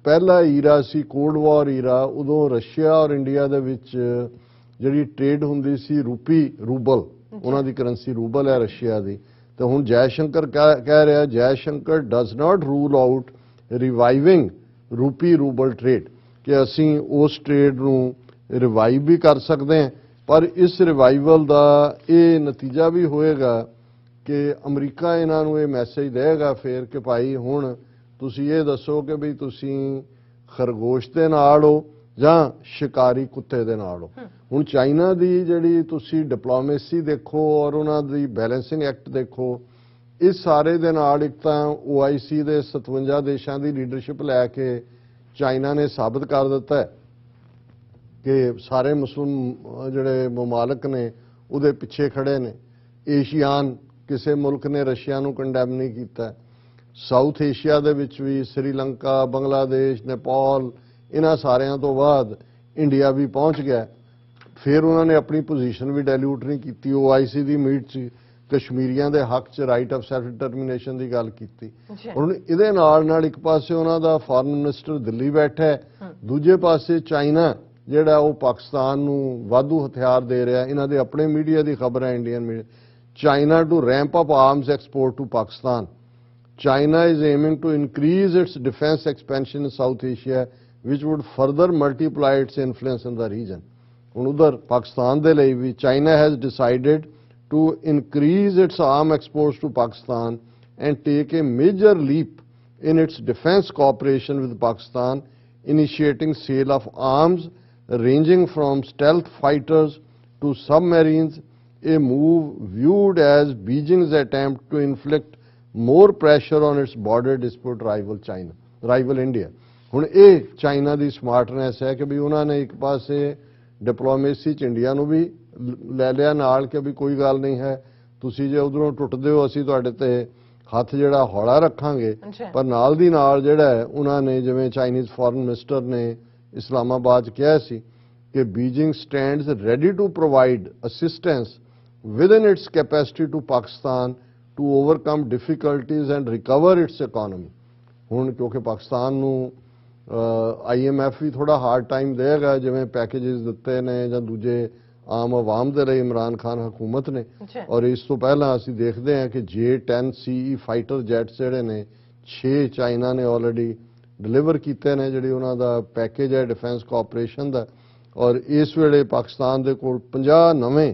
पहला ईरा सी कोल्ड वॉर ईरा उदों रशिया और इंडिया दे विच जिहड़ी ट्रेड हुंदी सी रूबल, उन्हां दी करंसी रूबल है रशिया दी। तो हुण जयशंकर कह रहा Jaishankar does not rule out reviving रूपी रूबल ट्रेड, कि असी उस ट्रेड नूं रिवाइव भी कर सकते हैं, पर इस रिवाइवल का ये नतीजा भी होएगा कि अमरीका इन्हां नूं ये मैसेज देगा फिर कि भाई हुण तुसीं ये दसो कि भी तुसीं खरगोश दे नाल हो जां शिकारी कुत्ते दे नाल हो। हुण चाइना दी जिहड़ी तुसीं डिप्लोमेसी देखो और उन्हां दी बैलेंसिंग एक्ट देखो, इस सारे दे नाल एक तां OIC दे 57 देशां दी लीडरशिप लैके चाइना ने साबित कर दिता है कि सारे मुस्लिम जिहड़े ममालक ने उहदे पिछे खड़े ने। एशियान किसी मुल्क ने रशिया नूं कंडैम नहीं कीता। साउथ एशिया दे विच भी श्रीलंका, बांग्लादेश, नेपाल, इन्हां सारियां तो बाद इंडिया भी पहुंच गया। फिर उन्होंने अपनी पोजीशन भी डायल्यूट नहीं की। OIC की मीट च कश्मीरियों के हक च राइट ऑफ सैल्फ डिटरमिनेशन की गल की। हुण इहदे नाल एक पासे उन्हां दा फॉरेन मिनिस्टर दिल्ली बैठा है, दूजे पासे चाइना जिहड़ा वो पाकिस्तान नूं वाधू हथियार दे रहा। इन्हां दे अपने मीडिया की खबर है, Indian media. China to ramp up arms export to Pakistan. China is aiming to increase its defense expansion in South Asia, which would further multiply its influence in the region. उधर पाकिस्तान दे लई भी China has decided to increase its arm exports to Pakistan and take a major leap in its defense cooperation with Pakistan, initiating sale of arms ranging from stealth fighters to submarines, a move viewed as Beijing's attempt to inflict more pressure on its border dispute rival India. ਹੁਣ ਇਹ ਚਾਈਨਾ ਦੀ ਸਮਾਰਟਨੈਸ ਹੈ ਕਿ ਵੀ ਉਹਨਾਂ ਨੇ ਇੱਕ ਪਾਸੇ ਡਿਪਲੋਮੇਸੀ 'ਚ ਇੰਡੀਆ ਨੂੰ ਵੀ ਲੈ ਲਿਆ ਨਾਲ ਕਿ ਵੀ ਕੋਈ ਗੱਲ ਨਹੀਂ ਹੈ, ਤੁਸੀਂ ਜੇ ਉਧਰੋਂ ਟੁੱਟਦੇ ਹੋ ਅਸੀਂ ਤੁਹਾਡੇ ਤੇ ਹੱਥ ਜਿਹੜਾ ਹੌਲਾ ਰੱਖਾਂਗੇ। ਪਰ ਨਾਲ ਦੀ ਨਾਲ ਜਿਹੜਾ ਹੈ ਉਹਨਾਂ ਨੇ ਜਿਵੇਂ ਚਾਈਨੀਜ਼ ਫੋਰਨ ਮਿਨਿਸਟਰ ਨੇ ਇਸਲਾਮਾਬਾਦ 'ਚ ਕਿਹਾ ਸੀ ਕਿ Beijing stands ready to provide assistance within its capacity to Pakistan to overcome difficulties and recover its economy. ਹੁਣ ਕਿਉਂਕਿ ਪਾਕਿਸਤਾਨ ਨੂੰ IMF ਵੀ ਥੋੜਾ ਹਾਰਡ ਟਾਈਮ ਦੇਗਾ, ਜਿਵੇਂ ਪੈਕੇजेस ਦਿੱਤੇ ਨੇ ਜਾਂ ਦੂਜੇ ਆਮ ਆਵਾਮ ਦੇ ਲਈ ਇਮਰਾਨ ਖਾਨ ਹਕੂਮਤ ਨੇ। ਔਰ ਇਸ ਤੋਂ ਪਹਿਲਾਂ ਅਸੀਂ ਦੇਖਦੇ ਹਾਂ ਕਿ J-10CE ਫਾਈਟਰ ਜੈਟਸ ਜਿਹੜੇ ਨੇ 6 ਚਾਈਨਾ ਨੇ ਆਲਰੇਡੀ ਡਿਲੀਵਰ ਕੀਤੇ ਨੇ, ਜਿਹੜੀ ਉਹਨਾਂ ਦਾ ਪੈਕੇਜ ਹੈ ਡਿਫੈਂਸ ਕੋਆਪਰੇਸ਼ਨ ਦਾ। ਔਰ ਇਸ ਵੇਲੇ ਪਾਕਿਸਤਾਨ ਦੇ ਕੋਲ 50 ਨਵੇਂ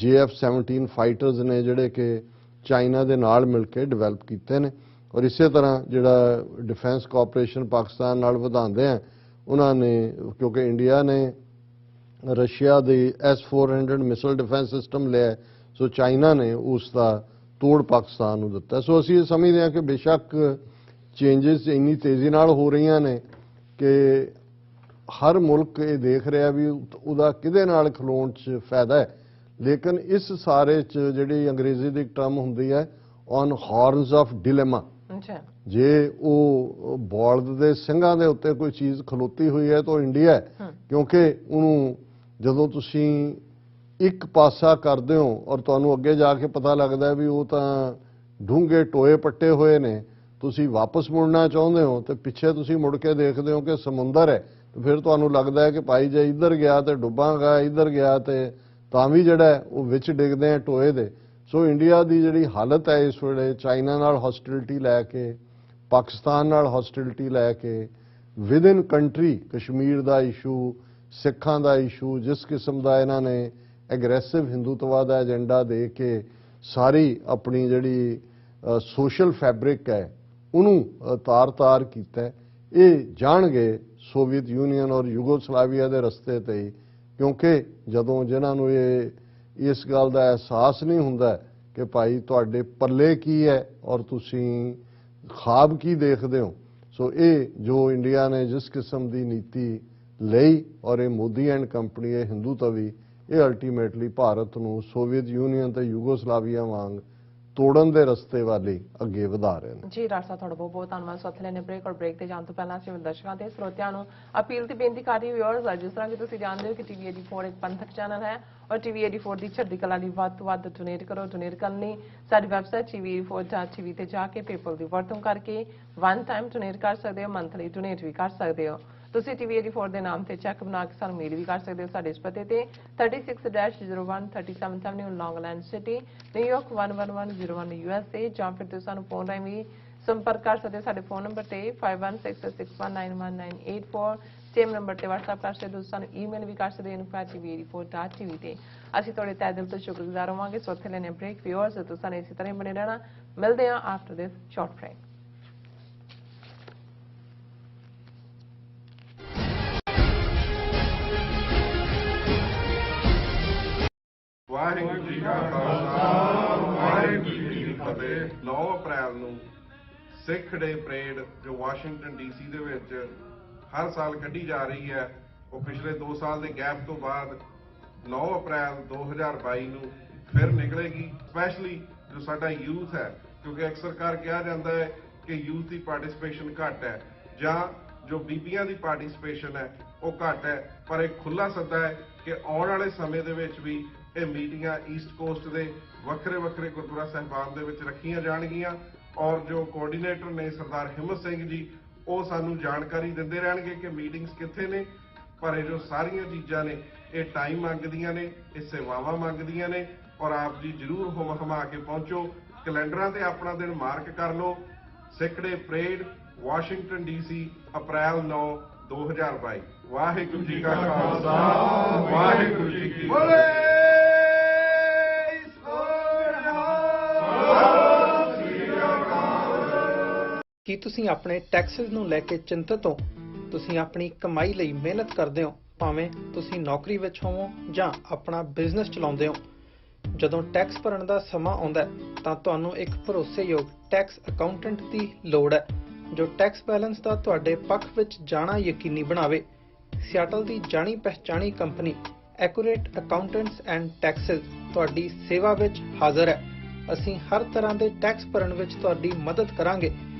JF-17 ਫਾਈਟਰਸ ਨੇ ਜਿਹੜੇ ਕਿ ਚਾਈਨਾ ਦੇ ਨਾਲ ਮਿਲ ਕੇ ਡਿਵੈਲਪ ਕੀਤੇ ਨੇ। ਔਰ ਇਸੇ ਤਰ੍ਹਾਂ ਜਿਹੜਾ ਡਿਫੈਂਸ ਕੋਆਪਰੇਸ਼ਨ ਪਾਕਿਸਤਾਨ ਨਾਲ ਵਧਾਉਂਦੇ ਆ ਉਹਨਾਂ ਨੇ, ਕਿਉਂਕਿ ਇੰਡੀਆ ਨੇ ਰਸ਼ੀਆ ਦੇ S-400 ਮਿਸਾਈਲ ਡਿਫੈਂਸ ਸਿਸਟਮ ਲਿਆ, ਸੋ ਚਾਈਨਾ ਨੇ ਉਸ ਦਾ ਤੋੜ ਪਾਕਿਸਤਾਨ ਨੂੰ ਦਿੱਤਾ। ਸੋ ਅਸੀਂ ਇਹ ਸਮਝਦੇ ਹਾਂ ਕਿ ਬੇਸ਼ੱਕ ਚੇਂਜਸ ਇੰਨੀ ਤੇਜ਼ੀ ਨਾਲ ਹੋ ਰਹੀਆਂ ਨੇ ਕਿ ਹਰ ਮੁਲਕ ਇਹ ਦੇਖ ਰਿਹਾ ਵੀ ਉਹਦਾ ਕਿਹਦੇ ਨਾਲ ਖਲੋਣ 'ਚ ਫਾਇਦਾ ਹੈ, ਲੇਕਿਨ ਇਸ ਸਾਰੇ 'ਚ ਜਿਹੜੀ ਅੰਗਰੇਜ਼ੀ ਦੀ ਇੱਕ ਟਰਮ ਹੁੰਦੀ ਹੈ ਔਨ ਹਾਰਨਸ ਆਫ ਡਿਲੇਮਾ, ਜੇ ਉਹ ਬੌਲਦ ਦੇ ਸਿੰਘਾਂ ਦੇ ਉੱਤੇ ਕੋਈ ਚੀਜ਼ ਖਲੋਤੀ ਹੋਈ ਹੈ ਤਾਂ ਉਹ ਇੰਡੀਆ ਹੈ। ਕਿਉਂਕਿ ਉਹਨੂੰ ਜਦੋਂ ਤੁਸੀਂ ਇੱਕ ਪਾਸਾ ਕਰਦੇ ਹੋ ਔਰ ਤੁਹਾਨੂੰ ਅੱਗੇ ਜਾ ਕੇ ਪਤਾ ਲੱਗਦਾ ਵੀ ਉਹ ਤਾਂ ਡੂੰਘੇ ਟੋਏ ਪੱਟੇ ਹੋਏ ਨੇ, ਤੁਸੀਂ ਵਾਪਸ ਮੁੜਨਾ ਚਾਹੁੰਦੇ ਹੋ ਤੇ ਪਿੱਛੇ ਤੁਸੀਂ ਮੁੜ ਕੇ ਦੇਖਦੇ ਹੋ ਕਿ ਸਮੁੰਦਰ ਹੈ, ਤੇ ਫਿਰ ਤੁਹਾਨੂੰ ਲੱਗਦਾ ਹੈ ਕਿ ਭਾਈ ਜੇ ਇੱਧਰ ਗਿਆ ਤੇ ਡੁੱਬਾਂਗਾ, ਇੱਧਰ ਗਿਆ ਤੇ ਤਾਂ ਵੀ ਜਿਹੜਾ ਉਹ ਵਿੱਚ ਡਿੱਗਦੇ ਆ ਟੋਏ ਦੇ। ਸੋ ਇੰਡੀਆ ਦੀ ਜਿਹੜੀ ਹਾਲਤ ਹੈ ਇਸ ਵੇਲੇ ਚਾਈਨਾ ਨਾਲ ਹੌਸਟਿਲਿਟੀ ਲੈ ਕੇ, ਪਾਕਿਸਤਾਨ ਨਾਲ ਹੌਸਟਿਲਿਟੀ ਲੈ ਕੇ, ਵਿਦ ਇਨ ਕੰਟਰੀ ਕਸ਼ਮੀਰ ਦਾ ਇਸ਼ੂ, ਸਿੱਖਾਂ ਦਾ ਇਸ਼ੂ, ਜਿਸ ਕਿਸਮ ਦਾ ਇਹਨਾਂ ਨੇ ਐਗਰੈਸਿਵ ਹਿੰਦੂਤਵਾ ਦਾ ਏਜੰਡਾ ਦੇ ਕੇ ਸਾਰੀ ਆਪਣੀ ਜਿਹੜੀ ਸੋਸ਼ਲ ਫੈਬਰਿਕ ਹੈ ਉਹਨੂੰ ਤਾਰ-ਤਾਰ ਕੀਤਾ, ਇਹ ਜਾਣਗੇ ਸੋਵੀਅਤ ਯੂਨੀਅਨ ਔਰ ਯੂਗੋਸਲਾਵੀਆ ਦੇ ਰਸਤੇ ਤੇ ਹੀ। ਕਿਉਂਕਿ ਜਦੋਂ ਜਿਨ੍ਹਾਂ ਨੂੰ ਇਸ ਗੱਲ ਦਾ ਅਹਿਸਾਸ ਨਹੀਂ ਹੁੰਦਾ ਕਿ ਭਾਈ ਤੁਹਾਡੇ ਪੱਲੇ ਕੀ ਹੈ ਔਰ ਤੁਸੀਂ ਖਾਬ ਕੀ ਦੇਖਦੇ ਹੋ, ਸੋ ਇਹ ਜੋ ਇੰਡੀਆ ਨੇ ਜਿਸ ਕਿਸਮ ਦੀ ਨੀਤੀ ਲਈ ਔਰ ਇਹ ਮੋਦੀ ਐਂਡ ਕੰਪਨੀ ਇਹ ਹਿੰਦੂਤਵੀ, ਇਹ ਅਲਟੀਮੇਟਲੀ ਭਾਰਤ ਨੂੰ ਸੋਵੀਅਤ ਯੂਨੀਅਨ ਤੇ ਯੂਗੋਸਲਾਵੀਆ ਵਾਂਗ ਤੋੜਨ ਦੇ ਰਸਤੇ ਵਾਲੀ ਅੱਗੇ ਵਧਾ ਰਹੇ ਨੇ। ਜੀ ਡਾਕਟਰ ਸਾਹਿਬ ਤੁਹਾਡਾ ਬਹੁਤ ਬਹੁਤ ਧੰਨਵਾਦ। ਸੋ ਲੈਣੇ ਬ੍ਰੇਕ, ਔਰ ਬ੍ਰੇਕ ਤੇ ਜਾਣ ਤੋਂ ਪਹਿਲਾਂ ਅਸੀਂ ਦਰਸ਼ਕਾਂ ਤੇ ਸਰੋਤਿਆਂ ਨੂੰ ਅਪੀਲ ਤੇ ਬੇਨਤੀ ਕਰ ਰਹੀ ਵਿਊਅਰਸ, ਜਿਸ ਤਰ੍ਹਾਂ ਕਿ ਤੁਸੀਂ ਜਾਣਦੇ ਹੋ ਕਿ TV 84 ਇੱਕ ਪੰਥਕ ਚੈਨਲ ਹੈ ਔਰ TV 84 ਦੀ ਚੜ੍ਹਦੀ ਕਲਾ ਲਈ ਵੱਧ ਤੋਂ ਵੱਧ ਡੋਨੇਟ ਕਰੋ। ਡੋਨੇਟ ਕਰਨ ਲਈ ਸਾਡੀ ਵੈਬਸਾਈਟ TV84.tv ਤੇ ਜਾ ਕੇ PayPal ਦੀ ਵਰਤੋਂ ਕਰਕੇ ਵਨ ਟਾਈਮ ਡੋਨੇਟ ਕਰ ਸਕਦੇ ਹੋ, ਮੰਥਲੀ ਡੋਨੇਟ ਵੀ ਕਰ ਸਕਦੇ ਹੋ। ਤੁਸੀਂ TV 84 ਦੇ ਨਾਮ ਤੇ ਚੈੱਕ ਬਣਾ ਕੇ ਸਾਨੂੰ ਮੇਲ ਵੀ ਕਰ ਸਕਦੇ ਹੋ ਸਾਡੇ ਇਸ ਪਤੇ ਤੇ 36-01 37 Avenue ਲੌਂਗਲੈਂਡ ਸਿਟੀ, ਨਿਊਯਾਰਕ 11101 USA, ਜਾਂ ਫਿਰ ਤੁਸੀਂ ਸਾਨੂੰ ਫੋਨ ਰਾਹੀਂ ਵੀ ਸੰਪਰਕ ਕਰ ਸਕਦੇ ਹੋ ਸਾਡੇ ਫੋਨ ਨੰਬਰ ਤੇ 5166191984, ਸੇਮ ਨੰਬਰ ਤੇ WhatsApp ਕਰ ਸਕਦੇ ਹੋ। ਸਾਨੂੰ ਈਮੇਲ ਵੀ ਕਰ ਸਕਦੇ ਹੋ info@tv84.tv ਤੇ। ਅਸੀਂ ਤੁਹਾਡੇ ਤਹਿ ਦਿਲ ਤੋਂ ਸ਼ੁਕਰਗੁਜ਼ਾਰ ਹੋਵਾਂਗੇ। ਸੋ ਉੱਥੇ ਲੈਣੇ ਬ੍ਰੇਕ ਵਿਊਅਰਸ, ਤੁਸੀਂ ਇਸੇ ਤਰ੍ਹਾਂ ਹੀ ਬਣੇ ਰਹਿਣਾ। ਮਿਲਦੇ ਹਾਂ after this short break. Waheguru ji ਕਾ ਖਾਲਸਾ, ਵਾਹਿਗੁਰੂ ਜੀ ਕੀ ਫਤਿਹ। 9 ਅਪ੍ਰੈਲ ਨੂੰ ਸਿੱਖ ਡੇ ਪਰੇਡ ਜੋ ਵਾਸ਼ਿੰਗਟਨ DC ਦੇ ਵਿੱਚ ਹਰ ਸਾਲ ਕੱਢੀ ਜਾ ਰਹੀ ਹੈ, ਉਹ ਪਿਛਲੇ 2 ਸਾਲ ਦੇ ਗੈਪ ਤੋਂ ਬਾਅਦ 9 ਅਪ੍ਰੈਲ 2022 ਨੂੰ ਫਿਰ ਨਿਕਲੇਗੀ। ਸਪੈਸ਼ਲੀ ਜੋ ਸਾਡਾ ਯੂਥ ਹੈ, ਕਿਉਂਕਿ ਅਕਸਰ ਕਿਹਾ ਜਾਂਦਾ ਹੈ ਕਿ ਯੂਥ ਦੀ ਪਾਰਟਿਸਿਪੇਸ਼ਨ ਘੱਟ ਹੈ ਜਾਂ ਜੋ ਬੀਬੀਆਂ ਦੀ ਪਾਰਟਿਸਿਪੇਸ਼ਨ ਹੈ ਉਹ ਘੱਟ ਹੈ, ਪਰ ਇੱਕ ਖੁੱਲ੍ਹਾ ਸੱਦਾ ਹੈ ਕਿ ਆਉਣ ਵਾਲੇ ਸਮੇਂ ਦੇ ਵਿੱਚ ਵੀ ਇਹ ਮੀਟਿੰਗਾਂ ਈਸਟ ਕੋਸਟ ਦੇ ਵੱਖਰੇ ਵੱਖਰੇ ਗੁਰਦੁਆਰਾ ਸਾਹਿਬਾਨ ਦੇ ਵਿੱਚ ਰੱਖੀਆਂ ਜਾਣਗੀਆਂ। ਔਰ ਜੋ ਕੋਆਰਡੀਨੇਟਰ ਨੇ ਸਰਦਾਰ ਹਿੰਮਤ ਸਿੰਘ ਜੀ, ਉਹ ਸਾਨੂੰ ਜਾਣਕਾਰੀ ਦਿੰਦੇ ਰਹਿਣਗੇ ਕਿ ਮੀਟਿੰਗਸ ਕਿੱਥੇ ਨੇ। ਪਰ ਇਹ ਜੋ ਸਾਰੀਆਂ ਚੀਜ਼ਾਂ ਨੇ ਇਹ ਟਾਈਮ ਮੰਗਦੀਆਂ ਨੇ, ਇਹ ਸੇਵਾਵਾਂ ਮੰਗਦੀਆਂ ਨੇ, ਔਰ ਆਪ ਜੀ ਜ਼ਰੂਰ ਹੁਮ-ਹੁਮਾ ਕੇ ਪਹੁੰਚੋ। ਕੈਲੰਡਰਾਂ ਤੇ ਆਪਣਾ ਦਿਨ ਮਾਰਕ ਕਰ ਲਓ। Sikh day parade Washington DC ਅਪ੍ਰੈਲ 9 2022। ਵਾਹਿਗੁਰੂ ਜੀ ਕਾ ਖਾਲਸਾ, ਵਾਹਿਗੁਰੂ ਜੀ ਕੀ ਫਤਿਹ। ਕੀ ਤੁਸੀਂ ਆਪਣੇ ਟੈਕਸਿਸ ਨੂੰ ਲੈ ਕੇ ਚਿੰਤਤ ਹੋ? ਤੁਸੀਂ ਆਪਣੀ ਕਮਾਈ ਲਈ ਮਿਹਨਤ ਕਰਦੇ ਹੋ, ਭਾਵੇਂ ਤੁਸੀਂ ਨੌਕਰੀ ਵਿੱਚ ਹੋਵੋ ਜਾਂ ਆਪਣਾ ਬਿਜ਼ਨਸ ਚਲਾਉਂਦੇ ਹੋ। ਜਦੋਂ ਟੈਕਸ ਭਰਨ ਦਾ ਸਮਾਂ ਆਉਂਦਾ ਹੈ ਤਾਂ ਤੁਹਾਨੂੰ ਇੱਕ ਭਰੋਸੇਯੋਗ ਟੈਕਸ ਅਕਾਊਂਟੈਂਟ ਦੀ ਲੋੜ ਹੈ। ਜੋ ਟੈਕਸ ਬੈਲੈਂਸ ਦਾ ਤੁਹਾਡੇ ਪੱਖ ਵਿੱਚ ਜਾਣਾ ਯਕੀਨੀ ਬਣਾਵੇ। ਸਿਆਟਲ ਦੀ ਜਾਣੀ ਪਛਾਣੀ company accurate accountants and taxes ਤੁਹਾਡੀ ਸੇਵਾ ਵਿੱਚ ਹਾਜ਼ਰ ਹੈ। ਅਸੀਂ ਹਰ ਤਰ੍ਹਾਂ ਦੇ ਟੈਕਸ ਭਰਨ ਵਿੱਚ ਤੁਹਾਡੀ ਮਦਦ ਕਰਾਂਗੇ।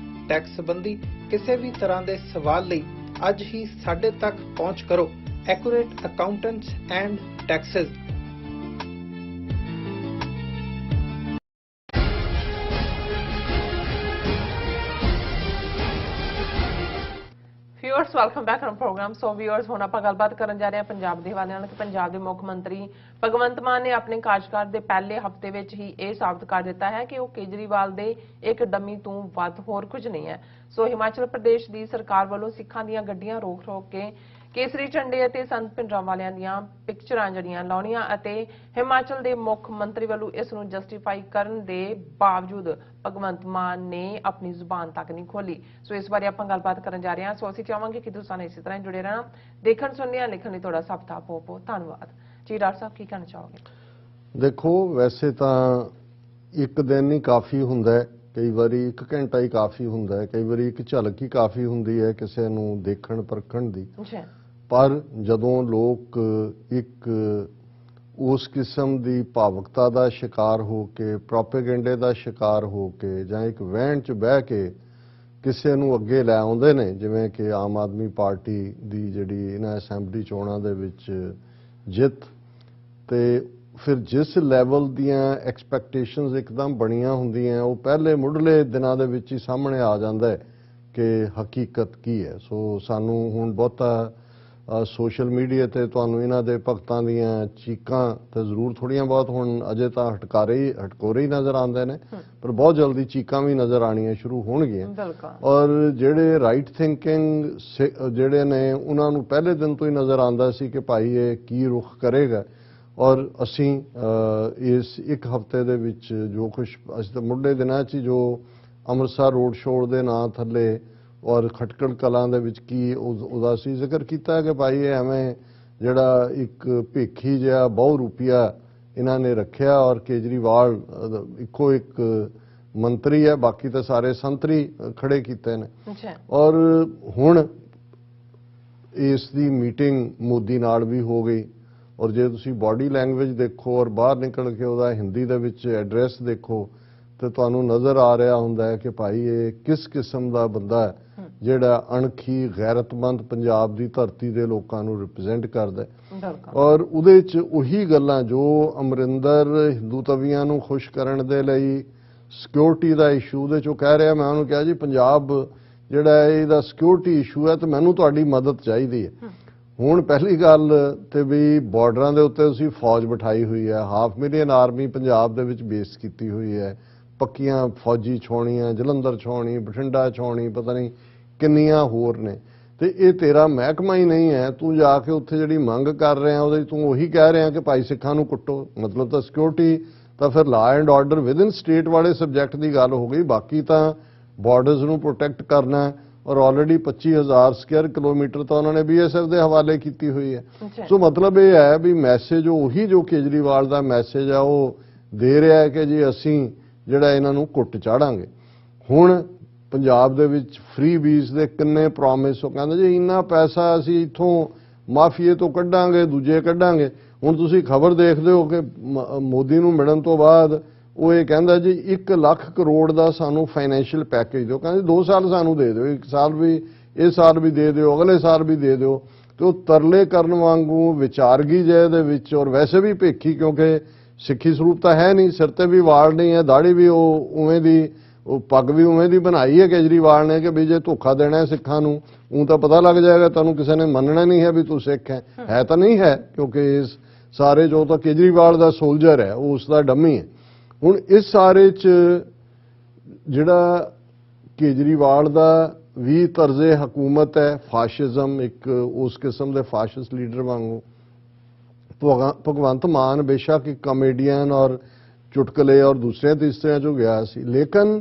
ਟੈਕਸ ਸੰਬੰਧੀ ਕਿਸੇ ਵੀ ਤਰ੍ਹਾਂ ਦੇ ਸਵਾਲ ਲਈ ਅੱਜ ਹੀ ਸਾਡੇ ਤੱਕ ਪਹੁੰਚ ਕਰੋ। Accurate accountants and taxes. Viewers welcome back on programme. So viewers ਹੁਣ ਆਪਾਂ ਗੱਲਬਾਤ ਕਰਨ ਜਾ ਰਹੇ ਹਾਂ ਪੰਜਾਬ ਦੇ ਹਵਾਲੇ ਨਾਲ ਕਿ ਪੰਜਾਬ ਦੇ ਮੁੱਖ ਮੰਤਰੀ ਭਗਵੰਤ ਮਾਨ ਨੇ ਆਪਣੇ ਕਾਰਜਕਾਲ ਦੇ ਪਹਿਲੇ ਹਫ਼ਤੇ ਵਿੱਚ ਹੀ ਇਹ ਸਾਬਤ ਕਰ ਦਿੱਤਾ ਹੈ ਕਿ ਉਹ ਕੇਜਰੀਵਾਲ ਦੇ ਇੱਕ ਡੰਮੀ ਤੋਂ ਵੱਧ ਹੋਰ ਕੁਝ ਨਹੀਂ ਹੈ। ਸੋ ਹਿਮਾਚਲ ਪ੍ਰਦੇਸ਼ ਦੀ ਸਰਕਾਰ ਵੱਲੋਂ ਸਿੱਖਾਂ ਦੀਆਂ ਗੱਡੀਆਂ ਰੋਕ ਕੇ ਕੇਸਰੀ ਝੰਡੇ ਅਤੇ ਸੰਤ ਭਿੰਡਰਾਂਵਾਲਿਆਂ ਦੀਆਂ ਪਿਕਚਰਾਂ ਜਿਹੜੀਆਂ ਲਾਉਣੀਆਂ ਅਤੇ ਹਿਮਾਚਲ ਦੇ ਮੁੱਖ ਮੰਤਰੀ ਵੱਲੋਂ ਇਸ ਨੂੰ ਜਸਟੀਫਾਈ ਕਰਨ ਦੇ ਬਾਵਜੂਦ ਭਗਵੰਤ ਮਾਨ ਨੇ ਆਪਣੀ ਜ਼ੁਬਾਨ ਤੱਕ ਨਹੀਂ ਖੋਲੀ। ਸੋ ਇਸ ਬਾਰੇ ਆਪਾਂ ਗੱਲਬਾਤ ਕਰਨ ਜਾ ਰਹੇ ਹਾਂ। ਸੋ ਅਸੀਂ ਚਾਹਾਂਗੇ ਕਿ ਤੁਸੀਂ ਇਸੇ ਤਰ੍ਹਾਂ ਜੁੜੇ ਰਹਿਣਾ। ਦੇਖਣ ਸੁਣਨ ਲਿਖਣ ਲਈ ਤੁਹਾਡਾ ਸਭ ਦਾ ਬਹੁਤ ਬਹੁਤ ਧੰਨਵਾਦ ਜੀ। ਡਾਕਟਰ ਸਾਹਿਬ ਕੀ ਕਹਿਣਾ ਚਾਹੋਗੇ? ਦੇਖੋ, ਵੈਸੇ ਤਾਂ ਇੱਕ ਦਿਨ ਹੀ ਕਾਫੀ ਹੁੰਦਾ ਹੈ, ਕਈ ਵਾਰੀ 1 ਘੰਟਾ ਹੀ ਕਾਫੀ ਹੁੰਦਾ ਹੈ, ਕਈ ਵਾਰੀ ਇੱਕ ਝਲਕ ਹੀ ਕਾਫੀ ਹੁੰਦੀ ਹੈ ਕਿਸੇ ਨੂੰ ਦੇਖਣ ਪਰਖਣ ਦੀ। ਪਰ ਜਦੋਂ ਲੋਕ ਇੱਕ ਉਸ ਕਿਸਮ ਦੀ ਭਾਵੁਕਤਾ ਦਾ ਸ਼ਿਕਾਰ ਹੋ ਕੇ, ਪ੍ਰੋਪੇਗੈਂਡੇ ਦਾ ਸ਼ਿਕਾਰ ਹੋ ਕੇ ਜਾਂ ਇੱਕ ਵਹਿਣ 'ਚ ਬਹਿ ਕੇ ਕਿਸੇ ਨੂੰ ਅੱਗੇ ਲੈ ਆਉਂਦੇ ਨੇ, ਜਿਵੇਂ ਕਿ ਆਮ ਆਦਮੀ ਪਾਰਟੀ ਦੀ ਜਿਹੜੀ ਇਹਨਾਂ ਅਸੈਂਬਲੀ ਚੋਣਾਂ ਦੇ ਵਿੱਚ ਜਿੱਤ, ਤੇ ਫਿਰ ਜਿਸ ਲੈਵਲ ਦੀਆਂ ਐਕਸਪੈਕਟੇਸ਼ਨਸ ਇੱਕਦਮ ਬਣੀਆਂ ਹੁੰਦੀਆਂ ਉਹ ਪਹਿਲੇ ਮੁੱਢਲੇ ਦਿਨਾਂ ਦੇ ਵਿੱਚ ਹੀ ਸਾਹਮਣੇ ਆ ਜਾਂਦਾ ਹੈ ਕਿ ਹਕੀਕਤ ਕੀ ਹੈ। ਸੋ ਸਾਨੂੰ ਹੁਣ ਬਹੁਤਾ ਸੋਸ਼ਲ ਮੀਡੀਆ ਤੇ ਤੁਹਾਨੂੰ ਇਹਨਾਂ ਦੇ ਭਗਤਾਂ ਦੀਆਂ ਚੀਕਾਂ ਤੇ ਜ਼ਰੂਰ ਥੋੜ੍ਹੀਆਂ ਬਹੁਤ ਹੁਣ ਅਜੇ ਤਾਂ ਹਟਕੋਰੇ ਹੀ ਨਜ਼ਰ ਆਉਂਦੇ ਨੇ, ਪਰ ਬਹੁਤ ਜਲਦੀ ਚੀਕਾਂ ਵੀ ਨਜ਼ਰ ਆਉਣੀਆਂ ਸ਼ੁਰੂ ਹੋਣਗੀਆਂ। ਔਰ ਜਿਹੜੇ ਰਾਈਟ ਥਿੰਕਿੰਗ ਜਿਹੜੇ ਨੇ ਉਹਨਾਂ ਨੂੰ ਪਹਿਲੇ ਦਿਨ ਤੋਂ ਹੀ ਨਜ਼ਰ ਆਉਂਦਾ ਸੀ ਕਿ ਭਾਈ ਇਹ ਕੀ ਰੁਖ ਕਰੇਗਾ। ਔਰ ਅਸੀਂ ਇਸ ਇੱਕ ਹਫ਼ਤੇ ਦੇ ਵਿੱਚ ਜੋ ਕੁਛ ਅਸੀਂ ਤਾਂ ਮੁੱਢਲੇ ਦਿਨਾਂ 'ਚ ਜੋ ਅੰਮ੍ਰਿਤਸਰ ਰੋਡ ਸ਼ੋਅ ਦੇ ਨਾਂ ਥੱਲੇ ਔਰ ਖਟਕੜ ਕਲਾਂ ਦੇ ਵਿੱਚ ਕੀ ਉਹਦਾ ਅਸੀਂ ਜ਼ਿਕਰ ਕੀਤਾ ਕਿ ਭਾਈ ਇਹ ਐਵੇਂ ਜਿਹੜਾ ਇੱਕ ਭੇਖੀ ਜਿਹਾ ਬਹੁ ਰੁਪਿਆ ਇਹਨਾਂ ਨੇ ਰੱਖਿਆ ਔਰ ਕੇਜਰੀਵਾਲ ਇੱਕੋ ਇੱਕ ਮੰਤਰੀ ਹੈ, ਬਾਕੀ ਤਾਂ ਸਾਰੇ ਸੰਤਰੀ ਖੜੇ ਕੀਤੇ ਨੇ। ਔਰ ਹੁਣ ਇਸ ਦੀ ਮੀਟਿੰਗ ਮੋਦੀ ਨਾਲ ਵੀ ਹੋ ਗਈ। ਔਰ ਜੇ ਤੁਸੀਂ ਬਾਡੀ ਲੈਂਗੁਏਜ ਦੇਖੋ ਔਰ ਬਾਹਰ ਨਿਕਲ ਕੇ ਉਹਦਾ ਹਿੰਦੀ ਦੇ ਵਿੱਚ ਐਡਰੈਸ ਦੇਖੋ ਤੇ ਤੁਹਾਨੂੰ ਨਜ਼ਰ ਆ ਰਿਹਾ ਹੁੰਦਾ ਹੈ ਕਿ ਭਾਈ ਇਹ ਕਿਸ ਕਿਸਮ ਦਾ ਬੰਦਾ ਹੈ ਜਿਹੜਾ ਅਣਖੀ ਗੈਰਤਮੰਦ ਪੰਜਾਬ ਦੀ ਧਰਤੀ ਦੇ ਲੋਕਾਂ ਨੂੰ ਰਿਪਰੈਜ਼ੈਂਟ ਕਰਦਾ ਹੈ। ਔਰ ਉਹਦੇ 'ਚ ਉਹੀ ਗੱਲਾਂ ਜੋ ਅਮਰਿੰਦਰ ਹਿੰਦੂ ਤਵੀਆਂ ਨੂੰ ਖੁਸ਼ ਕਰਨ ਦੇ ਲਈ ਸਿਕਿਉਰਿਟੀ ਦਾ ਇਸ਼ੂ ਦੇ 'ਚੋਂ ਕਹਿ ਰਿਹਾ, ਮੈਂ ਉਹਨੂੰ ਕਿਹਾ ਜੀ ਪੰਜਾਬ ਜਿਹੜਾ ਇਹਦਾ ਸਿਕਿਉਰਿਟੀ ਇਸ਼ੂ ਹੈ ਤੇ ਮੈਨੂੰ ਤੁਹਾਡੀ ਮਦਦ ਚਾਹੀਦੀ ਹੈ। ਹੁਣ ਪਹਿਲੀ ਗੱਲ ਤੇ ਵੀ ਬਾਰਡਰਾਂ ਦੇ ਉੱਤੇ ਤੁਸੀਂ ਫੌਜ ਬਿਠਾਈ ਹੋਈ ਹੈ, 500,000 ਆਰਮੀ ਪੰਜਾਬ ਦੇ ਵਿੱਚ ਬੇਸ ਕੀਤੀ ਹੋਈ ਹੈ, ਪੱਕੀਆਂ ਫੌਜੀ ਛਾਉਣੀਆਂ ਜਲੰਧਰ ਛਾਉਣੀ, ਬਠਿੰਡਾ ਛਾਉਣੀ, ਪਤਾ ਨਹੀਂ ਕਿੰਨੀਆਂ ਹੋਰ ਨੇ, ਤੇ ਇਹ ਤੇਰਾ ਮਹਿਕਮਾ ਹੀ ਨਹੀਂ ਹੈ। ਤੂੰ ਜਾ ਕੇ ਉੱਥੇ ਜਿਹੜੀ ਮੰਗ ਕਰ ਰਿਹਾ ਉਹਦੇ ਤੂੰ ਉਹੀ ਕਹਿ ਰਿਹਾ ਕਿ ਭਾਈ ਸਿੱਖਾਂ ਨੂੰ ਕੁੱਟੋ। ਮਤਲਬ ਤਾਂ ਸਿਕਿਉਰਿਟੀ ਤਾਂ ਫਿਰ law and order within state ਵਾਲੇ ਸਬਜੈਕਟ ਦੀ ਗੱਲ ਹੋ ਗਈ, ਬਾਕੀ ਤਾਂ ਬਾਰਡਰਸ ਨੂੰ ਪ੍ਰੋਟੈਕਟ ਕਰਨਾ। ਔਰ ਆਲਰੇਡੀ 25,000 ਸਕੁਅਰ ਕਿਲੋਮੀਟਰ ਤਾਂ ਉਹਨਾਂ ਨੇ BSF ਦੇ ਹਵਾਲੇ ਕੀਤੀ ਹੋਈ ਹੈ। ਸੋ ਮਤਲਬ ਇਹ ਹੈ ਵੀ ਮੈਸੇਜ ਉਹੀ ਜੋ ਕੇਜਰੀਵਾਲ ਦਾ ਮੈਸੇਜ ਆ ਉਹ ਦੇ ਰਿਹਾ ਹੈ ਕਿ ਜੀ ਅਸੀਂ ਜਿਹੜਾ ਇਹਨਾਂ ਨੂੰ ਕੁੱਟ ਚਾੜਾਂਗੇ। ਹੁਣ ਪੰਜਾਬ ਦੇ ਵਿੱਚ ਫ੍ਰੀ ਬੀਜ਼ ਦੇ ਕਿੰਨੇ ਪ੍ਰੋਮਿਸ, ਉਹ ਕਹਿੰਦੇ ਜੀ ਇੰਨਾ ਪੈਸਾ ਅਸੀਂ ਇੱਥੋਂ ਮਾਫੀਏ ਤੋਂ ਕੱਢਾਂਗੇ, ਦੂਜੇ ਕੱਢਾਂਗੇ। ਹੁਣ ਤੁਸੀਂ ਖਬਰ ਦੇਖਦੇ ਹੋ ਕਿ ਮੋਦੀ ਨੂੰ ਮਿਲਣ ਤੋਂ ਬਾਅਦ ਉਹ ਇਹ ਕਹਿੰਦਾ ਜੀ 1 ਲੱਖ ਕਰੋੜ ਦਾ ਸਾਨੂੰ ਫਾਈਨੈਂਸ਼ੀਅਲ ਪੈਕੇਜ ਦਿਓ। ਕਹਿੰਦੇ 2 ਸਾਲ ਸਾਨੂੰ ਦੇ ਦਿਓ, 1 ਸਾਲ ਵੀ ਇਸ ਸਾਲ ਵੀ ਦੇ ਦਿਓ, ਅਗਲੇ ਸਾਲ ਵੀ ਦੇ ਦਿਓ। ਤੇ ਉਹ ਤਰਲੇ ਕਰਨ ਵਾਂਗੂ ਵਿਚਾਰਗੀ ਜੇ ਦੇ ਵਿੱਚ, ਔਰ ਵੈਸੇ ਵੀ ਭੇਖੀ ਕਿਉਂਕਿ ਸਿੱਖੀ ਸਰੂਪ ਤਾਂ ਹੈ ਨਹੀਂ, ਸਿਰ ਤੇ ਵੀ ਵਾਲ ਨਹੀਂ ਹੈ, ਦਾੜੀ ਵੀ ਉਹ ਉਵੇਂ ਦੀ, ਉਹ ਪੱਗ ਵੀ ਉਵੇਂ ਦੀ ਬਣਾਈ ਹੈ ਕੇਜਰੀਵਾਲ ਨੇ ਕਿ ਵੀ ਜੇ ਧੋਖਾ ਦੇਣਾ ਹੈ ਸਿੱਖਾਂ ਨੂੰ ਉਹ ਤਾਂ ਪਤਾ ਲੱਗ ਜਾਏਗਾ, ਤੁਹਾਨੂੰ ਕਿਸੇ ਨੇ ਮੰਨਣਾ ਨਹੀਂ ਹੈ ਵੀ ਤੂੰ ਸਿੱਖ ਹੈ ਤਾਂ ਨਹੀਂ ਹੈ, ਕਿਉਂਕਿ ਇਸ ਸਾਰੇ ਜੋ ਤਾਂ ਕੇਜਰੀਵਾਲ ਦਾ ਸੋਲਜਰ ਹੈ ਉਹ ਉਸ ਦਾ ਡੰਮੀ ਹੈ। ਹੁਣ ਇਸ ਸਾਰੇ 'ਚ ਜਿਹੜਾ ਕੇਜਰੀਵਾਲ ਦਾ ਵੀ ਤਰਜ਼ੇ ਹਕੂਮਤ ਹੈ, ਫਾਸ਼ਿਜ਼ਮ, ਇੱਕ ਉਸ ਕਿਸਮ ਦੇ ਫਾਸ਼ਿਸਟ ਲੀਡਰ ਵਾਂਗੂ। ਭਗਵੰਤ ਮਾਨ ਬੇਸ਼ੱਕ ਇੱਕ ਕਾਮੇਡੀਅਨ ਔਰ ਚੁਟਕਲੇ ਔਰ ਦੂਸਰੇ ਤੀਸਰਿਆਂ 'ਚੋਂ ਗਿਆ ਸੀ, ਲੇਕਿਨ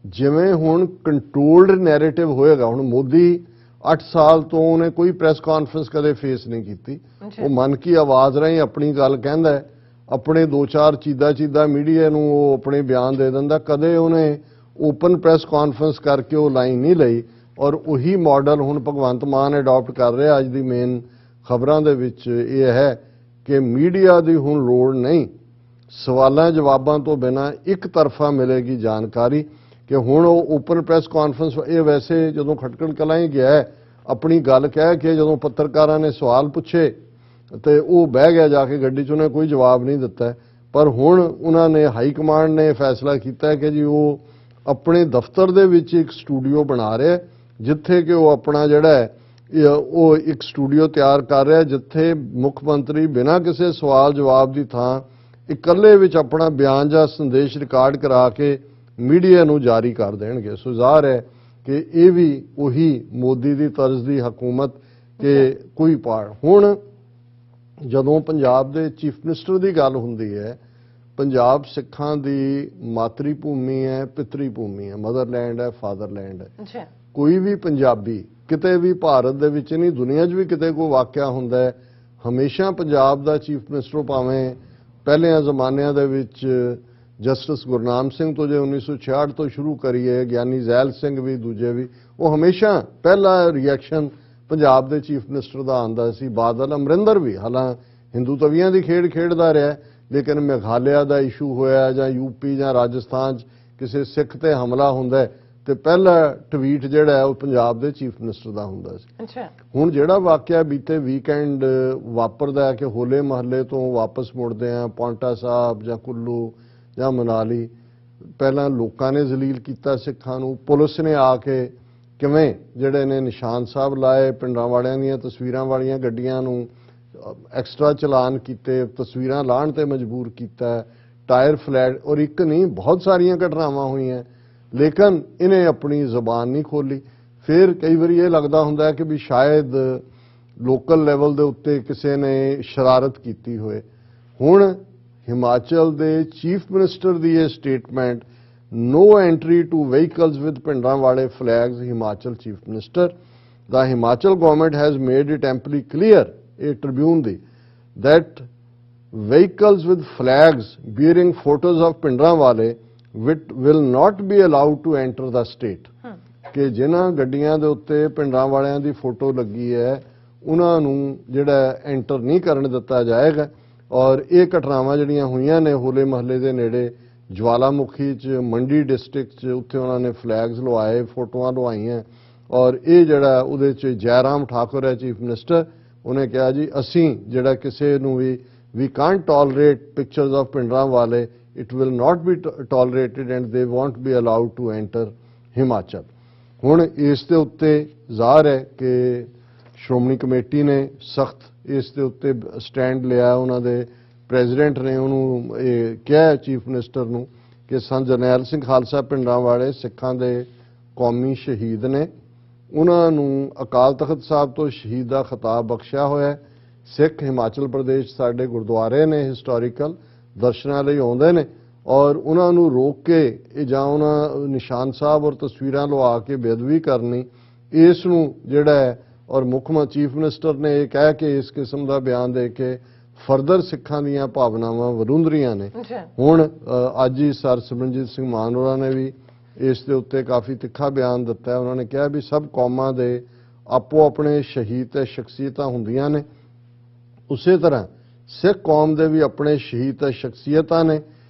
ਜਿਵੇਂ ਹੁਣ ਕੰਟਰੋਲਡ ਨੈਰੇਟਿਵ ਹੋਏਗਾ। ਹੁਣ ਮੋਦੀ 8 ਸਾਲ ਤੋਂ ਉਹਨੇ ਕੋਈ ਪ੍ਰੈਸ ਕਾਨਫਰੰਸ ਕਦੇ ਫੇਸ ਨਹੀਂ ਕੀਤੀ, ਉਹ ਮਨ ਕੀ ਆਵਾਜ਼ ਰਾਹੀਂ ਆਪਣੀ ਗੱਲ ਕਹਿੰਦਾ ਹੈ, ਆਪਣੇ 2-4 ਚੀਦਾ ਮੀਡੀਆ ਨੂੰ ਉਹ ਆਪਣੇ ਬਿਆਨ ਦੇ ਦਿੰਦਾ, ਕਦੇ ਉਹਨੇ ਓਪਨ ਪ੍ਰੈਸ ਕਾਨਫਰੰਸ ਕਰਕੇ ਉਹ ਲਾਈਨ ਨਹੀਂ ਲਈ ਔਰ ਉਹੀ ਮਾਡਲ ਹੁਣ ਭਗਵੰਤ ਮਾਨ ਅਡਾਪਟ ਕਰ ਰਿਹਾ। ਅੱਜ ਦੀ ਮੇਨ ਖਬਰਾਂ ਦੇ ਵਿੱਚ ਇਹ ਹੈ ਕਿ ਮੀਡੀਆ ਦੀ ਹੁਣ ਲੋੜ ਨਹੀਂ, ਸਵਾਲਾਂ ਜਵਾਬਾਂ ਤੋਂ ਬਿਨਾਂ ਇੱਕ ਤਰਫਾ ਮਿਲੇਗੀ ਜਾਣਕਾਰੀ ਕਿ ਹੁਣ ਉਹ ਓਪਨ ਪ੍ਰੈਸ ਕਾਨਫਰੰਸ। ਇਹ ਵੈਸੇ ਜਦੋਂ ਖਟਕੜ ਕਲਾਂ ਹੀ ਗਿਆ ਆਪਣੀ ਗੱਲ ਕਹਿ ਕੇ, ਜਦੋਂ ਪੱਤਰਕਾਰਾਂ ਨੇ ਸਵਾਲ ਪੁੱਛੇ ਤੇ ਉਹ ਬਹਿ ਗਿਆ ਜਾ ਕੇ ਗੱਡੀ 'ਚ, ਉਹਨੇ ਕੋਈ ਜਵਾਬ ਨਹੀਂ ਦਿੱਤਾ। ਪਰ ਹੁਣ ਉਹਨਾਂ ਨੇ ਹਾਈ ਕਮਾਂਡ ਨੇ ਫੈਸਲਾ ਕੀਤਾ ਕਿ ਜੀ ਉਹ ਆਪਣੇ ਦਫ਼ਤਰ ਦੇ ਵਿੱਚ ਇੱਕ ਸਟੂਡੀਓ ਬਣਾ ਰਿਹਾ, ਜਿੱਥੇ ਕਿ ਉਹ ਆਪਣਾ ਜਿਹੜਾ ਹੈ ਉਹ ਇੱਕ ਸਟੂਡੀਓ ਤਿਆਰ ਕਰ ਰਿਹਾ, ਜਿੱਥੇ ਮੁੱਖ ਮੰਤਰੀ ਬਿਨਾਂ ਕਿਸੇ ਸਵਾਲ ਜਵਾਬ ਦੀ ਥਾਂ ਇਕੱਲੇ ਵਿੱਚ ਆਪਣਾ ਬਿਆਨ ਜਾਂ ਸੰਦੇਸ਼ ਰਿਕਾਰਡ ਕਰਾ ਕੇ ਮੀਡੀਆ ਨੂੰ ਜਾਰੀ ਕਰ ਦੇਣਗੇ। ਸੋ ਜ਼ਾਹਰ ਹੈ ਕਿ ਇਹ ਵੀ ਉਹੀ ਮੋਦੀ ਦੀ ਤਰਜ਼ ਦੀ ਹਕੂਮਤ ਕਿ ਕੋਈ ਪਾੜ। ਹੁਣ ਜਦੋਂ ਪੰਜਾਬ ਦੇ ਚੀਫ ਮਿਨਿਸਟਰ ਦੀ ਗੱਲ ਹੁੰਦੀ ਹੈ, ਪੰਜਾਬ ਸਿੱਖਾਂ ਦੀ ਮਾਤਰੀ ਭੂਮੀ ਹੈ, ਪਿਤਰੀ ਭੂਮੀ ਹੈ, ਮਦਰਲੈਂਡ ਹੈ, ਫਾਦਰਲੈਂਡ ਹੈ। ਕੋਈ ਵੀ ਪੰਜਾਬੀ ਕਿਤੇ ਵੀ ਭਾਰਤ ਦੇ ਵਿੱਚ ਨਹੀਂ, ਦੁਨੀਆ 'ਚ ਵੀ ਕਿਤੇ ਕੋਈ ਵਾਕਿਆ ਹੁੰਦਾ ਹੈ, ਹਮੇਸ਼ਾ ਪੰਜਾਬ ਦਾ ਚੀਫ ਮਿਨਿਸਟਰ, ਭਾਵੇਂ ਪਹਿਲਿਆਂ ਜ਼ਮਾਨਿਆਂ ਦੇ ਵਿੱਚ ਜਸਟਿਸ ਗੁਰਨਾਮ ਸਿੰਘ ਤੋਂ ਜੇ 1966 ਤੋਂ ਸ਼ੁਰੂ ਕਰੀਏ, ਗਿਆਨੀ ਜ਼ੈਲ ਸਿੰਘ ਵੀ, ਦੂਜੇ ਵੀ, ਉਹ ਹਮੇਸ਼ਾ ਪਹਿਲਾ ਰਿਐਕਸ਼ਨ ਪੰਜਾਬ ਦੇ ਚੀਫ ਮਿਨਿਸਟਰ ਦਾ ਆਉਂਦਾ ਸੀ। ਬਾਦਲ, ਅਮਰਿੰਦਰ ਵੀ ਹਾਲਾਂ ਹਿੰਦੂ ਤਵੀਆਂ ਦੀ ਖੇਡ ਖੇਡਦਾ ਰਿਹਾ, ਲੇਕਿਨ ਮੇਘਾਲਿਆ ਦਾ ਇਸ਼ੂ ਹੋਇਆ ਜਾਂ ਯੂਪੀ ਜਾਂ ਰਾਜਸਥਾਨ 'ਚ ਕਿਸੇ ਸਿੱਖ ਤੇ ਹਮਲਾ ਹੁੰਦਾ ਤੇ ਪਹਿਲਾ ਟਵੀਟ ਜਿਹੜਾ ਹੈ ਉਹ ਪੰਜਾਬ ਦੇ ਚੀਫ ਮਿਨਿਸਟਰ ਦਾ ਹੁੰਦਾ ਸੀ। ਹੁਣ ਜਿਹੜਾ ਵਾਕਿਆ ਬੀਤੇ ਵੀਕਐਂਡ ਵਾਪਰਦਾ ਹੈ ਕਿ ਹੋਲੇ ਮਹੱਲੇ ਤੋਂ ਵਾਪਸ ਮੁੜਦੇ ਆ ਪੌਂਟਾ ਸਾਹਿਬ ਜਾਂ ਕੁੱਲੂ ਜਾਂ ਮਨਾਲੀ, ਪਹਿਲਾਂ ਲੋਕਾਂ ਨੇ ਜ਼ਲੀਲ ਕੀਤਾ ਸਿੱਖਾਂ ਨੂੰ, ਪੁਲਿਸ ਨੇ ਆ ਕੇ ਕਿਵੇਂ ਜਿਹੜੇ ਨੇ ਨਿਸ਼ਾਨ ਸਾਹਿਬ ਲਾਏ, ਪਿੰਡਾਂ ਵਾਲਿਆਂ ਦੀਆਂ ਤਸਵੀਰਾਂ ਵਾਲੀਆਂ ਗੱਡੀਆਂ ਨੂੰ ਐਕਸਟਰਾ ਚਲਾਨ ਕੀਤੇ, ਤਸਵੀਰਾਂ ਲਾਉਣ ਤੇ ਮਜਬੂਰ ਕੀਤਾ, ਟਾਇਰ ਫਲੈਟ, ਔਰ ਇੱਕ ਨਹੀਂ ਬਹੁਤ ਸਾਰੀਆਂ ਘਟਨਾਵਾਂ ਹੋਈਆਂ, ਲੇਕਿਨ ਇਹਨੇ ਆਪਣੀ ਜ਼ਬਾਨ ਨਹੀਂ ਖੋਲੀ। ਫਿਰ ਕਈ ਵਾਰੀ ਇਹ ਲੱਗਦਾ ਹੁੰਦਾ ਹੈ ਕਿ ਵੀ ਸ਼ਾਇਦ ਲੋਕਲ ਲੈਵਲ ਦੇ ਉੱਤੇ ਕਿਸੇ ਨੇ ਸ਼ਰਾਰਤ ਕੀਤੀ ਹੋਏ। ਹੁਣ ਹਿਮਾਚਲ ਦੇ ਚੀਫ ਮਿਨਿਸਟਰ ਦੀ ਇਹ statement, no entry to vehicles with ਪਿੰਡਾਂ ਵਾਲੇ flags, Himachal Chief Minister. The Himachal government has made it amply clear, a Tribune the, that vehicles with flags bearing photos of ਪਿੰਡਾਂ ਵਾਲੇ will not be allowed to enter the state. ਕਿ ਜਿਨ੍ਹਾਂ ਗੱਡੀਆਂ ਦੇ ਉੱਤੇ ਪਿੰਡਾਂ ਵਾਲਿਆਂ ਦੀ ਫੋਟੋ ਲੱਗੀ ਹੈ ਉਹਨਾਂ ਨੂੰ ਜਿਹੜਾ ਐਂਟਰ ਨਹੀਂ ਕਰਨ ਦਿੱਤਾ ਜਾਏਗਾ। ਔਰ ਇਹ ਘਟਨਾਵਾਂ ਜਿਹੜੀਆਂ ਹੋਈਆਂ ਨੇ ਹੋਲੇ ਮਹੱਲੇ ਦੇ ਨੇੜੇ ਜਵਾਲਾਮੁਖੀ 'ਚ, ਮੰਡੀ ਡਿਸਟ੍ਰਿਕਟ 'ਚ, ਉੱਥੇ ਉਹਨਾਂ ਨੇ ਫਲੈਗਸ ਲਵਾਏ, ਫੋਟੋਆਂ ਲਵਾਈਆਂ। ਔਰ ਇਹ ਜਿਹੜਾ ਉਹਦੇ 'ਚ ਜੈਰਾਮ ਠਾਕੁਰ ਹੈ ਚੀਫ ਮਿਨਿਸਟਰ, ਉਹਨੇ ਕਿਹਾ ਜੀ ਅਸੀਂ ਜਿਹੜਾ ਕਿਸੇ ਨੂੰ ਵੀ ਕਾਂਟ ਟੋਲਰੇਟ ਪਿਕਚਰਸ ਆਫ ਪਿੰਡਾਂ ਵਾਲੇ, it will not be tolerated and they won't be allowed to enter Himachal. ਹੁਣ ਇਸ ਦੇ ਉੱਤੇ ਜ਼ਾਹਰ ਹੈ ਕਿ ਸ਼੍ਰੋਮਣੀ ਕਮੇਟੀ ਨੇ ਸਖਤ ਇਸ ਦੇ ਉੱਤੇ ਸਟੈਂਡ ਲਿਆ। ਉਹਨਾਂ ਦੇ ਪ੍ਰੈਜ਼ੀਡੈਂਟ ਨੇ ਉਹਨੂੰ ਇਹ ਕਿਹਾ ਚੀਫ ਮਿਨਿਸਟਰ ਨੂੰ ਕਿ ਸੰਤ ਜਰਨੈਲ ਸਿੰਘ ਖਾਲਸਾ ਪਿੰਡਾਂ ਵਾਲੇ ਸਿੱਖਾਂ ਦੇ ਕੌਮੀ ਸ਼ਹੀਦ ਨੇ, ਉਹਨਾਂ ਨੂੰ ਅਕਾਲ ਤਖਤ ਸਾਹਿਬ ਤੋਂ ਸ਼ਹੀਦ ਦਾ ਖਿਤਾਬ ਬਖਸ਼ਿਆ ਹੋਇਆ। ਸਿੱਖ ਹਿਮਾਚਲ ਪ੍ਰਦੇਸ਼ ਸਾਡੇ ਗੁਰਦੁਆਰੇ ਨੇ ਹਿਸਟੋਰੀਕਲ, ਦਰਸ਼ਨਾਂ ਲਈ ਆਉਂਦੇ ਨੇ, ਔਰ ਉਹਨਾਂ ਨੂੰ ਰੋਕ ਕੇ ਇਹ ਜਾਂ ਉਹਨਾਂ ਨਿਸ਼ਾਨ ਸਾਹਿਬ ਔਰ ਤਸਵੀਰਾਂ ਲਵਾ ਕੇ ਬੇਅਦਬੀ ਕਰਨੀ, ਇਸ ਨੂੰ ਜਿਹੜਾ ਹੈ ਔਰ ਮੁੱਖ ਚੀਫ ਮਿਨਿਸਟਰ ਨੇ ਇਹ ਕਹਿ ਕੇ ਇਸ ਕਿਸਮ ਦਾ ਬਿਆਨ ਦੇ ਕੇ ਫਰਦਰ ਸਿੱਖਾਂ ਦੀਆਂ ਭਾਵਨਾਵਾਂ ਵਰੁੰਦਰੀਆਂ ਨੇ। ਹੁਣ ਅੱਜ ਹੀ ਸਰ ਸਿਮਰਨਜੀਤ ਸਿੰਘ ਮਾਨ ਹੋਰਾਂ ਨੇ ਵੀ ਇਸ ਦੇ ਉੱਤੇ ਕਾਫੀ ਤਿੱਖਾ ਬਿਆਨ ਦਿੱਤਾ। ਉਹਨਾਂ ਨੇ ਕਿਹਾ ਵੀ ਸਭ ਕੌਮਾਂ ਦੇ ਆਪੋ ਆਪਣੇ ਸ਼ਹੀਦ ਤੇ ਸ਼ਖਸੀਅਤਾਂ ਹੁੰਦੀਆਂ ਨੇ, ਉਸੇ ਤਰ੍ਹਾਂ ਸਿੱਖ ਕੌਮ ਦੇ ਵੀ ਆਪਣੇ ਸ਼ਹੀਦ ਤੇ ਸ਼ਖਸੀਅਤਾਂ ਨੇ।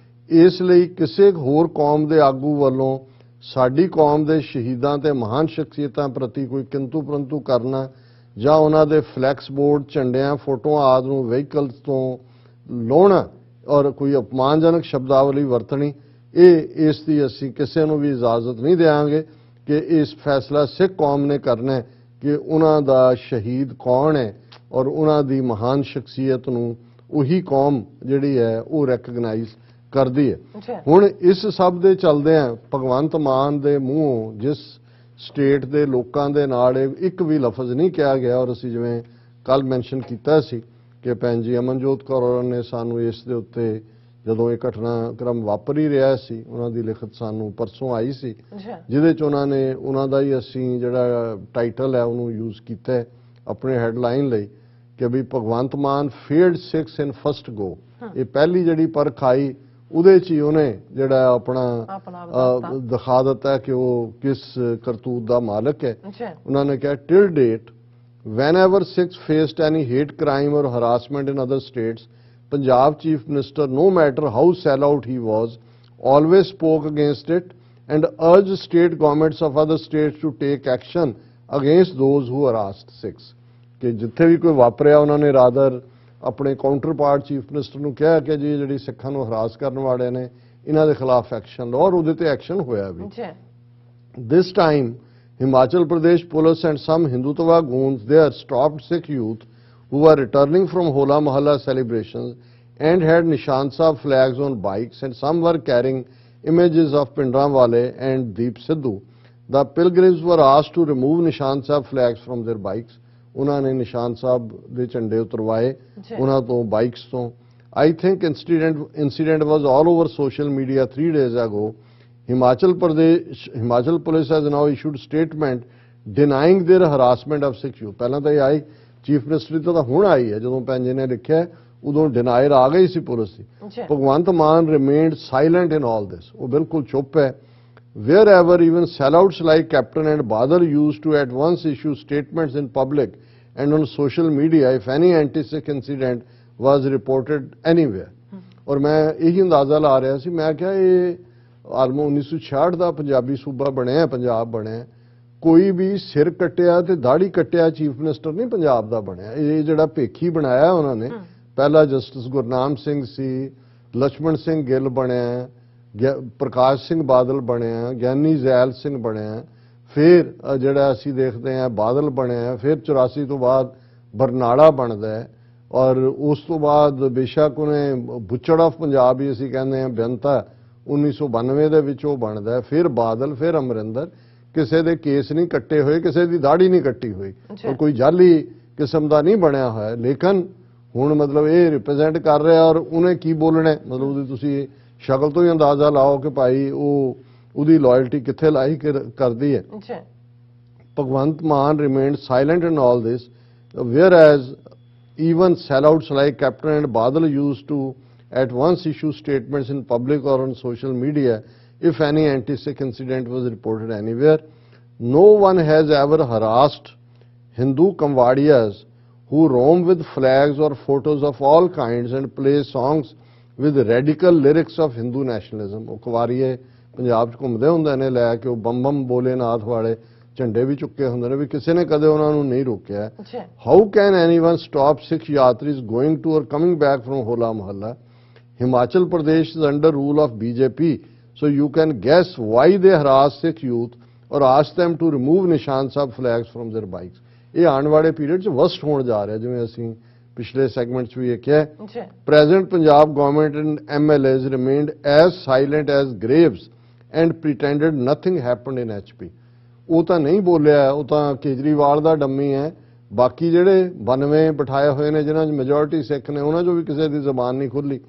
ਇਸ ਲਈ ਕਿਸੇ ਹੋਰ ਕੌਮ ਦੇ ਆਗੂ ਵੱਲੋਂ ਸਾਡੀ ਕੌਮ ਦੇ ਸ਼ਹੀਦਾਂ ਤੇ ਮਹਾਨ ਸ਼ਖਸੀਅਤਾਂ ਪ੍ਰਤੀ ਕੋਈ ਕਿੰਤੂ ਪਰੰਤੂ ਕਰਨਾ ਜਾਂ ਉਹਨਾਂ ਦੇ ਫਲੈਕਸ ਬੋਰਡ, ਝੰਡਿਆਂ, ਫੋਟੋਆਂ ਆਦਿ ਨੂੰ ਵਹੀਕਲਸ ਤੋਂ ਲਾਉਣਾ ਔਰ ਕੋਈ ਅਪਮਾਨਜਨਕ ਸ਼ਬਦਾਵਲੀ ਵਰਤਣੀ, ਇਸ ਦੀ ਅਸੀਂ ਕਿਸੇ ਨੂੰ ਵੀ ਇਜਾਜ਼ਤ ਨਹੀਂ ਦੇਵਾਂਗੇ ਕਿ ਇਸ ਫੈਸਲਾ ਸਿੱਖ ਕੌਮ ਨੇ ਕਰਨਾ ਹੈ ਕਿ ਉਹਨਾਂ ਦਾ ਸ਼ਹੀਦ ਕੌਣ ਹੈ ਔਰ ਉਹਨਾਂ ਦੀ ਮਹਾਨ ਸ਼ਖਸੀਅਤ ਨੂੰ ਉਹੀ ਕੌਮ ਜਿਹੜੀ ਹੈ ਉਹ ਰੈਕਗਨਾਈਜ਼ ਕਰਦੀ ਹੈ। ਹੁਣ ਇਸ ਸਭ ਦੇ ਚੱਲਦਿਆਂ ਭਗਵੰਤ ਮਾਨ ਦੇ ਮੂੰਹੋਂ ਜਿਸ ਸਟੇਟ ਦੇ ਲੋਕਾਂ ਦੇ ਨਾਲ ਇੱਕ ਵੀ ਲਫ਼ਜ਼ ਨਹੀਂ ਕਿਹਾ ਗਿਆ, ਔਰ ਅਸੀਂ ਜਿਵੇਂ ਕੱਲ ਮੈਂਸ਼ਨ ਕੀਤਾ ਸੀ ਕਿ ਭੈਣ ਜੀ ਅਮਨਜੋਤ ਕੌਰ ਨੇ ਸਾਨੂੰ ਇਸ ਦੇ ਉੱਤੇ ਜਦੋਂ ਇਹ ਘਟਨਾਕ੍ਰਮ ਵਾਪਰ ਹੀ ਰਿਹਾ ਸੀ, ਉਹਨਾਂ ਦੀ ਲਿਖਤ ਸਾਨੂੰ ਪਰਸੋਂ ਆਈ ਸੀ, ਜਿਹਦੇ 'ਚ ਉਹਨਾਂ ਦਾ ਹੀ ਅਸੀਂ ਜਿਹੜਾ ਟਾਈਟਲ ਹੈ ਉਹਨੂੰ ਯੂਜ਼ ਕੀਤਾ ਹੈ ਆਪਣੇ ਹੈਡਲਾਈਨ ਲਈ ਕਿ ਵੀ ਭਗਵੰਤ ਮਾਨ ਫੇਲਡ 6 ਇਨ ਫਸਟ ਗੋ। ਇਹ ਪਹਿਲੀ ਜਿਹੜੀ ਪਰਖ ਆਈ ਉਹਦੇ 'ਚ ਹੀ ਉਹਨੇ ਜਿਹੜਾ ਆਪਣਾ ਆਪਣਾ ਦਿਖਾ ਦਿੱਤਾ ਕਿ ਉਹ ਕਿਸ ਕਰਤੂਤ ਦਾ ਮਾਲਕ ਹੈ। ਜੀ ਉਹਨਾਂ ਨੇ ਕਿਹਾ till date whenever Sikhs faced any hate crime or harassment in other states, Punjab Chief Minister, no matter how sellout he was, always spoke against it and urged state governments of other states to take action against those who harassed Sikhs. ਕਿ ਜਿੱਥੇ ਵੀ ਕੋਈ ਵਾਪਰਿਆ ਉਹਨਾਂ ਨੇ ਰਾਦਰ ਆਪਣੇ ਕਾਊਂਟਰ ਪਾਰਟ ਚੀਫ ਮਿਨਿਸਟਰ ਨੂੰ ਕਿਹਾ ਕਿ ਜੀ ਜਿਹੜੀ ਸਿੱਖਾਂ ਨੂੰ ਹਰਾਸ ਕਰਨ ਵਾਲੇ ਨੇ ਇਹਨਾਂ ਦੇ ਖਿਲਾਫ ਐਕਸ਼ਨ ਲਓ, ਔਰ ਉਹਦੇ ਤੇ ਐਕਸ਼ਨ ਹੋਇਆ ਵੀ। ਜੀ This time, Himachal Pradesh police and some Hindutva goons there stopped Sikh youth who were returning from Hola Mohalla celebrations and had Nishan Sahib flags on bikes, and some were carrying images of Pindram Wale and Deep Sidhu. The pilgrims were asked to remove Nishan Sahib flags from their bikes. ਉਹਨਾਂ ਨੇ ਨਿਸ਼ਾਨ ਸਾਹਿਬ ਦੇ ਝੰਡੇ ਉਤਰਵਾਏ ਉਹਨਾਂ ਤੋਂ ਬਾਈਕਸ ਤੋਂ। I think incident was all over social media 3 days ago. Himachal Police has now issued statement denying their harassment of Sikh youth. ਪਹਿਲਾਂ ਤਾਂ ਇਹ ਆਈ ਚੀਫ ਮਿਨਿਸਟਰੀ ਤੋਂ ਤਾਂ ਹੁਣ ਆਈ ਹੈ, ਜਦੋਂ ਪੈਂਜੇ ਨੇ ਲਿਖਿਆ ਉਦੋਂ ਡਿਨਾਇਰ ਆ ਗਈ ਸੀ police the. Bhagwant Mann remained silent in all this. ਉਹ ਬਿਲਕੁਲ ਚੁੱਪ ਹੈ। Wherever even sellouts like Captain and Badal used to at once issue statements in public and on social media if any anti-Sikh incident was reported anywhere. ਔਰ ਮੈਂ ਇਹੀ ਅੰਦਾਜ਼ਾ ਲਾ ਰਿਹਾ ਸੀ, ਮੈਂ ਕਿਹਾ ਇਹ ਆਲਮੋ 1966 ਦਾ ਪੰਜਾਬੀ ਸੂਬਾ ਬਣਿਆ, ਪੰਜਾਬ ਬਣਿਆ, ਕੋਈ ਵੀ ਸਿਰ ਕੱਟਿਆ ਤੇ ਦਾੜੀ ਕੱਟਿਆ ਚੀਫ ਮਿਨਿਸਟਰ ਨਹੀਂ ਪੰਜਾਬ ਦਾ ਬਣਿਆ। ਇਹ ਜਿਹੜਾ ਭੇਖੀ ਬਣਾਇਆ ਉਹਨਾਂ ਨੇ, ਪਹਿਲਾ ਜਸਟਿਸ ਗੁਰਨਾਮ ਸਿੰਘ ਸੀ, ਲక్ష్మణ ਸਿੰਘ ਗਿੱਲ ਬਣਿਆ, ਪ੍ਰਕਾਸ਼ ਸਿੰਘ ਬਾਦਲ ਬਣਿਆ, ਗਿਆਨੀ ਜ਼ੈਲ ਸਿੰਘ ਬਣਿਆ, ਫਿਰ ਜਿਹੜਾ ਅਸੀਂ ਦੇਖਦੇ ਹਾਂ ਬਾਦਲ ਬਣਿਆ, ਫਿਰ 84 ਤੋਂ ਬਾਅਦ ਬਰਨਾਲਾ ਬਣਦਾ ਹੈ, ਔਰ ਉਸ ਤੋਂ ਬਾਅਦ ਬੇਸ਼ੱਕ ਉਹਨੇ ਬੁੱਚੜ ਆਫ ਪੰਜਾਬ ਹੀ ਅਸੀਂ ਕਹਿੰਦੇ ਹਾਂ ਬੇਅੰਤਾ 1992 ਦੇ ਵਿੱਚ ਉਹ ਬਣਦਾ ਹੈ, ਫਿਰ ਬਾਦਲ, ਫਿਰ ਅਮਰਿੰਦਰ। ਕਿਸੇ ਦੇ ਕੇਸ ਨਹੀਂ ਕੱਟੇ ਹੋਏ, ਕਿਸੇ ਦੀ ਦਾੜੀ ਨਹੀਂ ਕੱਟੀ ਹੋਈ, ਉਹ ਕੋਈ ਜਾਲੀ ਕਿਸਮ ਦਾ ਨਹੀਂ ਬਣਿਆ ਹੋਇਆ। ਲੇਕਿਨ ਹੁਣ ਮਤਲਬ ਇਹ ਰਿਪਰੈਜ਼ੈਂਟ ਕਰ ਰਿਹਾ, ਔਰ ਉਹਨੇ ਕੀ ਬੋਲਣਾ, ਮਤਲਬ ਉਹਦੀ ਤੁਸੀਂ ਸ਼ਕਲ ਤੋਂ ਹੀ ਅੰਦਾਜ਼ਾ ਲਾਓ ਕਿ ਭਾਈ ਉਹਦੀ ਲਾਇਲਟੀ ਕਿੱਥੇ ਲਾਈ ਕਰਦੀ ਹੈ। Bhagwant Mann remained silent in all this, whereas even sellouts like Captain and Badal used to at once issue statements in public or on social media if any anti-Sikh incident was reported anywhere. No one has ever harassed Hindu Kamwadiyas who roam with flags or photos of all kinds and play songs with radical lyrics of Hindu nationalism. ਉਹ ਕੁਵਾਰੀਏ ਪੰਜਾਬ 'ਚ ਘੁੰਮਦੇ ਹੁੰਦੇ ਨੇ ਲੈ ਕੇ ਉਹ ਬੰਮ ਬੰਮ ਬੋਲੇਨਾਥ ਵਾਲੇ ਝੰਡੇ ਵੀ ਚੁੱਕੇ ਹੁੰਦੇ ਨੇ, ਵੀ ਕਿਸੇ ਨੇ ਕਦੇ ਉਹਨਾਂ ਨੂੰ ਨਹੀਂ ਰੋਕਿਆ। How can anyone stop Sikh ਯਾਤਰੀਜ਼ going to or coming back from Hola Mohalla? Himachal Pradesh is under rule of BJP, so you can guess why they harass Sikh youth or ask them to remove Nishan Sahib flags from their bikes. ਇਹ ਆਉਣ ਵਾਲੇ ਪੀਰੀਅਡ 'ਚ ਵਸਟ ਹੋਣ ਜਾ ਰਿਹਾ, ਜਿਵੇਂ ਅਸੀਂ ਪਿਛਲੇ ਸੈਗਮੈਂਟ 'ਚ ਵੀ ਇਹ ਕਿਹਾ। Present Punjab government and MLAs remained as silent as graves and pretended nothing happened in HP. ਉਹ ਤਾਂ ਨਹੀਂ ਬੋਲਿਆ, ਉਹ ਤਾਂ ਕੇਜਰੀਵਾਲ ਦਾ ਡੰਮੀ ਹੈ। ਬਾਕੀ ਜਿਹੜੇ 92 ਬਿਠਾਏ ਹੋਏ ਨੇ ਜਿਨ੍ਹਾਂ 'ਚ ਮੈਜੋਰਿਟੀ ਸਿੱਖ ਨੇ, ਉਹਨਾਂ 'ਚੋਂ ਵੀ ਕਿਸੇ ਦੀ ਜ਼ਬਾਨ ਨਹੀਂ ਖੁੱਲੀ।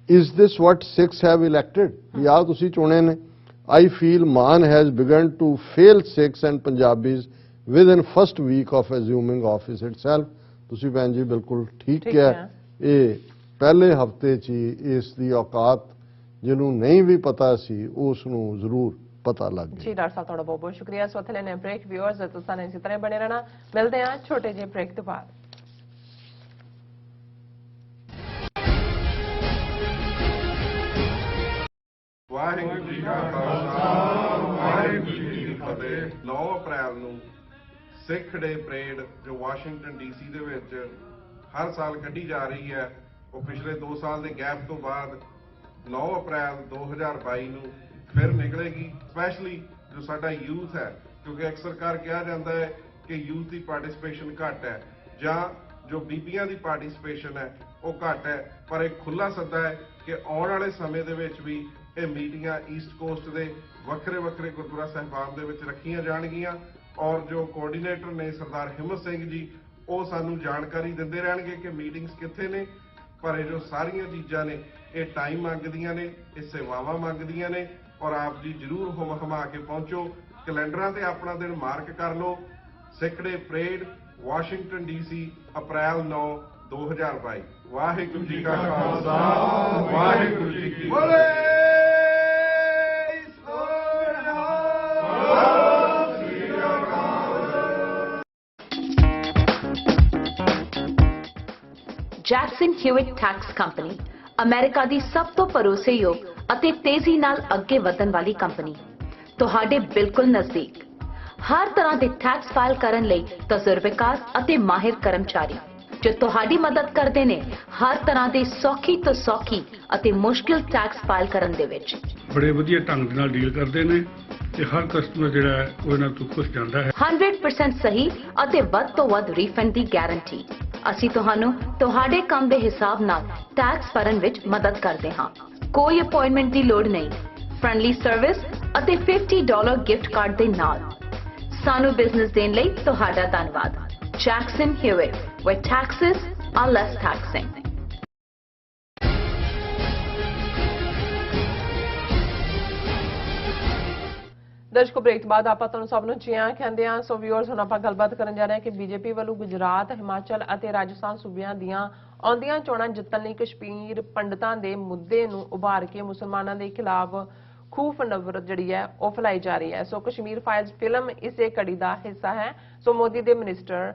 Is this what Sikhs have elected? ਵੀ ਆਹ ਤੁਸੀਂ ਚੁਣੇ ਨੇ। I feel Maan has begun to fail Sikhs and Punjabis within first week of assuming office itself. ਤੁਸੀਂ ਭੈਣ ਜੀ ਬਿਲਕੁਲ ਠੀਕ ਕਿਹਾ, ਇਹ ਪਹਿਲੇ ਹਫਤੇ 'ਚ ਹੀ ਇਸ ਦੀ ਔਕਾਤ ਜਿਹਨੂੰ ਨਹੀਂ ਵੀ ਪਤਾ ਸੀ ਉਸ ਨੂੰ ਜ਼ਰੂਰ ਪਤਾ ਲੱਗ ਗਿਆ। ਜੀ ਡਾਕਟਰ ਸਾਹਿਬ ਤੁਹਾਡਾ ਬਹੁਤ ਬਹੁਤ ਸ਼ੁਕਰੀਆ। ਸੋ ਥਲੇ ਨੇ ਬ੍ਰੇਕ, ਵਿਊਅਰਸ ਤੁਸੀਂ ਇਸੇ ਤਰ੍ਹਾਂ ਬਣੇ ਰਹਿਣਾ। ਮਿਲਦੇ ਹਾਂ ਛੋਟੇ ਜਿਹੇ ਬ੍ਰੇਕ ਤੋਂ ਬਾਅਦ। ਵਾਹਿਗੁਰੂ ਜੀ ਕਾ ਖਾਲਸਾ ਵਾਹਿਗੁਰੂ ਜੀ ਕੀ ਫਤਿਹ। 9 ਅਪ੍ਰੈਲ ਨੂੰ ਸਿੱਖ ਡੇ ਪਰੇਡ ਜੋ ਵਾਸ਼ਿੰਗਟਨ DC ਦੇ ਵਿੱਚ ਹਰ ਸਾਲ ਕੱਢੀ ਜਾ ਰਹੀ ਹੈ, ਉਹ ਪਿਛਲੇ 2 ਸਾਲ ਦੇ ਗੈਪ ਤੋਂ ਬਾਅਦ 9 ਅਪ੍ਰੈਲ 2022 ਨੂੰ ਫਿਰ ਨਿਕਲੇਗੀ। ਸਪੈਸ਼ਲੀ ਜੋ ਸਾਡਾ ਯੂਥ ਹੈ, ਕਿਉਂਕਿ ਅਕਸਰ ਕਰ ਕਿਹਾ ਜਾਂਦਾ ਹੈ ਕਿ ਯੂਥ ਦੀ ਪਾਰਟਿਸਿਪੇਸ਼ਨ ਘੱਟ ਹੈ ਜਾਂ ਜੋ ਬੀਬੀਆਂ ਦੀ ਪਾਰਟਿਸਿਪੇਸ਼ਨ ਹੈ ਉਹ ਘੱਟ ਹੈ, ਪਰ ਇੱਕ ਖੁੱਲਾ ਸੱਦਾ ਹੈ ਕਿ ਆਉਣ ਵਾਲੇ ਸਮੇਂ ਦੇ ਵਿੱਚ ਵੀ ਇਹ ਮੀਟਿੰਗਾਂ ਈਸਟ ਕੋਸਟ ਦੇ ਵੱਖਰੇ ਵੱਖਰੇ ਗੁਰਦੁਆਰਾ ਸਾਹਿਬਾਨ ਦੇ ਵਿੱਚ ਰੱਖੀਆਂ ਜਾਣਗੀਆਂ, ਔਰ ਜੋ ਕੋਆਰਡੀਨੇਟਰ ਨੇ ਸਰਦਾਰ ਹਿੰਮਤ ਸਿੰਘ ਜੀ, ਉਹ ਸਾਨੂੰ ਜਾਣਕਾਰੀ ਦਿੰਦੇ ਰਹਿਣਗੇ ਕਿ ਮੀਟਿੰਗਸ ਕਿੱਥੇ ਨੇ। ਪਰ ਇਹ ਜੋ ਸਾਰੀਆਂ ਚੀਜ਼ਾਂ ਨੇ ਇਹ ਟਾਈਮ ਮੰਗਦੀਆਂ ਨੇ, ਇਹ ਸੇਵਾਵਾਂ ਮੰਗਦੀਆਂ ਨੇ, ਔਰ ਆਪ ਜੀ ਜ਼ਰੂਰ ਹਮਾ ਕੇ ਪਹੁੰਚੋ। ਕੈਲੰਡਰਾਂ ਤੇ ਆਪਣਾ ਦਿਨ ਮਾਰਕ ਕਰ ਲਓ। Sikh day parade Washington DC ਅਪ੍ਰੈਲ 9 2022। ਵਾਹਿਗੁਰੂ ਜੀ ਕਾ ਖਾਲਸਾ ਵਾਹਿਗੁਰੂ ਜੀ ਕੀ ਜੈਕਸਨ ਹਿਊਇਟ ਟੈਕਸ ਕੰਪਨੀ ਅਮਰੀਕਾ ਦੀ ਸਭ ਤੋਂ ਭਰੋਸੇਯੋਗ ਅਤੇ ਤੇਜ਼ੀ ਨਾਲ ਅੱਗੇ ਵਧਣ ਵਾਲੀ ਕੰਪਨੀ ਤੁਹਾਡੇ ਬਿਲਕੁਲ ਨਜ਼ਦੀਕ ਹਰ ਤਰ੍ਹਾਂ ਦੇ ਟੈਕਸ ਫਾਈਲ ਕਰਨ ਲਈ ਤਜਰਬੇਕਾਰ ਅਤੇ ਮਾਹਿਰ ਕਰਮਚਾਰੀ ਜੋ ਤੁਹਾਡੀ ਮਦਦ ਕਰਦੇ ਨੇ ਹਰ ਤਰ੍ਹਾਂ ਦੇ ਸੌਖੀ ਤੋਂ ਸੌਖੀ ਅਤੇ ਮੁਸ਼ਕਿਲ ਟੈਕਸ ਫਾਈਲ ਕਰਨ ਦੇ ਵਿੱਚ ਬੜੇ ਵਧੀਆ ਢੰਗ ਨਾਲ ਡੀਲ ਕਰਦੇ ਨੇ ਤੇ ਹਰ ਕਸਟਮਰ ਜਿਹੜਾ ਹੈ ਉਹ ਇਹਨਾਂ ਤੋਂ ਖੁਸ਼ ਜਾਂਦਾ ਹੈ 100% ਸਹੀ ਅਤੇ ਵੱਧ ਤੋਂ ਵੱਧ ਰੀਫੰਡ ਦੀ ਗਾਰੰਟੀ ਅਸੀਂ ਤੁਹਾਨੂੰ ਤੁਹਾਡੇ ਕੰਮ ਦੇ ਹਿਸਾਬ ਨਾਲ ਟੈਕਸ ਭਰਨ ਵਿੱਚ ਮਦਦ ਕਰਦੇ ਹਾਂ ਕੋਈ ਅਪਾਇੰਟਮੈਂਟ ਦੀ ਲੋੜ ਨਹੀਂ ਫ੍ਰੈਂਡਲੀ ਸਰਵਿਸ ਅਤੇ $50 ਗਿਫਟ ਕਾਰਡ ਦੇ ਨਾਲ ਸਾਨੂੰ ਬਿਜ਼ਨਸ ਦੇਣ ਲਈ ਤੁਹਾਡਾ ਧੰਨਵਾਦ Jackson Hewitt where taxes are less taxing ਦਰਸ਼ਕੋ ਬ੍ਰੇਕ ਤੋਂ ਬਾਅਦ ਆਪਾਂ ਤੁਹਾਨੂੰ ਸਭ ਨੂੰ ਜੀ ਆਇਆਂ ਕਹਿੰਦੇ ਹਾਂ ਸੋ ਵਿਊਅਰਸ ਹੁਣ ਆਪਾਂ ਗੱਲਬਾਤ ਕਰਨ ਜਾ ਰਹੇ ਹਾਂ ਕਿ ਬੀਜੇਪੀ ਵੱਲੋਂ ਗੁਜਰਾਤ ਹਿਮਾਚਲ ਅਤੇ ਰਾਜਸਥਾਨ ਸੂਬਿਆਂ ਦੀਆਂ ਆਉਂਦੀਆਂ ਚੋਣਾਂ ਜਿੱਤਣ ਲਈ ਕਸ਼ਮੀਰ ਪੰਡਤਾਂ ਦੇ ਮੁੱਦੇ ਨੂੰ ਉਭਾਰ ਕੇ ਮੁਸਲਮਾਨਾਂ ਦੇ ਖਿਲਾਫ ਖੂਫ ਨਫ਼ਰਤ ਜਿਹੜੀ ਹੈ ਉਹ ਫੈਲਾਈ ਜਾ ਰਹੀ ਹੈ ਸੋ ਕਸ਼ਮੀਰ ਫਾਈਲਸ ਫਿਲਮ ਇਸੇ ਕੜੀ ਦਾ ਹਿੱਸਾ ਹੈ ਸੋ ਮੋਦੀ ਦੇ ਮਿਨਿਸਟਰ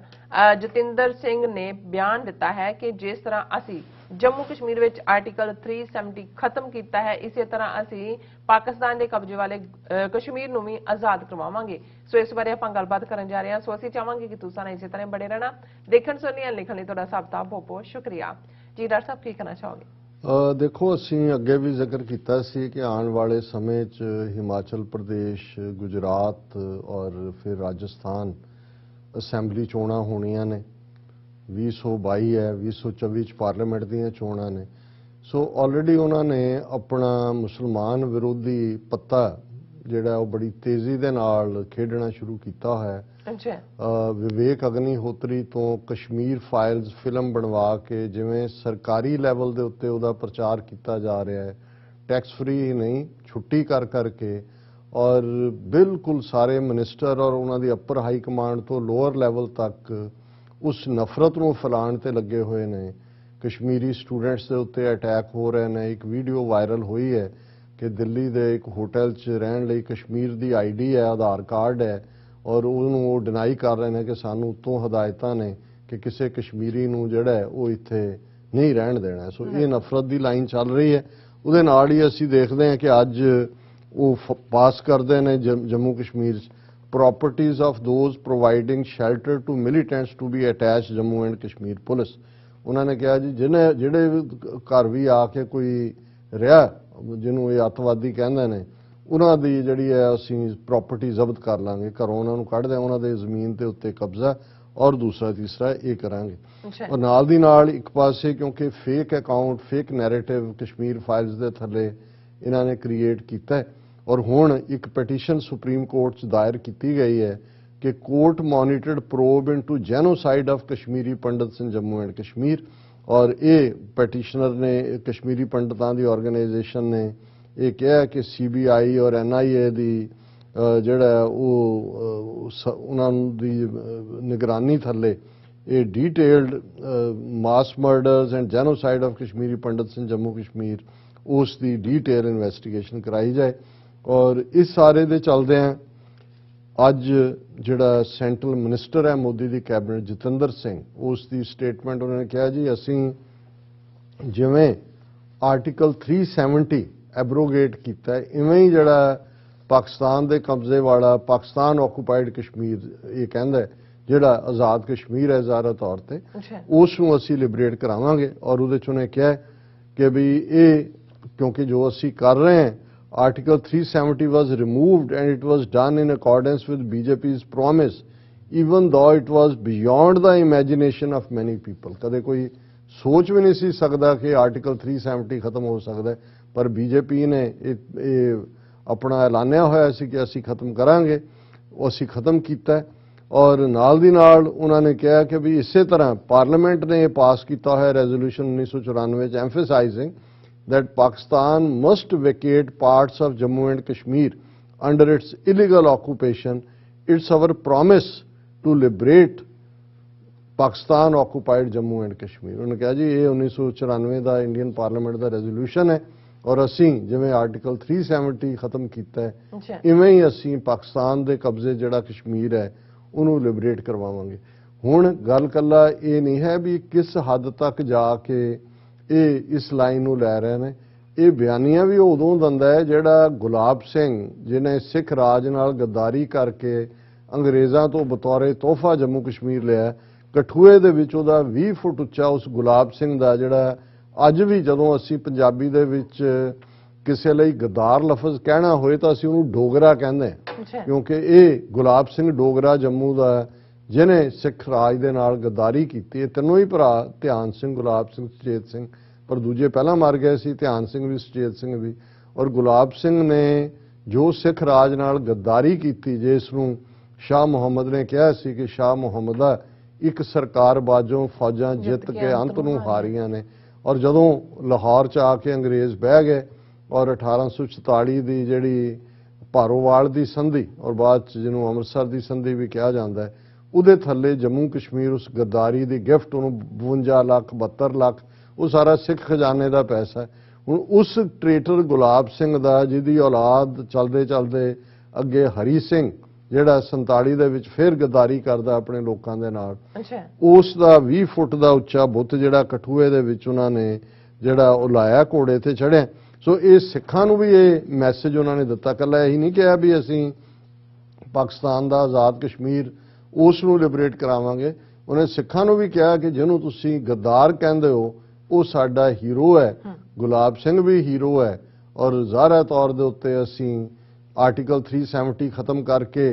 ਜਤਿੰਦਰ ਸਿੰਘ ਨੇ ਬਿਆਨ ਦਿੱਤਾ ਹੈ ਕਿ ਜਿਸ ਤਰ੍ਹਾਂ ਅਸੀਂ ਜੰਮੂ ਕਸ਼ਮੀਰ ਵਿੱਚ ਆਰਟੀਕਲ 370 ਖਤਮ ਕੀਤਾ ਹੈ ਇਸੇ ਤਰ੍ਹਾਂ ਅਸੀਂ ਪਾਕਿਸਤਾਨ ਦੇ ਕਬਜ਼ੇ ਵਾਲੇ ਕਸ਼ਮੀਰ ਨੂੰ ਵੀ ਆਜ਼ਾਦ ਕਰਵਾਵਾਂਗੇ ਸੋ ਇਸ ਬਾਰੇ ਆਪਾਂ ਗੱਲਬਾਤ ਕਰਨ ਜਾ ਰਹੇ ਹਾਂ ਸੋ ਅਸੀਂ ਚਾਹਾਂਗੇ ਕਿ ਤੁਸੀਂ ਇਸੇ ਤਰ੍ਹਾਂ ਬਣੇ ਰਹਿਣਾ ਦੇਖਣ ਸੁਣਨ ਲਿਖਣ ਲਈ ਤੁਹਾਡਾ ਸਭ ਦਾ ਬਹੁਤ ਬਹੁਤ ਸ਼ੁਕਰੀਆ ਜੀ ਡਾਕਟਰ ਸਾਹਿਬ ਕੀ ਕਹਿਣਾ ਚਾਹੋਗੇ ਦੇਖੋ ਅਸੀਂ ਅੱਗੇ ਵੀ ਜ਼ਿਕਰ ਕੀਤਾ ਸੀ ਕਿ ਆਉਣ ਵਾਲੇ ਸਮੇਂ 'ਚ ਹਿਮਾਚਲ ਪ੍ਰਦੇਸ਼ ਗੁਜਰਾਤ ਔਰ ਫਿਰ ਰਾਜਸਥਾਨ ਅਸੈਂਬਲੀ ਚੋਣਾਂ ਹੋਣੀਆਂ ਨੇ 2022 ਹੈ 2024 ਚ ਪਾਰਲੀਮੈਂਟ ਦੀਆਂ ਚੋਣਾਂ ਨੇ ਸੋ ਆਲਰੇਡੀ ਉਹਨਾਂ ਨੇ ਆਪਣਾ ਮੁਸਲਮਾਨ ਵਿਰੋਧੀ ਪੱਤਾ ਜਿਹੜਾ ਉਹ ਬੜੀ ਤੇਜ਼ੀ ਦੇ ਨਾਲ ਖੇਡਣਾ ਸ਼ੁਰੂ ਕੀਤਾ ਹੋਇਆ ਵਿਵੇਕ ਅਗਨੀਹੋਤਰੀ ਤੋਂ ਕਸ਼ਮੀਰ ਫਾਈਲਸ ਫਿਲਮ ਬਣਵਾ ਕੇ ਜਿਵੇਂ ਸਰਕਾਰੀ ਲੈਵਲ ਦੇ ਉੱਤੇ ਉਹਦਾ ਪ੍ਰਚਾਰ ਕੀਤਾ ਜਾ ਰਿਹਾ ਹੈ ਟੈਕਸ ਫ੍ਰੀ ਹੀ ਨਹੀਂ ਛੁੱਟੀ ਕਰ ਕਰਕੇ ਔਰ ਬਿਲਕੁਲ ਸਾਰੇ ਮਿਨਿਸਟਰ ਔਰ ਉਹਨਾਂ ਦੀ ਅੱਪਰ ਹਾਈ ਕਮਾਂਡ ਤੋਂ ਲੋਅਰ ਲੈਵਲ ਤੱਕ ਉਸ ਨਫ਼ਰਤ ਨੂੰ ਫੈਲਾਉਣ ਤੇ ਲੱਗੇ ਹੋਏ ਨੇ ਕਸ਼ਮੀਰੀ ਸਟੂਡੈਂਟਸ ਦੇ ਉੱਤੇ ਅਟੈਕ ਹੋ ਰਹੇ ਨੇ ਇੱਕ ਵੀਡੀਓ ਵਾਇਰਲ ਹੋਈ ਹੈ ਕਿ ਦਿੱਲੀ ਦੇ ਇੱਕ ਹੋਟਲ 'ਚ ਰਹਿਣ ਲਈ ਕਸ਼ਮੀਰ ਦੀ ਆਈਡੀ ਹੈ ਆਧਾਰ ਕਾਰਡ ਹੈ ਔਰ ਉਹਨੂੰ ਉਹ ਡਿਨਾਈ ਕਰ ਰਹੇ ਨੇ ਕਿ ਸਾਨੂੰ ਉੱਤੋਂ ਹਦਾਇਤਾਂ ਨੇ ਕਿ ਕਿਸੇ ਕਸ਼ਮੀਰੀ ਨੂੰ ਜਿਹੜਾ ਹੈ ਉਹ ਇੱਥੇ ਨਹੀਂ ਰਹਿਣ ਦੇਣਾ ਸੋ ਇਹ ਨਫ਼ਰਤ ਦੀ ਲਾਈਨ ਚੱਲ ਰਹੀ ਹੈ ਉਹਦੇ ਨਾਲ ਹੀ ਅਸੀਂ ਦੇਖਦੇ ਹਾਂ ਕਿ ਅੱਜ ਉਹ ਪਾਸ ਕਰਦੇ ਨੇ ਜੰਮੂ ਕਸ਼ਮੀਰ 'ਚ properties of those providing shelter to militants to be attached Jammu and Kashmir police ਉਹਨਾਂ ਨੇ ਕਿਹਾ ਜੀ ਜਿਹੜੇ ਘਰ ਵੀ ਆ ਕੇ ਕੋਈ ਰਿਹਾ ਜਿਹਨੂੰ ਇਹ ਅੱਤਵਾਦੀ ਕਹਿੰਦੇ ਨੇ ਉਹਨਾਂ ਦੀ ਜਿਹੜੀ ਹੈ ਅਸੀਂ ਪ੍ਰਾਪਰਟੀ ਜ਼ਬਤ ਕਰ ਲਾਂਗੇ ਘਰੋਂ ਉਹਨਾਂ ਨੂੰ ਕੱਢ ਦਿਆਂ ਉਹਨਾਂ ਦੇ ਜ਼ਮੀਨ ਦੇ ਉੱਤੇ ਕਬਜ਼ਾ ਔਰ ਦੂਸਰਾ ਤੀਸਰਾ ਇਹ ਕਰਾਂਗੇ ਔਰ ਨਾਲ ਦੀ ਨਾਲ ਇੱਕ ਪਾਸੇ ਕਿਉਂਕਿ fake account fake narrative Kashmir files ਦੇ ਥੱਲੇ ਇਹਨਾਂ ਨੇ ਕ੍ਰੀਏਟ ਕੀਤਾ ਔਰ ਹੁਣ ਇੱਕ ਪੈਟੀਸ਼ਨ ਸੁਪਰੀਮ ਕੋਰਟ 'ਚ ਦਾਇਰ ਕੀਤੀ ਗਈ ਹੈ ਕਿ court monitored probe into genocide of Kashmiri Pandits in Jammu and Kashmir ਔਰ ਇਹ ਪੈਟੀਸ਼ਨਰ ਨੇ ਕਸ਼ਮੀਰੀ ਪੰਡਤਾਂ ਦੀ ਆਰਗੇਨਾਈਜੇਸ਼ਨ ਨੇ ਇਹ ਕਿਹਾ ਕਿ ਸੀਬੀਆਈ ਔਰ NIA ਦੀ ਜਿਹੜਾ ਉਹ ਉਹਨਾਂ ਦੀ ਨਿਗਰਾਨੀ ਥੱਲੇ ਇਹ detailed mass murders and genocide of Kashmiri Pandits in Jammu Kashmir ਉਸ ਦੀ ਡੀਟੇਲ ਇਨਵੈਸਟੀਗੇਸ਼ਨ ਕਰਾਈ ਜਾਏ ਔਰ ਇਸ ਸਾਰੇ ਦੇ ਚੱਲਦੇ ਆ ਅੱਜ ਜਿਹੜਾ ਸੈਂਟਰਲ ਮਿਨਿਸਟਰ ਹੈ ਮੋਦੀ ਦੀ ਕੈਬਨਿਟ ਜਤਿੰਦਰ ਸਿੰਘ ਉਸ ਦੀ ਸਟੇਟਮੈਂਟ ਉਹਨਾਂ ਨੇ ਕਿਹਾ ਜੀ ਅਸੀਂ ਜਿਵੇਂ ਆਰਟੀਕਲ 370 ਐਬਰੋਗੇਟ ਕੀਤਾ ਹੈ ਇਵੇਂ ਹੀ ਜਿਹੜਾ ਪਾਕਿਸਤਾਨ ਦੇ ਕਬਜ਼ੇ ਵਾਲਾ ਪਾਕਿਸਤਾਨ ਆਕੂਪਾਈਡ ਕਸ਼ਮੀਰ ਇਹ ਕਹਿੰਦਾ ਜਿਹੜਾ ਆਜ਼ਾਦ ਕਸ਼ਮੀਰ ਹੈ ਜ਼ਾਹਰਾ ਤੌਰ ਤੇ ਉਸ ਨੂੰ ਅਸੀਂ ਲਿਬਰੇਟ ਕਰਾਵਾਂਗੇ ਔਰ ਉਹਦੇ 'ਚ ਉਹਨੇ ਕਿਹਾ ਕਿ ਵੀ ਇਹ ਕਿਉਂਕਿ ਜੋ ਅਸੀਂ ਕਰ ਰਹੇ ਹਾਂ Article 370 was removed and it was done in accordance with BJP's promise, even though it was beyond the imagination of many people. ਕਦੇ ਕੋਈ ਸੋਚ ਵੀ ਨਹੀਂ ਸੀ ਸਕਦਾ ਕਿ ਆਰਟੀਕਲ 370 ਖਤਮ ਹੋ ਸਕਦਾ ਪਰ ਬੀਜੇਪੀ ਨੇ ਇਹ ਆਪਣਾ ਐਲਾਨਿਆ ਹੋਇਆ ਸੀ ਕਿ ਅਸੀਂ ਖਤਮ ਕਰਾਂਗੇ ਉਹ ਅਸੀਂ ਖਤਮ ਕੀਤਾ ਔਰ ਨਾਲ ਦੀ ਨਾਲ ਉਹਨਾਂ ਨੇ ਕਿਹਾ ਕਿ ਵੀ ਇਸੇ ਤਰ੍ਹਾਂ ਪਾਰਲੀਮੈਂਟ ਨੇ ਇਹ ਪਾਸ ਕੀਤਾ ਹੋਇਆ ਰੈਜ਼ੋਲੂਸ਼ਨ 1994 ਚ ਐਮਫਸਾਈਜ਼ਿੰਗ that Pakistan must vacate parts of Jammu and Kashmir under its illegal occupation. It's our promise to liberate Pakistan occupied Jammu and Kashmir. उन्होंने कहा जी ये 1994 ਦਾ ਇੰਡੀਅਨ ਪਾਰਲੀਮੈਂਟ ਦਾ ਰੈਜ਼ੋਲੂਸ਼ਨ ਹੈ ਔਰ ਅਸੀਂ ਜਿਵੇਂ ਆਰਟੀਕਲ 370 ਖਤਮ ਕੀਤਾ ਹੈ ਇਵੇਂ ਹੀ ਅਸੀਂ ਪਾਕਿਸਤਾਨ ਦੇ ਕਬਜ਼ੇ ਜਿਹੜਾ ਕਸ਼ਮੀਰ ਹੈ ਉਹਨੂੰ ਲਿਬਰੇਟ ਕਰਵਾਵਾਂਗੇ ਹੁਣ ਗੱਲ ਕੱਲਾ ਇਹ ਨਹੀਂ ਹੈ ਵੀ ਕਿਸ ਹੱਦ ਤੱਕ ਜਾ ਕੇ ਇਹ ਇਸ ਲਾਈਨ ਨੂੰ ਲੈ ਰਹੇ ਨੇ। ਇਹ ਬਿਆਨੀਆਂ ਵੀ ਉਦੋਂ ਦਿੰਦਾ ਹੈ ਜਿਹੜਾ ਗੁਲਾਬ ਸਿੰਘ ਜਿਹਨੇ ਸਿੱਖ ਰਾਜ ਨਾਲ ਗੱਦਾਰੀ ਕਰਕੇ ਅੰਗਰੇਜ਼ਾਂ ਤੋਂ ਬਤੌਰੇ ਤੋਹਫਾ ਜੰਮੂ ਕਸ਼ਮੀਰ ਲਿਆ। ਕਠੂਏ ਦੇ ਵਿੱਚ ਉਹਦਾ 20 ਫੁੱਟ ਉੱਚਾ ਉਸ ਗੁਲਾਬ ਸਿੰਘ ਦਾ ਜਿਹੜਾ ਅੱਜ ਵੀ ਜਦੋਂ ਅਸੀਂ ਪੰਜਾਬੀ ਦੇ ਵਿੱਚ ਕਿਸੇ ਲਈ ਗਦਾਰ ਲਫ਼ਜ਼ ਕਹਿਣਾ ਹੋਏ ਤਾਂ ਅਸੀਂ ਉਹਨੂੰ ਡੋਗਰਾ ਕਹਿੰਦੇ ਹਾਂ, ਕਿਉਂਕਿ ਇਹ ਗੁਲਾਬ ਸਿੰਘ ਡੋਗਰਾ ਜੰਮੂ ਦਾ ਜਿਹਨੇ ਸਿੱਖ ਰਾਜ ਦੇ ਨਾਲ ਗੱਦਾਰੀ ਕੀਤੀ। ਇਹ ਤਿੰਨੋਂ ਹੀ ਭਰਾ ਧਿਆਨ ਸਿੰਘ, ਗੁਲਾਬ ਸਿੰਘ, ਸੁਚੇਤ ਸਿੰਘ, ਪਰ ਦੂਜੇ ਪਹਿਲਾਂ ਮਰ ਗਏ ਸੀ, ਧਿਆਨ ਸਿੰਘ ਵੀ ਸੁਚੇਤ ਸਿੰਘ ਵੀ। ਔਰ ਗੁਲਾਬ ਸਿੰਘ ਨੇ ਜੋ ਸਿੱਖ ਰਾਜ ਨਾਲ ਗੱਦਾਰੀ ਕੀਤੀ, ਜਿਸ ਨੂੰ ਸ਼ਾਹ ਮੁਹੰਮਦ ਨੇ ਕਿਹਾ ਸੀ ਕਿ ਸ਼ਾਹ ਮੁਹੰਮਦਾ ਇੱਕ ਸਰਕਾਰ ਬਾਜੋਂ ਫੌਜਾਂ ਜਿੱਤ ਕੇ ਅੰਤ ਨੂੰ ਹਾਰੀਆਂ ਨੇ। ਔਰ ਜਦੋਂ ਲਾਹੌਰ 'ਚ ਆ ਕੇ ਅੰਗਰੇਜ਼ ਬਹਿ ਗਏ ਔਰ 1844 ਦੀ ਜਿਹੜੀ ਭਾਰੋਵਾਲ ਦੀ ਸੰਧੀ ਔਰ ਬਾਅਦ 'ਚ ਜਿਹਨੂੰ ਅੰਮ੍ਰਿਤਸਰ ਦੀ ਸੰਧੀ ਵੀ ਕਿਹਾ ਜਾਂਦਾ ਹੈ, ਉਹਦੇ ਥੱਲੇ ਜੰਮੂ ਕਸ਼ਮੀਰ ਉਸ ਗੱਦਾਰੀ ਦੀ ਗਿਫਟ ਉਹਨੂੰ 52 ਲੱਖ 72 ਲੱਖ ਉਹ ਸਾਰਾ ਸਿੱਖ ਖਜ਼ਾਨੇ ਦਾ ਪੈਸਾ ਹੈ। ਹੁਣ ਉਸ ਟ੍ਰੇਟਰ ਗੁਲਾਬ ਸਿੰਘ ਦਾ ਜਿਹਦੀ ਔਲਾਦ ਚਲਦੇ ਚਲਦੇ ਅੱਗੇ ਹਰੀ ਸਿੰਘ ਜਿਹੜਾ 47 ਦੇ ਵਿੱਚ ਫਿਰ ਗੱਦਾਰੀ ਕਰਦਾ ਆਪਣੇ ਲੋਕਾਂ ਦੇ ਨਾਲ, ਉਸ ਦਾ 20 ਫੁੱਟ ਦਾ ਉੱਚਾ ਬੁੱਤ ਜਿਹੜਾ ਕਠੂਏ ਦੇ ਵਿੱਚ ਉਹਨਾਂ ਨੇ ਜਿਹੜਾ ਉਹ ਲਾਇਆ, ਘੋੜੇ ਤੇ ਚੜ੍ਹਿਆ। ਸੋ ਇਹ ਸਿੱਖਾਂ ਨੂੰ ਵੀ ਇਹ ਮੈਸੇਜ ਉਹਨਾਂ ਨੇ ਦਿੱਤਾ। ਇਕੱਲਾ ਇਹੀ ਨਹੀਂ ਕਿਹਾ ਵੀ ਅਸੀਂ ਪਾਕਿਸਤਾਨ ਦਾ ਆਜ਼ਾਦ ਕਸ਼ਮੀਰ ਉਸ ਨੂੰ ਲਿਬਰੇਟ ਕਰਾਵਾਂਗੇ, ਉਹਨੇ ਸਿੱਖਾਂ ਨੂੰ ਵੀ ਕਿਹਾ ਕਿ ਜਿਹਨੂੰ ਤੁਸੀਂ ਗੱਦਾਰ ਕਹਿੰਦੇ ਹੋ ਉਹ ਸਾਡਾ ਹੀਰੋ ਹੈ। ਗੁਲਾਬ ਸਿੰਘ ਵੀ ਹੀਰੋ ਹੈ ਔਰ ਜ਼ਾਹਰਾ ਤੌਰ ਦੇ ਉੱਤੇ ਅਸੀਂ ਆਰਟੀਕਲ 370 ਖਤਮ ਕਰਕੇ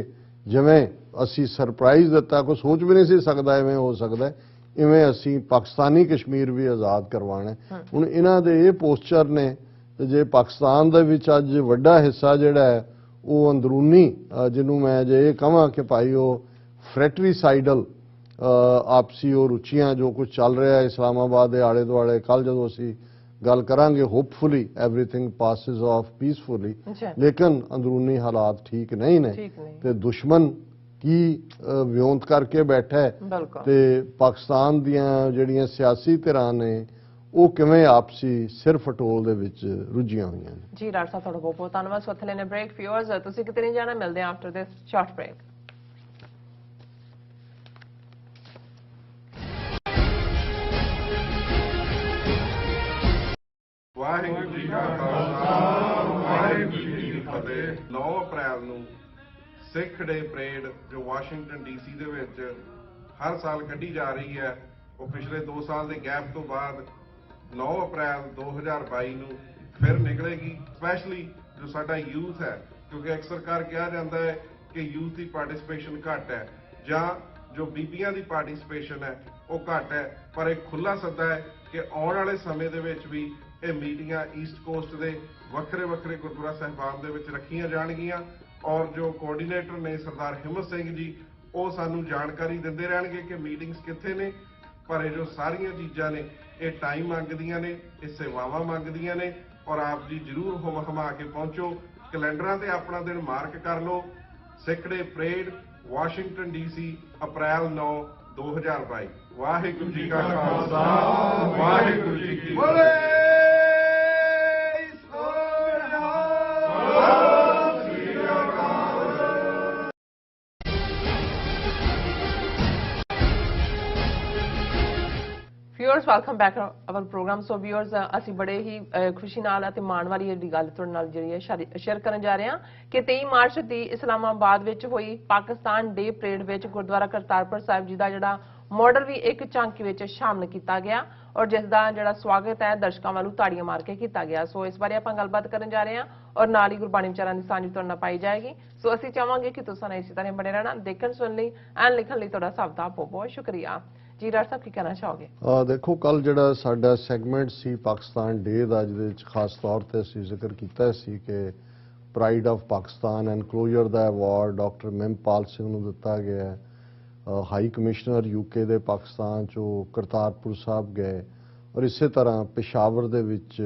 ਜਿਵੇਂ ਅਸੀਂ ਸਰਪ੍ਰਾਈਜ਼ ਦਿੱਤਾ, ਕੋਈ ਸੋਚ ਵੀ ਨਹੀਂ ਸੀ ਸਕਦਾ ਐਵੇਂ ਹੋ ਸਕਦਾ, ਇਵੇਂ ਅਸੀਂ ਪਾਕਿਸਤਾਨੀ ਕਸ਼ਮੀਰ ਵੀ ਆਜ਼ਾਦ ਕਰਵਾਉਣਾ। ਹੁਣ ਇਹਨਾਂ ਦੇ ਇਹ ਪੋਸਚਰ ਨੇ ਤੇ ਜੇ ਪਾਕਿਸਤਾਨ ਦੇ ਵਿੱਚ ਅੱਜ ਵੱਡਾ ਹਿੱਸਾ ਜਿਹੜਾ ਹੈ ਉਹ ਅੰਦਰੂਨੀ ਜਿਹਨੂੰ ਮੈਂ ਜੇ ਇਹ ਕਹਾਂ ਕਿ ਭਾਈ ਉਹ ਫਰੈਟਰੀਸਾਈਡਲ ਆਪਸੀ ਉਹ ਰੁਚੀਆਂ ਜੋ ਕੁਝ ਚੱਲ ਰਿਹਾ ਹੈ ਇਸਲਾਮਾਬਾਦ ਦੇ ਆਲੇ ਦੁਆਲੇ, ਕੱਲ ਜਦੋਂ ਅਸੀਂ ਗੱਲ ਕਰਾਂਗੇ hopefully everything passes of peacefully, ਲੇਕਿਨ ਅੰਦਰੂਨੀ ਹਾਲਾਤ ਠੀਕ ਨਹੀਂ ਨੇ ਤੇ ਦੁਸ਼ਮਣ ਕੀ ਵਿਉਂਤ ਕਰਕੇ ਬੈਠਾ ਹੈ ਤੇ ਪਾਕਿਸਤਾਨ ਦੀਆਂ ਜਿਹੜੀਆਂ ਸਿਆਸੀ ਧਿਰਾਂ ਨੇ ਉਹ ਕਿਵੇਂ ਆਪਸੀ ਸਿਰ ਫਟੋਲ ਦੇ ਵਿੱਚ ਰੁੱਝੀਆਂ ਹੋਈਆਂ ਨੇ। ਜੀ ਡਾਕਟਰ ਸਾਹਿਬ ਤੁਹਾਡਾ ਬਹੁਤ ਬਹੁਤ ਧੰਨਵਾਦ। ਸੋ ਇੱਥੇ ਲੈਣੇ ਬ੍ਰੇਕ। ਵਿਊਅਰਸ ਤੁਸੀਂ ਕਿਤੇ ਨਹੀਂ ਜਾਣਾ, ਮਿਲਦੇ ਹਾਂ after this short break. Waheguru ji ਕਾ ਖਾਲਸਾ ਵਾਹਿਗੁਰੂ ਜੀ ਕੀ ਫਤਿਹ। 9 ਅਪ੍ਰੈਲ ਨੂੰ ਸਿੱਖ ਡੇ ਪਰੇਡ ਜੋ ਵਾਸ਼ਿੰਗਟਨ ਡੀਸੀ ਦੇ ਵਿੱਚ ਹਰ ਸਾਲ ਕੱਢੀ ਜਾ ਰਹੀ ਹੈ, ਉਹ ਪਿਛਲੇ 2 ਸਾਲ ਦੇ ਗੈਪ ਤੋਂ ਬਾਅਦ 9 ਅਪ੍ਰੈਲ 2022 ਨੂੰ ਫਿਰ ਨਿਕਲੇਗੀ। ਸਪੈਸ਼ਲੀ ਜੋ ਸਾਡਾ ਯੂਥ ਹੈ, ਕਿਉਂਕਿ ਅਕਸਰ ਕਰ ਕਿਹਾ ਜਾਂਦਾ ਹੈ ਕਿ ਯੂਥ ਦੀ ਪਾਰਟਿਸਿਪੇਸ਼ਨ ਘੱਟ ਹੈ ਜਾਂ ਜੋ ਬੀਬੀਆਂ ਦੀ ਪਾਰਟਿਸਿਪੇਸ਼ਨ ਹੈ ਉਹ ਘੱਟ ਹੈ, ਪਰ ਇੱਕ ਖੁੱਲਾ ਸੱਦਾ ਹੈ ਕਿ ਆਉਣ ਵਾਲੇ ਸਮੇਂ ਦੇ ਵਿੱਚ ਵੀ ਇਹ ਮੀਟਿੰਗਾਂ ਈਸਟ ਕੋਸਟ ਦੇ ਵੱਖਰੇ ਵੱਖਰੇ ਗੁਰਦੁਆਰਾ ਸਾਹਿਬਾਨ ਦੇ ਵਿੱਚ ਰੱਖੀਆਂ ਜਾਣਗੀਆਂ ਔਰ ਜੋ ਕੋਆਰਡੀਨੇਟਰ ਨੇ ਸਰਦਾਰ ਹਿੰਮਤ ਸਿੰਘ ਜੀ ਉਹ ਸਾਨੂੰ ਜਾਣਕਾਰੀ ਦਿੰਦੇ ਰਹਿਣਗੇ ਕਿ ਮੀਟਿੰਗਸ ਕਿੱਥੇ ਨੇ। ਪਰ ਇਹ ਜੋ ਸਾਰੀਆਂ ਚੀਜ਼ਾਂ ਨੇ ਇਹ ਟਾਈਮ ਮੰਗਦੀਆਂ ਨੇ, ਇਹ ਸੇਵਾਵਾਂ ਮੰਗਦੀਆਂ ਨੇ ਔਰ ਆਪ ਜੀ ਜ਼ਰੂਰ ਹੁਮ ਹਮਾ ਕੇ ਪਹੁੰਚੋ। ਕੈਲੰਡਰਾਂ ਤੇ ਆਪਣਾ ਦਿਨ ਮਾਰਕ ਕਰ ਲਓ। Sikh day parade Washington DC April 9 2022। Waheguru ji ਕਾ ਖਾਲਸਾ ਵਾਹਿਗੁਰੂ ਜੀ ਕੀ ਫਤਿਹ। Viewers welcome back our programme. So viewers ਅਸੀਂ ਬੜੇ ਹੀ ਖੁਸ਼ੀ ਨਾਲ ਅਤੇ ਮਾਣ ਵਾਲੀ ਜਿਹੜੀ ਗੱਲ ਤੁਹਾਡੇ ਨਾਲ ਜਿਹੜੀ ਹੈ ਸ਼ੇਅਰ ਕਰਨ ਜਾ ਰਹੇ ਹਾਂ ਕਿ 23 ਮਾਰਚ ਦੀ ਇਸਲਾਮਾਬਾਦ ਵਿੱਚ ਹੋਈ ਪਾਕਿਸਤਾਨ ਡੇ ਪਰੇਡ ਵਿੱਚ ਗੁਰਦੁਆਰਾ ਕਰਤਾਰਪੁਰ ਸਾਹਿਬ ਜੀ ਦਾ ਜਿਹੜਾ ਮਾਡਲ ਵੀ ਇੱਕ ਝਾਂਕੀ ਵਿੱਚ ਸ਼ਾਮਲ ਕੀਤਾ ਗਿਆ ਔਰ ਜਿਸ ਦਾ ਜਿਹੜਾ ਸਵਾਗਤ ਹੈ ਦਰਸ਼ਕਾਂ ਵੱਲੋਂ ਤਾੜੀਆਂ ਮਾਰ ਕੇ ਕੀਤਾ ਗਿਆ। ਸੋ ਇਸ ਬਾਰੇ ਆਪਾਂ ਗੱਲਬਾਤ ਕਰਨ ਜਾ ਰਹੇ ਹਾਂ ਔਰ ਨਾਲ ਹੀ ਗੁਰਬਾਣੀ ਵਿਚਾਰਾਂ ਦੀ ਸਾਂਝ ਤੁਹਾਡੇ ਨਾਲ ਪਾਈ ਜਾਏਗੀ। ਸੋ ਅਸੀਂ ਚਾਹਾਂਗੇ ਕਿ ਤੁਸੀਂ ਇਸੇ ਤਰ੍ਹਾਂ ਬਣੇ ਰਹਿਣਾ, ਦੇਖਣ ਸੁਣਨ ਲਈ ਐਂਡ ਲਿਖਣ ਲਈ ਤੁਹਾਡਾ ਸਭ ਦਾ ਬਹੁਤ ਬਹੁਤ ਸ਼ੁਕਰੀਆ। ਜੀ ਡਾਕਟਰ ਸਾਹਿਬ ਕੀ ਕਹਿਣਾ ਚਾਹੋਗੇ? ਦੇਖੋ ਕੱਲ ਜਿਹੜਾ ਸਾਡਾ ਸੈਗਮੈਂਟ ਸੀ ਪਾਕਿਸਤਾਨ ਡੇ ਦਾ, ਜਿਹਦੇ ਵਿੱਚ ਖਾਸ ਤੌਰ ਤੇ ਅਸੀਂ ਜ਼ਿਕਰ ਕੀਤਾ ਸੀ ਕਿ ਪ੍ਰਾਈਡ ਆਫ ਪਾਕਿਸਤਾਨ ਐਨਕਲੋਜ਼ਰ ਦਾ ਅਵਾਰਡ ਡਾਕਟਰ ਮਹਿੰਪਾਲ ਸਿੰਘ ਨੂੰ ਦਿੱਤਾ ਗਿਆ। ਹਾਈ ਕਮਿਸ਼ਨਰ ਯੂਕੇ ਦੇ ਪਾਕਿਸਤਾਨ ਚੋਂ ਕਰਤਾਰਪੁਰ ਸਾਹਿਬ ਗਏ ਔਰ ਇਸੇ ਤਰ੍ਹਾਂ ਪਿਸ਼ਾਵਰ ਦੇ ਵਿੱਚ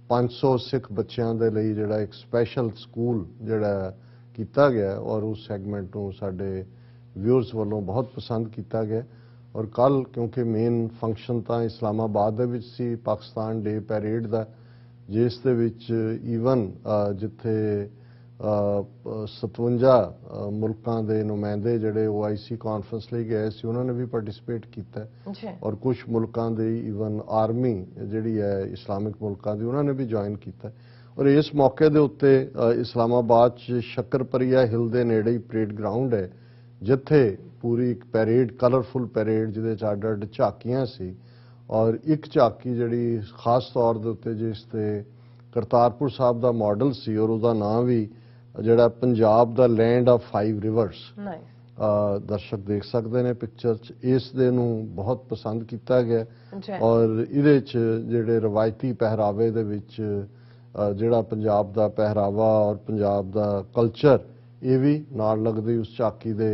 500 ਸਿੱਖ ਬੱਚਿਆਂ ਦੇ ਲਈ ਜਿਹੜਾ ਇੱਕ ਸਪੈਸ਼ਲ ਸਕੂਲ ਜਿਹੜਾ ਕੀਤਾ ਗਿਆ ਔਰ ਉਸ ਸੈਗਮੈਂਟ ਨੂੰ ਸਾਡੇ ਵਿਊਅਰਸ ਵੱਲੋਂ ਬਹੁਤ ਪਸੰਦ ਕੀਤਾ ਗਿਆ। ਔਰ ਕੱਲ ਕਿਉਂਕਿ ਮੇਨ ਫੰਕਸ਼ਨ ਤਾਂ ਇਸਲਾਮਾਬਾਦ ਦੇ ਵਿੱਚ ਸੀ ਪਾਕਿਸਤਾਨ ਡੇ ਪੈਰੇਡ ਦਾ, ਜਿਸ ਦੇ ਵਿੱਚ ਈਵਨ ਜਿੱਥੇ 57 ਮੁਲਕਾਂ ਦੇ ਨੁਮਾਇੰਦੇ ਜਿਹੜੇ OIC ਕਾਨਫਰੰਸ ਲਈ ਗਏ ਸੀ ਉਹਨਾਂ ਨੇ ਵੀ ਪਾਰਟਿਸਿਪੇਟ ਕੀਤਾ ਜੀ ਔਰ ਕੁਝ ਮੁਲਕਾਂ ਦੇ ਈਵਨ ਆਰਮੀ ਜਿਹੜੀ ਹੈ ਇਸਲਾਮਿਕ ਮੁਲਕਾਂ ਦੀ ਉਹਨਾਂ ਨੇ ਵੀ ਜੁਆਇਨ ਕੀਤਾ ਔਰ ਇਸ ਮੌਕੇ ਦੇ ਉੱਤੇ ਇਸਲਾਮਾਬਾਦ 'ਚ ਸ਼ੱਕਰਪਰੀਆ ਹਿਲ ਦੇ ਨੇੜੇ ਹੀ ਪਰੇਡ ਗਰਾਊਂਡ ਹੈ ਜਿੱਥੇ ਪੂਰੀ ਇੱਕ ਪੈਰੇਡ ਕਲਰਫੁਲ ਪੈਰੇਡ ਜਿਹਦੇ 'ਚ ਅੱਡ-ਅੱਡ ਝਾਕੀਆਂ ਸੀ ਔਰ ਇੱਕ ਝਾਕੀ ਜਿਹੜੀ ਖਾਸ ਤੌਰ ਦੇ ਉੱਤੇ ਜਿਸ ਤੇ ਕਰਤਾਰਪੁਰ ਸਾਹਿਬ ਦਾ ਮਾਡਲ ਸੀ ਔਰ ਉਹਦਾ ਨਾਂ ਵੀ ਜਿਹੜਾ ਪੰਜਾਬ ਦਾ ਲੈਂਡ ਆਫ 5 ਰਿਵਰਸ ਨਾਈਸ ਦਰਸ਼ਕ ਦੇਖ ਸਕਦੇ ਨੇ ਪਿਕਚਰ 'ਚ ਇਸ ਦੇ ਨੂੰ ਬਹੁਤ ਪਸੰਦ ਕੀਤਾ ਗਿਆ ਜੀ ਔਰ ਇਹਦੇ 'ਚ ਜਿਹੜੇ ਰਵਾਇਤੀ ਪਹਿਰਾਵੇ ਦੇ ਵਿੱਚ ਜਿਹੜਾ ਪੰਜਾਬ ਦਾ ਪਹਿਰਾਵਾ ਔਰ ਪੰਜਾਬ ਦਾ ਕਲਚਰ ਇਹ ਵੀ ਨਾਲ ਲੱਗਦੀ ਉਸ ਝਾਕੀ ਦੇ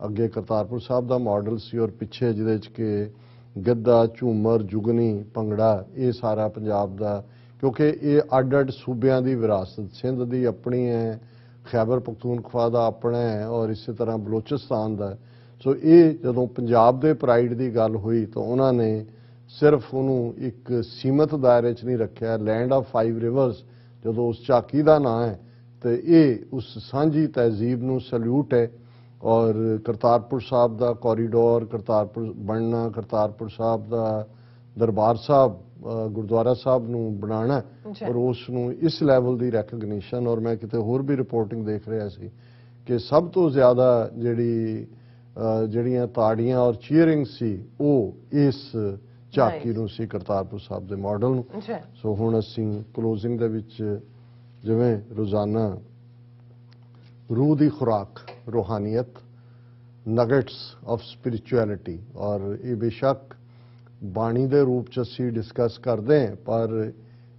ਅੱਗੇ ਕਰਤਾਰਪੁਰ ਸਾਹਿਬ ਦਾ ਮਾਡਲ ਸੀ ਔਰ ਪਿੱਛੇ ਜਿਹਦੇ 'ਚ ਕਿ ਗਿੱਧਾ ਝੂਮਰ ਜੁਗਨੀ ਭੰਗੜਾ ਇਹ ਸਾਰਾ ਪੰਜਾਬ ਦਾ ਕਿਉਂਕਿ ਇਹ ਅੱਡ-ਅੱਡ ਸੂਬਿਆਂ ਦੀ ਵਿਰਾਸਤ ਸਿੰਧ ਦੀ ਆਪਣੀ ਹੈ ਖੈਬਰ ਪਖਤੂਨਖਵਾ ਦਾ ਆਪਣਾ ਹੈ ਔਰ ਇਸੇ ਤਰ੍ਹਾਂ ਬਲੋਚਿਸਤਾਨ ਦਾ ਸੋ ਇਹ ਜਦੋਂ ਪੰਜਾਬ ਦੇ ਪ੍ਰਾਈਡ ਦੀ ਗੱਲ ਹੋਈ ਤਾਂ ਉਹਨਾਂ ਨੇ ਸਿਰਫ ਉਹਨੂੰ ਇੱਕ ਸੀਮਤ ਦਾਇਰੇ 'ਚ ਨਹੀਂ ਰੱਖਿਆ ਲੈਂਡ ਆਫ 5 ਰਿਵਰਸ ਜਦੋਂ ਉਸ ਝਾਕੀ ਦਾ ਨਾਂ ਹੈ ਤੇ ਇਹ ਉਸ ਸਾਂਝੀ ਤਹਿਜ਼ੀਬ ਨੂੰ ਸਲੂਟ ਹੈ ਔਰ ਕਰਤਾਰਪੁਰ ਸਾਹਿਬ ਦਾ ਕੋਰੀਡੋਰ ਕਰਤਾਰਪੁਰ ਬਣਨਾ ਕਰਤਾਰਪੁਰ ਸਾਹਿਬ ਦਾ ਦਰਬਾਰ ਸਾਹਿਬ ਗੁਰਦੁਆਰਾ ਸਾਹਿਬ ਨੂੰ ਬਣਾਉਣਾ ਔਰ ਉਸ ਨੂੰ ਇਸ ਲੈਵਲ ਦੀ ਰੈਕਗਨੀਸ਼ਨ ਔਰ ਮੈਂ ਕਿਤੇ ਹੋਰ ਵੀ ਰਿਪੋਰਟਿੰਗ ਦੇਖ ਰਿਹਾ ਸੀ ਕਿ ਸਭ ਤੋਂ ਜ਼ਿਆਦਾ ਜਿਹੜੀਆਂ ਤਾੜੀਆਂ ਔਰ ਚੀਅਰਿੰਗ ਸੀ ਉਹ ਇਸ ਝਾਕੀ ਨੂੰ ਸੀ ਕਰਤਾਰਪੁਰ ਸਾਹਿਬ ਦੇ ਮਾਡਲ ਨੂੰ ਸੋ ਹੁਣ ਅਸੀਂ ਕਲੋਜ਼ਿੰਗ ਦੇ ਵਿੱਚ ਜਿਵੇਂ ਰੋਜ਼ਾਨਾ ਰੂਹ ਦੀ ਖੁਰਾਕ ਰੂਹਾਨੀਅਤ ਨਗੇਟਸ ਆਫ ਸਪਿਰਿਚੁਅਲਿਟੀ ਔਰ ਇਹ ਬੇਸ਼ੱਕ ਬਾਣੀ ਦੇ ਰੂਪ 'ਚ ਅਸੀਂ ਡਿਸਕਸ ਕਰਦੇ ਹਾਂ ਪਰ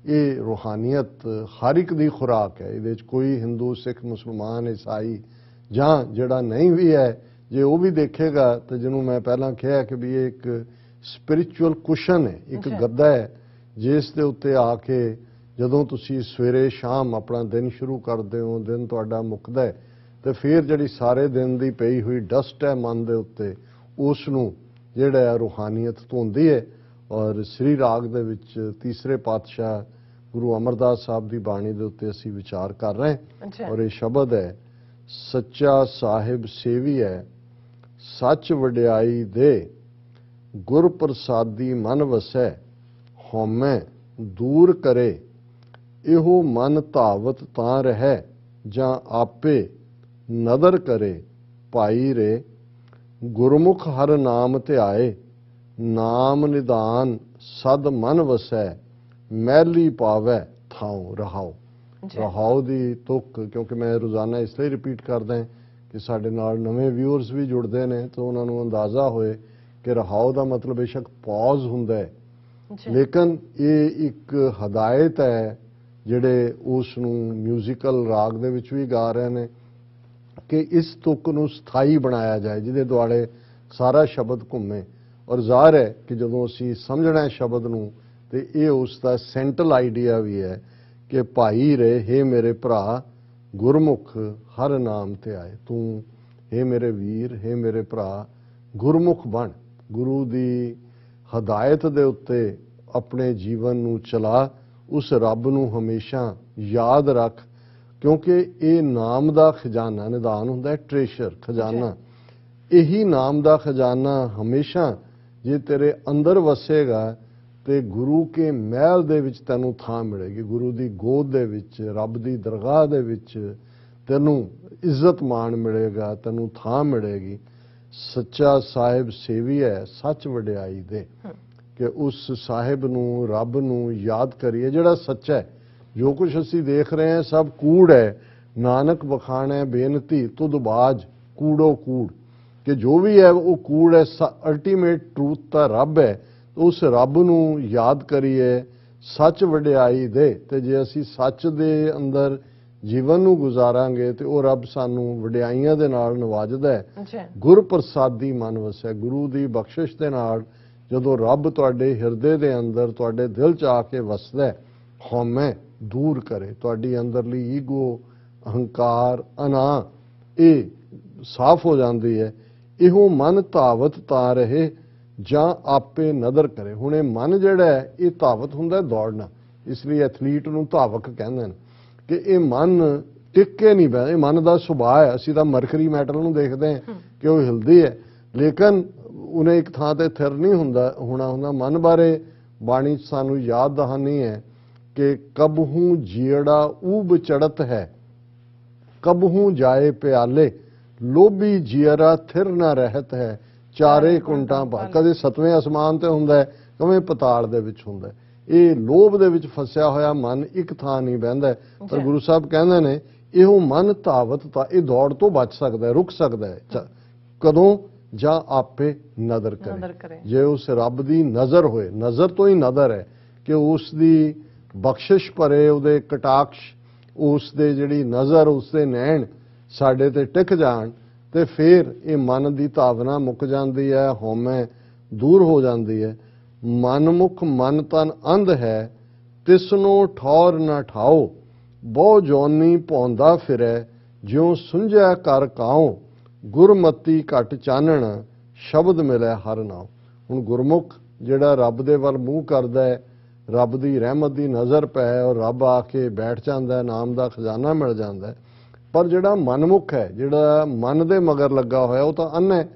ਇਹ ਰੂਹਾਨੀਅਤ ਹਰ ਇੱਕ ਦੀ ਖੁਰਾਕ ਹੈ ਇਹਦੇ 'ਚ ਕੋਈ ਹਿੰਦੂ ਸਿੱਖ ਮੁਸਲਮਾਨ ਈਸਾਈ ਜਾਂ ਜਿਹੜਾ ਨਹੀਂ ਵੀ ਹੈ ਜੇ ਉਹ ਵੀ ਦੇਖੇਗਾ ਤਾਂ ਜਿਹਨੂੰ ਮੈਂ ਪਹਿਲਾਂ ਕਿਹਾ ਕਿ ਵੀ ਇਹ ਇੱਕ ਸਪਿਰਿਚੁਅਲ ਕੁਸ਼ਨ ਹੈ ਇੱਕ ਗੱਦਾ ਹੈ ਜਿਸ ਦੇ ਉੱਤੇ ਆ ਕੇ ਜਦੋਂ ਤੁਸੀਂ ਸਵੇਰੇ ਸ਼ਾਮ ਆਪਣਾ ਦਿਨ ਸ਼ੁਰੂ ਕਰਦੇ ਹੋ ਦਿਨ ਤੁਹਾਡਾ ਮੁੱਕਦਾ ਹੈ ਤੇ ਫਿਰ ਜਿਹੜੀ ਸਾਰੇ ਦਿਨ ਦੀ ਪਈ ਹੋਈ ਡਸਟ ਹੈ ਮਨ ਦੇ ਉੱਤੇ ਉਸ ਨੂੰ ਜਿਹੜਾ ਹੈ ਰੂਹਾਨੀਅਤ ਧੋਂਦੀ ਹੈ ਔਰ ਸ੍ਰੀ ਰਾਗ ਦੇ ਵਿੱਚ ਤੀਸਰੇ ਪਾਤਸ਼ਾਹ ਗੁਰੂ ਅਮਰਦਾਸ ਸਾਹਿਬ ਦੀ ਬਾਣੀ ਦੇ ਉੱਤੇ ਅਸੀਂ ਵਿਚਾਰ ਕਰ ਰਹੇ ਹਾਂ ਔਰ ਇਹ ਸ਼ਬਦ ਹੈ ਸੱਚਾ ਸਾਹਿਬ ਸੇਵੀ ਹੈ ਸੱਚ ਵਡਿਆਈ ਦੇ ਗੁਰ ਪ੍ਰਸਾਦੀ ਮਨ ਵਸੈ ਹਉਮੈ ਦੂਰ ਕਰੇ ਇਹੋ ਮਨ ਧਾਵਤ ਤਾਂ ਰਹਿ ਜਾਂ ਆਪੇ ਨਦਰ ਕਰੇ ਭਾਈ ਰੇ ਗੁਰਮੁਖ ਹਰ ਨਾਮ ਧਿਆਏ ਨਾਮ ਨਿਦਾਨ ਸਦ ਮਨ ਵਸੈ ਮੈਲੀ ਪਾਵੈ ਥਾਉ ਰਹਾਉ ਰਹਾਉ ਦੀ ਤੁਕ ਕਿਉਂਕਿ ਮੈਂ ਰੋਜ਼ਾਨਾ ਇਸ ਲਈ ਰਿਪੀਟ ਕਰਦਾ ਹਾਂ ਕਿ ਸਾਡੇ ਨਾਲ ਨਵੇਂ ਵਿਊਅਰਸ ਵੀ ਜੁੜਦੇ ਨੇ ਤਾਂ ਉਹਨਾਂ ਨੂੰ ਅੰਦਾਜ਼ਾ ਹੋਏ ਕਿ ਰਹਾਉ ਦਾ ਮਤਲਬ ਬੇਸ਼ੱਕ ਪੌਜ਼ ਹੁੰਦਾ ਹੈ ਲੇਕਿਨ ਇਹ ਇੱਕ ਹਦਾਇਤ ਹੈ ਜਿਹੜੇ ਉਸ ਨੂੰ ਮਿਊਜ਼ੀਕਲ ਰਾਗ ਦੇ ਵਿੱਚ ਵੀ ਗਾ ਰਹੇ ਨੇ ਕਿ ਇਸ ਤੁਕ ਨੂੰ ਸਥਾਈ ਬਣਾਇਆ ਜਾਏ ਜਿਹਦੇ ਦੁਆਲੇ ਸਾਰਾ ਸ਼ਬਦ ਘੁੰਮੇ ਔਰ ਜ਼ਾਹਰ ਹੈ ਕਿ ਜਦੋਂ ਅਸੀਂ ਸਮਝਣਾ ਹੈ ਸ਼ਬਦ ਨੂੰ ਤੇ ਇਹ ਉਸ ਦਾ ਸੈਂਟਰਲ ਆਈਡੀਆ ਵੀ ਹੈ ਕਿ ਭਾਈ ਰੇ ਹੇ ਮੇਰੇ ਭਰਾ ਗੁਰਮੁਖ ਹਰ ਨਾਮ ਤੇ ਆਏ ਤੂੰ ਹੇ ਮੇਰੇ ਵੀਰ ਹੇ ਮੇਰੇ ਭਰਾ ਗੁਰਮੁਖ ਬਣ ਗੁਰੂ ਦੀ ਹਦਾਇਤ ਦੇ ਉੱਤੇ ਆਪਣੇ ਜੀਵਨ ਨੂੰ ਚਲਾ ਉਸ ਰੱਬ ਨੂੰ ਹਮੇਸ਼ਾ ਯਾਦ ਰੱਖ ਕਿਉਂਕਿ ਇਹ ਨਾਮ ਦਾ ਖਜ਼ਾਨਾ ਨਿਦਾਨ ਹੁੰਦਾ ਹੈ ਟ੍ਰੇਸ਼ਰ ਖਜ਼ਾਨਾ ਇਹੀ ਨਾਮ ਦਾ ਖਜ਼ਾਨਾ ਹਮੇਸ਼ਾ ਜੇ ਤੇਰੇ ਅੰਦਰ ਵਸੇਗਾ ਤੇ ਗੁਰੂ ਕੇ ਮਹਿਲ ਦੇ ਵਿੱਚ ਤੈਨੂੰ ਥਾਂ ਮਿਲੇਗੀ ਗੁਰੂ ਦੀ ਗੋਦ ਦੇ ਵਿੱਚ ਰੱਬ ਦੀ ਦਰਗਾਹ ਦੇ ਵਿੱਚ ਤੈਨੂੰ ਇੱਜ਼ਤ ਮਾਣ ਮਿਲੇਗਾ ਤੈਨੂੰ ਥਾਂ ਮਿਲੇਗੀ ਸੱਚਾ ਸਾਹਿਬ ਸੇਵੀ ਹੈ ਸੱਚ ਵਡਿਆਈ ਦੇ ਕਿ ਉਸ ਸਾਹਿਬ ਨੂੰ ਰੱਬ ਨੂੰ ਯਾਦ ਕਰੀਏ ਜਿਹੜਾ ਸੱਚਾ ਹੈ ਜੋ ਕੁਝ ਅਸੀਂ ਦੇਖ ਰਹੇ ਹਾਂ ਸਭ ਕੂੜ ਹੈ ਨਾਨਕ ਬਖਾਣੈ ਬੇਨਤੀ ਤੁਧ ਬਾਜ ਕੂੜੋ ਕੂੜ ਕਿ ਜੋ ਵੀ ਹੈ ਉਹ ਕੂੜ ਹੈ ਅਲਟੀਮੇਟ ਟਰੂਥ ਤਾਂ ਰੱਬ ਹੈ ਉਸ ਰੱਬ ਨੂੰ ਯਾਦ ਕਰੀਏ ਸੱਚ ਵਡਿਆਈ ਦੇ ਤੇ ਜੇ ਅਸੀਂ ਸੱਚ ਦੇ ਅੰਦਰ ਜੀਵਨ ਨੂੰ ਗੁਜ਼ਾਰਾਂਗੇ ਤੇ ਉਹ ਰੱਬ ਸਾਨੂੰ ਵਡਿਆਈਆਂ ਦੇ ਨਾਲ ਨਵਾਜਦਾ ਹੈ ਗੁਰ ਪ੍ਰਸਾਦੀ ਮਨ ਵਸੈ ਗੁਰੂ ਦੀ ਬਖਸ਼ਿਸ਼ ਦੇ ਨਾਲ ਜਦੋਂ ਰੱਬ ਤੁਹਾਡੇ ਹਿਰਦੇ ਦੇ ਅੰਦਰ ਤੁਹਾਡੇ ਦਿਲ 'ਚ ਆ ਕੇ ਵਸਦਾ ਹੈ ਹਉਮੈ ਦੂਰ ਕਰੇ ਤੁਹਾਡੀ ਅੰਦਰਲੀ ਈਗੋ ਅਹੰਕਾਰ ਅਨਾ ਇਹ ਸਾਫ਼ ਹੋ ਜਾਂਦੀ ਹੈ ਇਹੋ ਮਨ ਧਾਵਤ ਤਾਂ ਰਹੇ ਜਾਂ ਆਪੇ ਨਦਰ ਕਰੇ ਹੁਣ ਇਹ ਮਨ ਜਿਹੜਾ ਹੈ ਇਹ ਧਾਵਤ ਹੁੰਦਾ ਦੌੜਨਾ ਇਸ ਲਈ ਐਥਲੀਟ ਨੂੰ ਧਾਵਕ ਕਹਿੰਦੇ ਨੇ ਕਿ ਇਹ ਮਨ ਟਿਕ ਕੇ ਨਹੀਂ ਬਹਿ, ਮਨ ਦਾ ਸੁਭਾਅ ਹੈ। ਅਸੀਂ ਤਾਂ ਮਰਕਰੀ ਮੈਟਲ ਨੂੰ ਦੇਖਦੇ ਹਾਂ ਕਿ ਉਹ ਹਿਲਦੀ ਹੈ, ਲੇਕਿਨ ਉਹਨੇ ਇੱਕ ਥਾਂ ਤੇ ਥਿਰ ਨਹੀਂ ਹੁੰਦਾ। ਮਨ ਬਾਰੇ ਬਾਣੀ 'ਚ ਸਾਨੂੰ ਯਾਦ ਦਹਾਨੀ ਹੈ ਕਿ ਕਬਹੂ ਜੀੜਾ ਊਬ ਚੜਤ ਹੈ, ਕਬਹੂ ਜਾਏ ਪਿਆਲੇ, ਲੋਭੀ ਜੀਰਾ ਥਿਰ ਨਾ ਰਹਿਤ ਹੈ, ਚਾਰੇ ਕੁੰਟਾਂ ਪਾ। ਕਦੇ 7ਵੇਂ ਅਸਮਾਨ ਤੇ ਹੁੰਦਾ ਹੈ, ਕਵੇਂ ਪਤਾਲ ਦੇ ਵਿੱਚ ਹੁੰਦਾ ਹੈ। ਇਹ ਲੋਭ ਦੇ ਵਿੱਚ ਫਸਿਆ ਹੋਇਆ ਮਨ ਇੱਕ ਥਾਂ ਨਹੀਂ ਬਹਿੰਦਾ। ਪਰ ਗੁਰੂ ਸਾਹਿਬ ਕਹਿੰਦੇ ਨੇ ਇਹੋ ਮਨ ਧਾਵਤ, ਤਾਂ ਇਹ ਦੌੜ ਤੋਂ ਬਚ ਸਕਦਾ ਹੈ, ਰੁਕ ਸਕਦਾ ਹੈ। ਕਦੋਂ? ਜਾਂ ਆਪੇ ਨਦਰ ਕਰੇ। ਜੇ ਉਸ ਰੱਬ ਦੀ ਨਜ਼ਰ ਹੋਏ, ਨਜ਼ਰ ਤੋਂ ਹੀ ਨਦਰ ਹੈ ਕਿ ਉਸ ਦੀ ਬਖਸ਼ਿਸ਼ ਭਰੇ ਉਹਦੇ ਕਟਾਕਸ਼, ਉਸ ਦੇ ਜਿਹੜੀ ਨਜ਼ਰ, ਉਸ ਦੇ ਨੈਣ ਸਾਡੇ ਤੇ ਟਿਕ ਜਾਣ, ਤੇ ਫਿਰ ਇਹ ਮਨ ਦੀ ਧਾਵਨਾ ਮੁੱਕ ਜਾਂਦੀ ਹੈ, ਹਉਮੈ ਦੂਰ ਹੋ ਜਾਂਦੀ ਹੈ। ਮਨਮੁਖ ਮਨ ਤਨ ਅੰਧ ਹੈ, ਤਿਸਨੂੰ ਠੌਰ ਨਾ ਠਾਓ, ਬਹੁ ਜੋਨੀ ਭੌਂਦਾ ਫਿਰੈ, ਜਿਉ ਸੁੰਝੈ ਕਰ ਕਾਉ, ਗੁਰਮਤੀ ਘਟ ਚਾਨਣ, ਸ਼ਬਦ ਮਿਲੈ ਹਰ ਨਾਉ। ਹੁਣ ਗੁਰਮੁਖ ਜਿਹੜਾ ਰੱਬ ਦੇ ਵੱਲ ਮੂੰਹ ਕਰਦਾ ਹੈ, ਰੱਬ ਦੀ ਰਹਿਮਤ ਦੀ ਨਜ਼ਰ ਪੈ ਔਰ ਰੱਬ ਆ ਕੇ ਬੈਠ ਜਾਂਦਾ, ਨਾਮ ਦਾ ਖਜ਼ਾਨਾ ਮਿਲ ਜਾਂਦਾ। ਪਰ ਜਿਹੜਾ ਮਨਮੁਖ ਹੈ, ਜਿਹੜਾ ਮਨ ਦੇ ਮਗਰ ਲੱਗਾ ਹੋਇਆ, ਉਹ ਤਾਂ ਅੰਨ੍ਹਾ ਹੈ,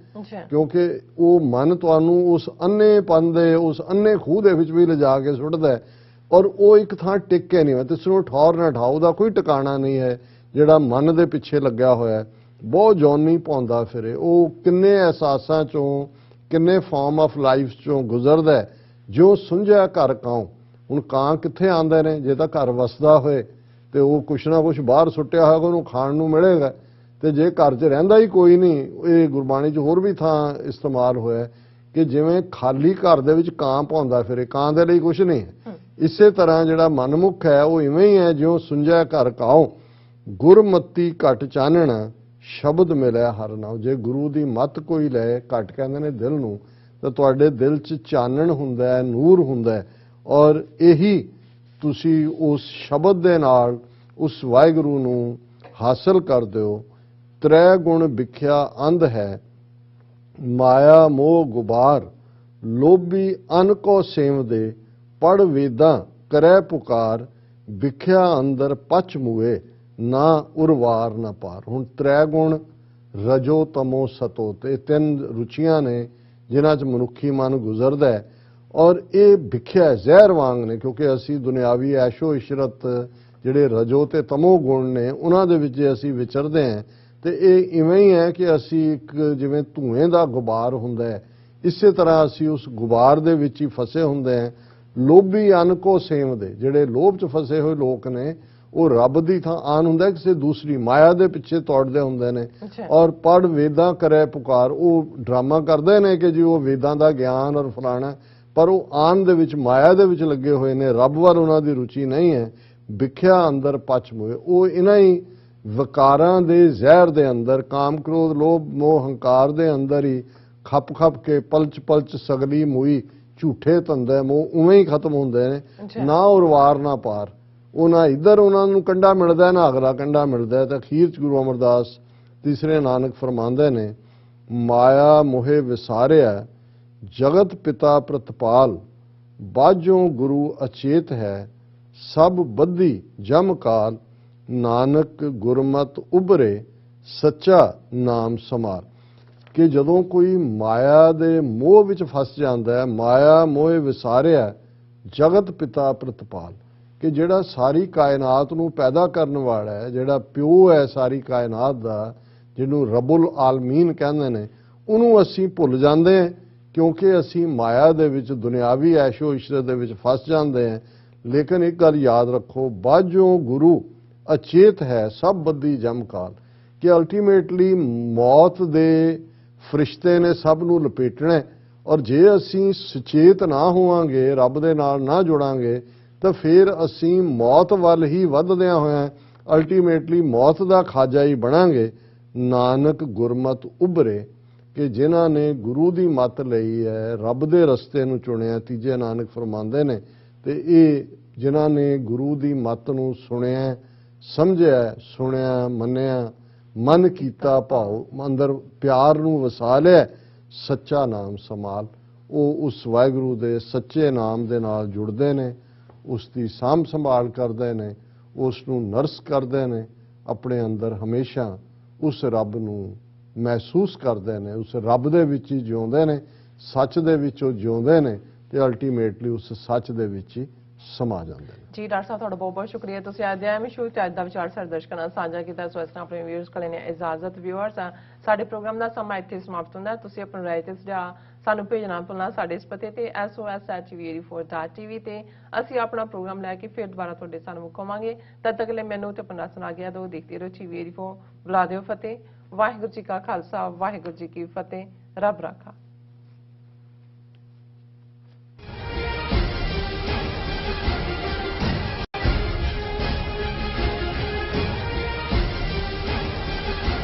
ਕਿਉਂਕਿ ਉਹ ਮਨ ਤੁਹਾਨੂੰ ਉਸ ਅੰਨ੍ਹੇਪਨ ਦੇ, ਉਸ ਅੰਨ੍ਹੇ ਖੂਹ ਦੇ ਵਿੱਚ ਵੀ ਲਿਜਾ ਕੇ ਸੁੱਟਦਾ ਹੈ, ਔਰ ਉਹ ਇੱਕ ਥਾਂ ਟਿਕ ਕੇ ਨਹੀਂ ਹੈ। ਤੇ ਇਸਨੂੰ ਠੌਰ ਨਾ ਠਾਓ ਦਾ ਕੋਈ ਟਿਕਾਣਾ ਨਹੀਂ ਹੈ। ਜਿਹੜਾ ਮਨ ਦੇ ਪਿੱਛੇ ਲੱਗਿਆ ਹੋਇਆ, ਬਹੁਤ ਜੌਨੀ ਪਾਉਂਦਾ ਫਿਰੇ, ਉਹ ਕਿੰਨੇ ਅਹਿਸਾਸਾਂ ਚੋਂ, ਕਿੰਨੇ ਫਾਰਮ ਆਫ ਲਾਈਫ ਚੋਂ ਗੁਜ਼ਰਦਾ ਹੈ। ਜੋ ਸੁੰਝਿਆ ਘਰ ਕਾਉ, ਹੁਣ ਕਾਂ ਕਿੱਥੇ ਆਉਂਦੇ ਨੇ? ਜੇ ਤਾਂ ਘਰ ਵਸਦਾ ਹੋਏ ਤੇ ਉਹ ਕੁਛ ਨਾ ਕੁਛ ਬਾਹਰ ਸੁੱਟਿਆ ਹੋਇਆ ਉਹਨੂੰ ਖਾਣ ਨੂੰ ਮਿਲੇਗਾ, ਤੇ ਜੇ ਘਰ 'ਚ ਰਹਿੰਦਾ ਹੀ ਕੋਈ ਨਹੀਂ, ਇਹ ਗੁਰਬਾਣੀ 'ਚ ਹੋਰ ਵੀ ਥਾਂ ਇਸਤੇਮਾਲ ਹੋਇਆ ਕਿ ਜਿਵੇਂ ਖਾਲੀ ਘਰ ਦੇ ਵਿੱਚ ਕਾਂ ਪਾਉਂਦਾ ਫਿਰੇ, ਕਾਂ ਦੇ ਲਈ ਕੁਛ ਨਹੀਂ ਹੈ। ਇਸੇ ਤਰ੍ਹਾਂ ਜਿਹੜਾ ਮਨਮੁਖ ਹੈ ਉਹ ਇਵੇਂ ਹੀ ਹੈ, ਜਿਉਂ ਸੁੰਝਿਆ ਘਰ ਕਾਉ, ਗੁਰਮਤੀ ਘਟ ਚਾਨਣ, ਸ਼ਬਦ ਮਿਲਿਆ ਹਰ ਨਾਉ। ਜੇ ਗੁਰੂ ਦੀ ਮੱਤ ਕੋਈ ਲੈ, ਘਟ ਕਹਿੰਦੇ ਨੇ ਦਿਲ ਨੂੰ, ਤਾਂ ਤੁਹਾਡੇ ਦਿਲ 'ਚ ਚਾਨਣ ਹੁੰਦਾ ਹੈ, ਨੂਰ ਹੁੰਦਾ ਹੈ, ਔਰ ਇਹੀ ਤੁਸੀਂ ਉਸ ਸ਼ਬਦ ਦੇ ਨਾਲ ਉਸ ਵਾਹਿਗੁਰੂ ਨੂੰ ਹਾਸਲ ਕਰਦੇ ਹੋ। ਤ੍ਰੈ ਗੁਣ ਵਿਖਿਆ ਅੰਧ ਹੈ, ਮਾਇਆ ਮੋਹ ਗੁਬਾਰ, ਲੋਭੀ ਅਨ ਕੋ ਸੇਵਦੇ, ਪੜ ਵੇਦਾਂ ਕਰੈ ਪੁਕਾਰ, ਵਿਖਿਆ ਅੰਦਰ ਪਚ ਮੂਏ, ਨਾ ਉਰਵਾਰ ਨਾ ਪਾਰ। ਹੁਣ ਤ੍ਰੈ ਗੁਣ, ਰਜੋ ਤਮੋ ਸਤੋ, ਤੇ 3 ਰੁਚੀਆਂ ਨੇ ਜਿਨ੍ਹਾਂ 'ਚ ਮਨੁੱਖੀ ਮਨ ਗੁਜ਼ਰਦਾ ਹੈ, ਔਰ ਇਹ ਵਿਖਿਆ ਜ਼ਹਿਰ ਵਾਂਗ ਨੇ, ਕਿਉਂਕਿ ਅਸੀਂ ਦੁਨਿਆਵੀ ਐਸ਼ੋ ਇਸ਼ਰਤ ਜਿਹੜੇ ਰਜੋ ਤੇ ਤਮੋ ਗੁਣ ਨੇ ਉਹਨਾਂ ਦੇ ਵਿੱਚ ਅਸੀਂ ਵਿਚਰਦੇ ਹਾਂ, ਤੇ ਇਹ ਇਵੇਂ ਹੀ ਹੈ ਕਿ ਅਸੀਂ ਇੱਕ ਜਿਵੇਂ ਧੂਏ ਦਾ ਗੁਬਾਰ ਹੁੰਦਾ ਹੈ, ਇਸੇ ਤਰ੍ਹਾਂ ਅਸੀਂ ਉਸ ਗੁਬਾਰ ਦੇ ਵਿੱਚ ਹੀ ਫਸੇ ਹੁੰਦੇ ਹਾਂ। ਲੋਭੀ ਅਨ ਕੋ ਸੇਵਦੇ, ਜਿਹੜੇ ਲੋਭ 'ਚ ਫਸੇ ਹੋਏ ਲੋਕ ਨੇ, ਉਹ ਰੱਬ ਦੀ ਥਾਂ ਆਨ ਹੁੰਦਾ ਕਿਸੇ ਦੂਸਰੀ ਮਾਇਆ ਦੇ ਪਿੱਛੇ ਤੋੜਦੇ ਹੁੰਦੇ ਨੇ। ਔਰ ਪੜ ਵੇਦਾਂ ਕਰੇ ਪੁਕਾਰ, ਉਹ ਡਰਾਮਾ ਕਰਦੇ ਨੇ ਕਿ ਜੀ ਉਹ ਵੇਦਾਂ ਦਾ ਗਿਆਨ ਔਰ ਫਲਾਣਾ, ਪਰ ਉਹ ਆਨ ਦੇ ਵਿੱਚ ਮਾਇਆ ਦੇ ਵਿੱਚ ਲੱਗੇ ਹੋਏ ਨੇ, ਰੱਬ ਵੱਲ ਉਹਨਾਂ ਦੀ ਰੁਚੀ ਨਹੀਂ ਹੈ। ਵਿਖਿਆ ਅੰਦਰ ਪਚ ਮੂਏ, ਉਹ ਇਹਨਾਂ ਹੀ ਵਿਕਾਰਾਂ ਦੇ ਜ਼ਹਿਰ ਦੇ ਅੰਦਰ, ਕਾਮ ਕ੍ਰੋਧ ਲੋਭ ਮੋਹ ਹੰਕਾਰ ਦੇ ਅੰਦਰ ਹੀ ਖੱਪ ਖੱਪ ਕੇ ਪਲਚ ਪਲਚ ਸਗਲੀ ਮੂਈ, ਝੂਠੇ ਧੰਦੇ ਮੋਹ ਉਵੇਂ ਹੀ ਖਤਮ ਹੁੰਦੇ ਨੇ। ਨਾ ਉਰਵਾਰ ਨਾ ਪਾਰ, ਉਹ ਨਾ ਇੱਧਰ ਉਹਨਾਂ ਨੂੰ ਕੰਡਾ ਮਿਲਦਾ, ਨਾ ਅਗਲਾ ਕੰਡਾ ਮਿਲਦਾ। ਤਾਂ ਅਖੀਰ 'ਚ ਗੁਰੂ ਅਮਰਦਾਸ ਤੀਸਰੇ ਨਾਨਕ ਫਰਮਾਉਂਦੇ ਨੇ, ਮਾਇਆ ਮੋਹੇ ਵਿਸਾਰਿਆ, ਜਗਤ ਪਿਤਾ ਪ੍ਰਤਪਾਲ, ਬਾਝੋਂ ਗੁਰੂ ਅਚੇਤ ਹੈ, ਸਭ ਬੱਧੀ ਜਮ ਕਾਲ, ਨਾਨਕ ਗੁਰਮਤਿ ਉਭਰੇ, ਸੱਚਾ ਨਾਮ ਸਮਾਲ। ਕਿ ਜਦੋਂ ਕੋਈ ਮਾਇਆ ਦੇ ਮੋਹ ਵਿੱਚ ਫਸ ਜਾਂਦਾ ਹੈ, ਮਾਇਆ ਮੋਹੇ ਵਿਸਾਰਿਆ, ਜਗਤ ਪਿਤਾ ਪ੍ਰਤਪਾਲ, ਕਿ ਜਿਹੜਾ ਸਾਰੀ ਕਾਇਨਾਤ ਨੂੰ ਪੈਦਾ ਕਰਨ ਵਾਲਾ ਹੈ, ਜਿਹੜਾ ਪਿਓ ਹੈ ਸਾਰੀ ਕਾਇਨਾਤ ਦਾ, ਜਿਹਨੂੰ ਰੱਬੁਲ ਆਲਮੀਨ ਕਹਿੰਦੇ ਨੇ, ਉਹਨੂੰ ਅਸੀਂ ਭੁੱਲ ਜਾਂਦੇ ਹਾਂ, ਕਿਉਂਕਿ ਅਸੀਂ ਮਾਇਆ ਦੇ ਵਿੱਚ, ਦੁਨਿਆਵੀ ਐਸ਼ੋ ਇਸ਼ਰਤ ਦੇ ਵਿੱਚ ਫਸ ਜਾਂਦੇ ਹਾਂ। ਲੇਕਿਨ ਇੱਕ ਗੱਲ ਯਾਦ ਰੱਖੋ, ਬਾਝੋਂ ਗੁਰੂ ਅਚੇਤ ਹੈ, ਸਭ ਬੱਧੀ ਜਮਕਾਲ, ਕਿ ਅਲਟੀਮੇਟਲੀ ਮੌਤ ਦੇ ਫਰਿਸ਼ਤੇ ਨੇ ਸਭ ਨੂੰ ਲਪੇਟਣਾ, ਔਰ ਜੇ ਅਸੀਂ ਸੁਚੇਤ ਨਾ ਹੋਵਾਂਗੇ, ਰੱਬ ਦੇ ਨਾਲ ਨਾ ਜੁੜਾਂਗੇ, ਤਾਂ ਫਿਰ ਅਸੀਂ ਮੌਤ ਵੱਲ ਹੀ ਵੱਧਦਿਆਂ ਹੋਇਆਂ ਅਲਟੀਮੇਟਲੀ ਮੌਤ ਦਾ ਖਾਜਾ ਹੀ ਬਣਾਂਗੇ। ਨਾਨਕ ਗੁਰਮਤਿ ਉਭਰੇ, ਕਿ ਜਿਨ੍ਹਾਂ ਨੇ ਗੁਰੂ ਦੀ ਮੱਤ ਲਈ ਹੈ, ਰੱਬ ਦੇ ਰਸਤੇ ਨੂੰ ਚੁਣਿਆ, ਤੀਜੇ ਨਾਨਕ ਫਰਮਾਉਂਦੇ ਨੇ, ਤੇ ਇਹ ਜਿਨ੍ਹਾਂ ਨੇ ਗੁਰੂ ਦੀ ਮੱਤ ਨੂੰ ਸੁਣਿਆ, ਸਮਝਿਆ, ਸੁਣਿਆ, ਮੰਨਿਆ, ਮਨ ਕੀਤਾ ਭਾਉ, ਅੰਦਰ ਪਿਆਰ ਨੂੰ ਵਸਾ ਲਿਆ, ਸੱਚਾ ਨਾਮ ਸਮਾਲ, ਉਹ ਉਸ ਵਾਹਿਗੁਰੂ ਦੇ ਸੱਚੇ ਨਾਮ ਦੇ ਨਾਲ ਜੁੜਦੇ ਨੇ, ਉਸ ਦੀ ਸਾਂਭ ਸੰਭਾਲ ਕਰਦੇ ਨੇ, ਉਸ ਨੂੰ ਨਰਸ ਕਰਦੇ ਨੇ, ਆਪਣੇ ਅੰਦਰ ਹਮੇਸ਼ਾ ਉਸ ਰੱਬ ਨੂੰ ਮਹਿਸੂਸ ਕਰਦੇ ਨੇ, ਉਸ ਰੱਬ ਦੇ ਵਿੱਚ ਹੀ ਜਿਉਂਦੇ ਨੇ, ਸੱਚ ਦੇ ਵਿੱਚ ਉਹ ਜਿਉਂਦੇ ਨੇ ਤੇ ਅਲਟੀਮੇਟਲੀ ਉਸ ਸੱਚ ਦੇ ਵਿੱਚ ਹੀ ਸਮਾ ਜਾਂਦੇ ਨੇ। ਜੀ ਡਾਕਟਰ ਸਾਹਿਬ ਤੁਹਾਡਾ ਬਹੁਤ ਬਹੁਤ ਸ਼ੁਕਰੀਆ, ਤੁਸੀਂ ਅੱਜ ਦੇ ਸ਼ੁਰੂ ਚ ਅੱਜ ਦਾ ਵਿਚਾਰ ਸਾਡੇ ਦਰਸ਼ਕਾਂ ਨਾਲ ਸਾਂਝਾ ਕੀਤਾ। ਸੋ ਇਸ ਤਰ੍ਹਾਂ ਆਪਣੇ ਵਿਊਅਰਸ ਕੋਲ ਨੇ ਇਜਾਜ਼ਤ। ਵਿਊਅਰਸ ਸਾਡੇ ਪ੍ਰੋਗਰਾਮ ਦਾ ਸਮਾਂ ਇੱਥੇ ਸਮਾਪਤ ਹੁੰਦਾ ਹੈ। ਤੁਸੀਂ ਆਪਣੀ ਰਾਏ ਤੇ ਸੁਝਾਅ ਸਾਨੂੰ ਭੇਜਣਾ ਭੁੱਲਣਾ ਸਾਡੇ ਇਸ ਪਤੇ ਤੇ sos@tv84.tv ਤੇ ਅਸੀਂ ਆਪਣਾ ਪ੍ਰੋਗਰਾਮ ਲੈ ਕੇ ਫਿਰ ਦੁਬਾਰਾ ਤੁਹਾਡੇ ਸਾਹਮਣੇ ਮੁਕਾਵਾਂਗੇ। ਤਦ ਤੱਕ ਲਈ ਮੈਨੂੰ ਤੇ ਆਪਣਾ ਸੁਣਾ ਗਿਆ ਦੋ ਦੇਖਦੇ ਰਹੋ TV84। ਬੁਲਾ ਦਿਓ ਫਤਿਹ। ਵਾਹਿਗੁਰੂ ਜੀ ਕਾ ਖਾਲਸਾ, ਵਾਹਿਗੁਰੂ ਜੀ ਕੀ ਫਤਿਹ। ਰੱਬ ਰਾਖਾ।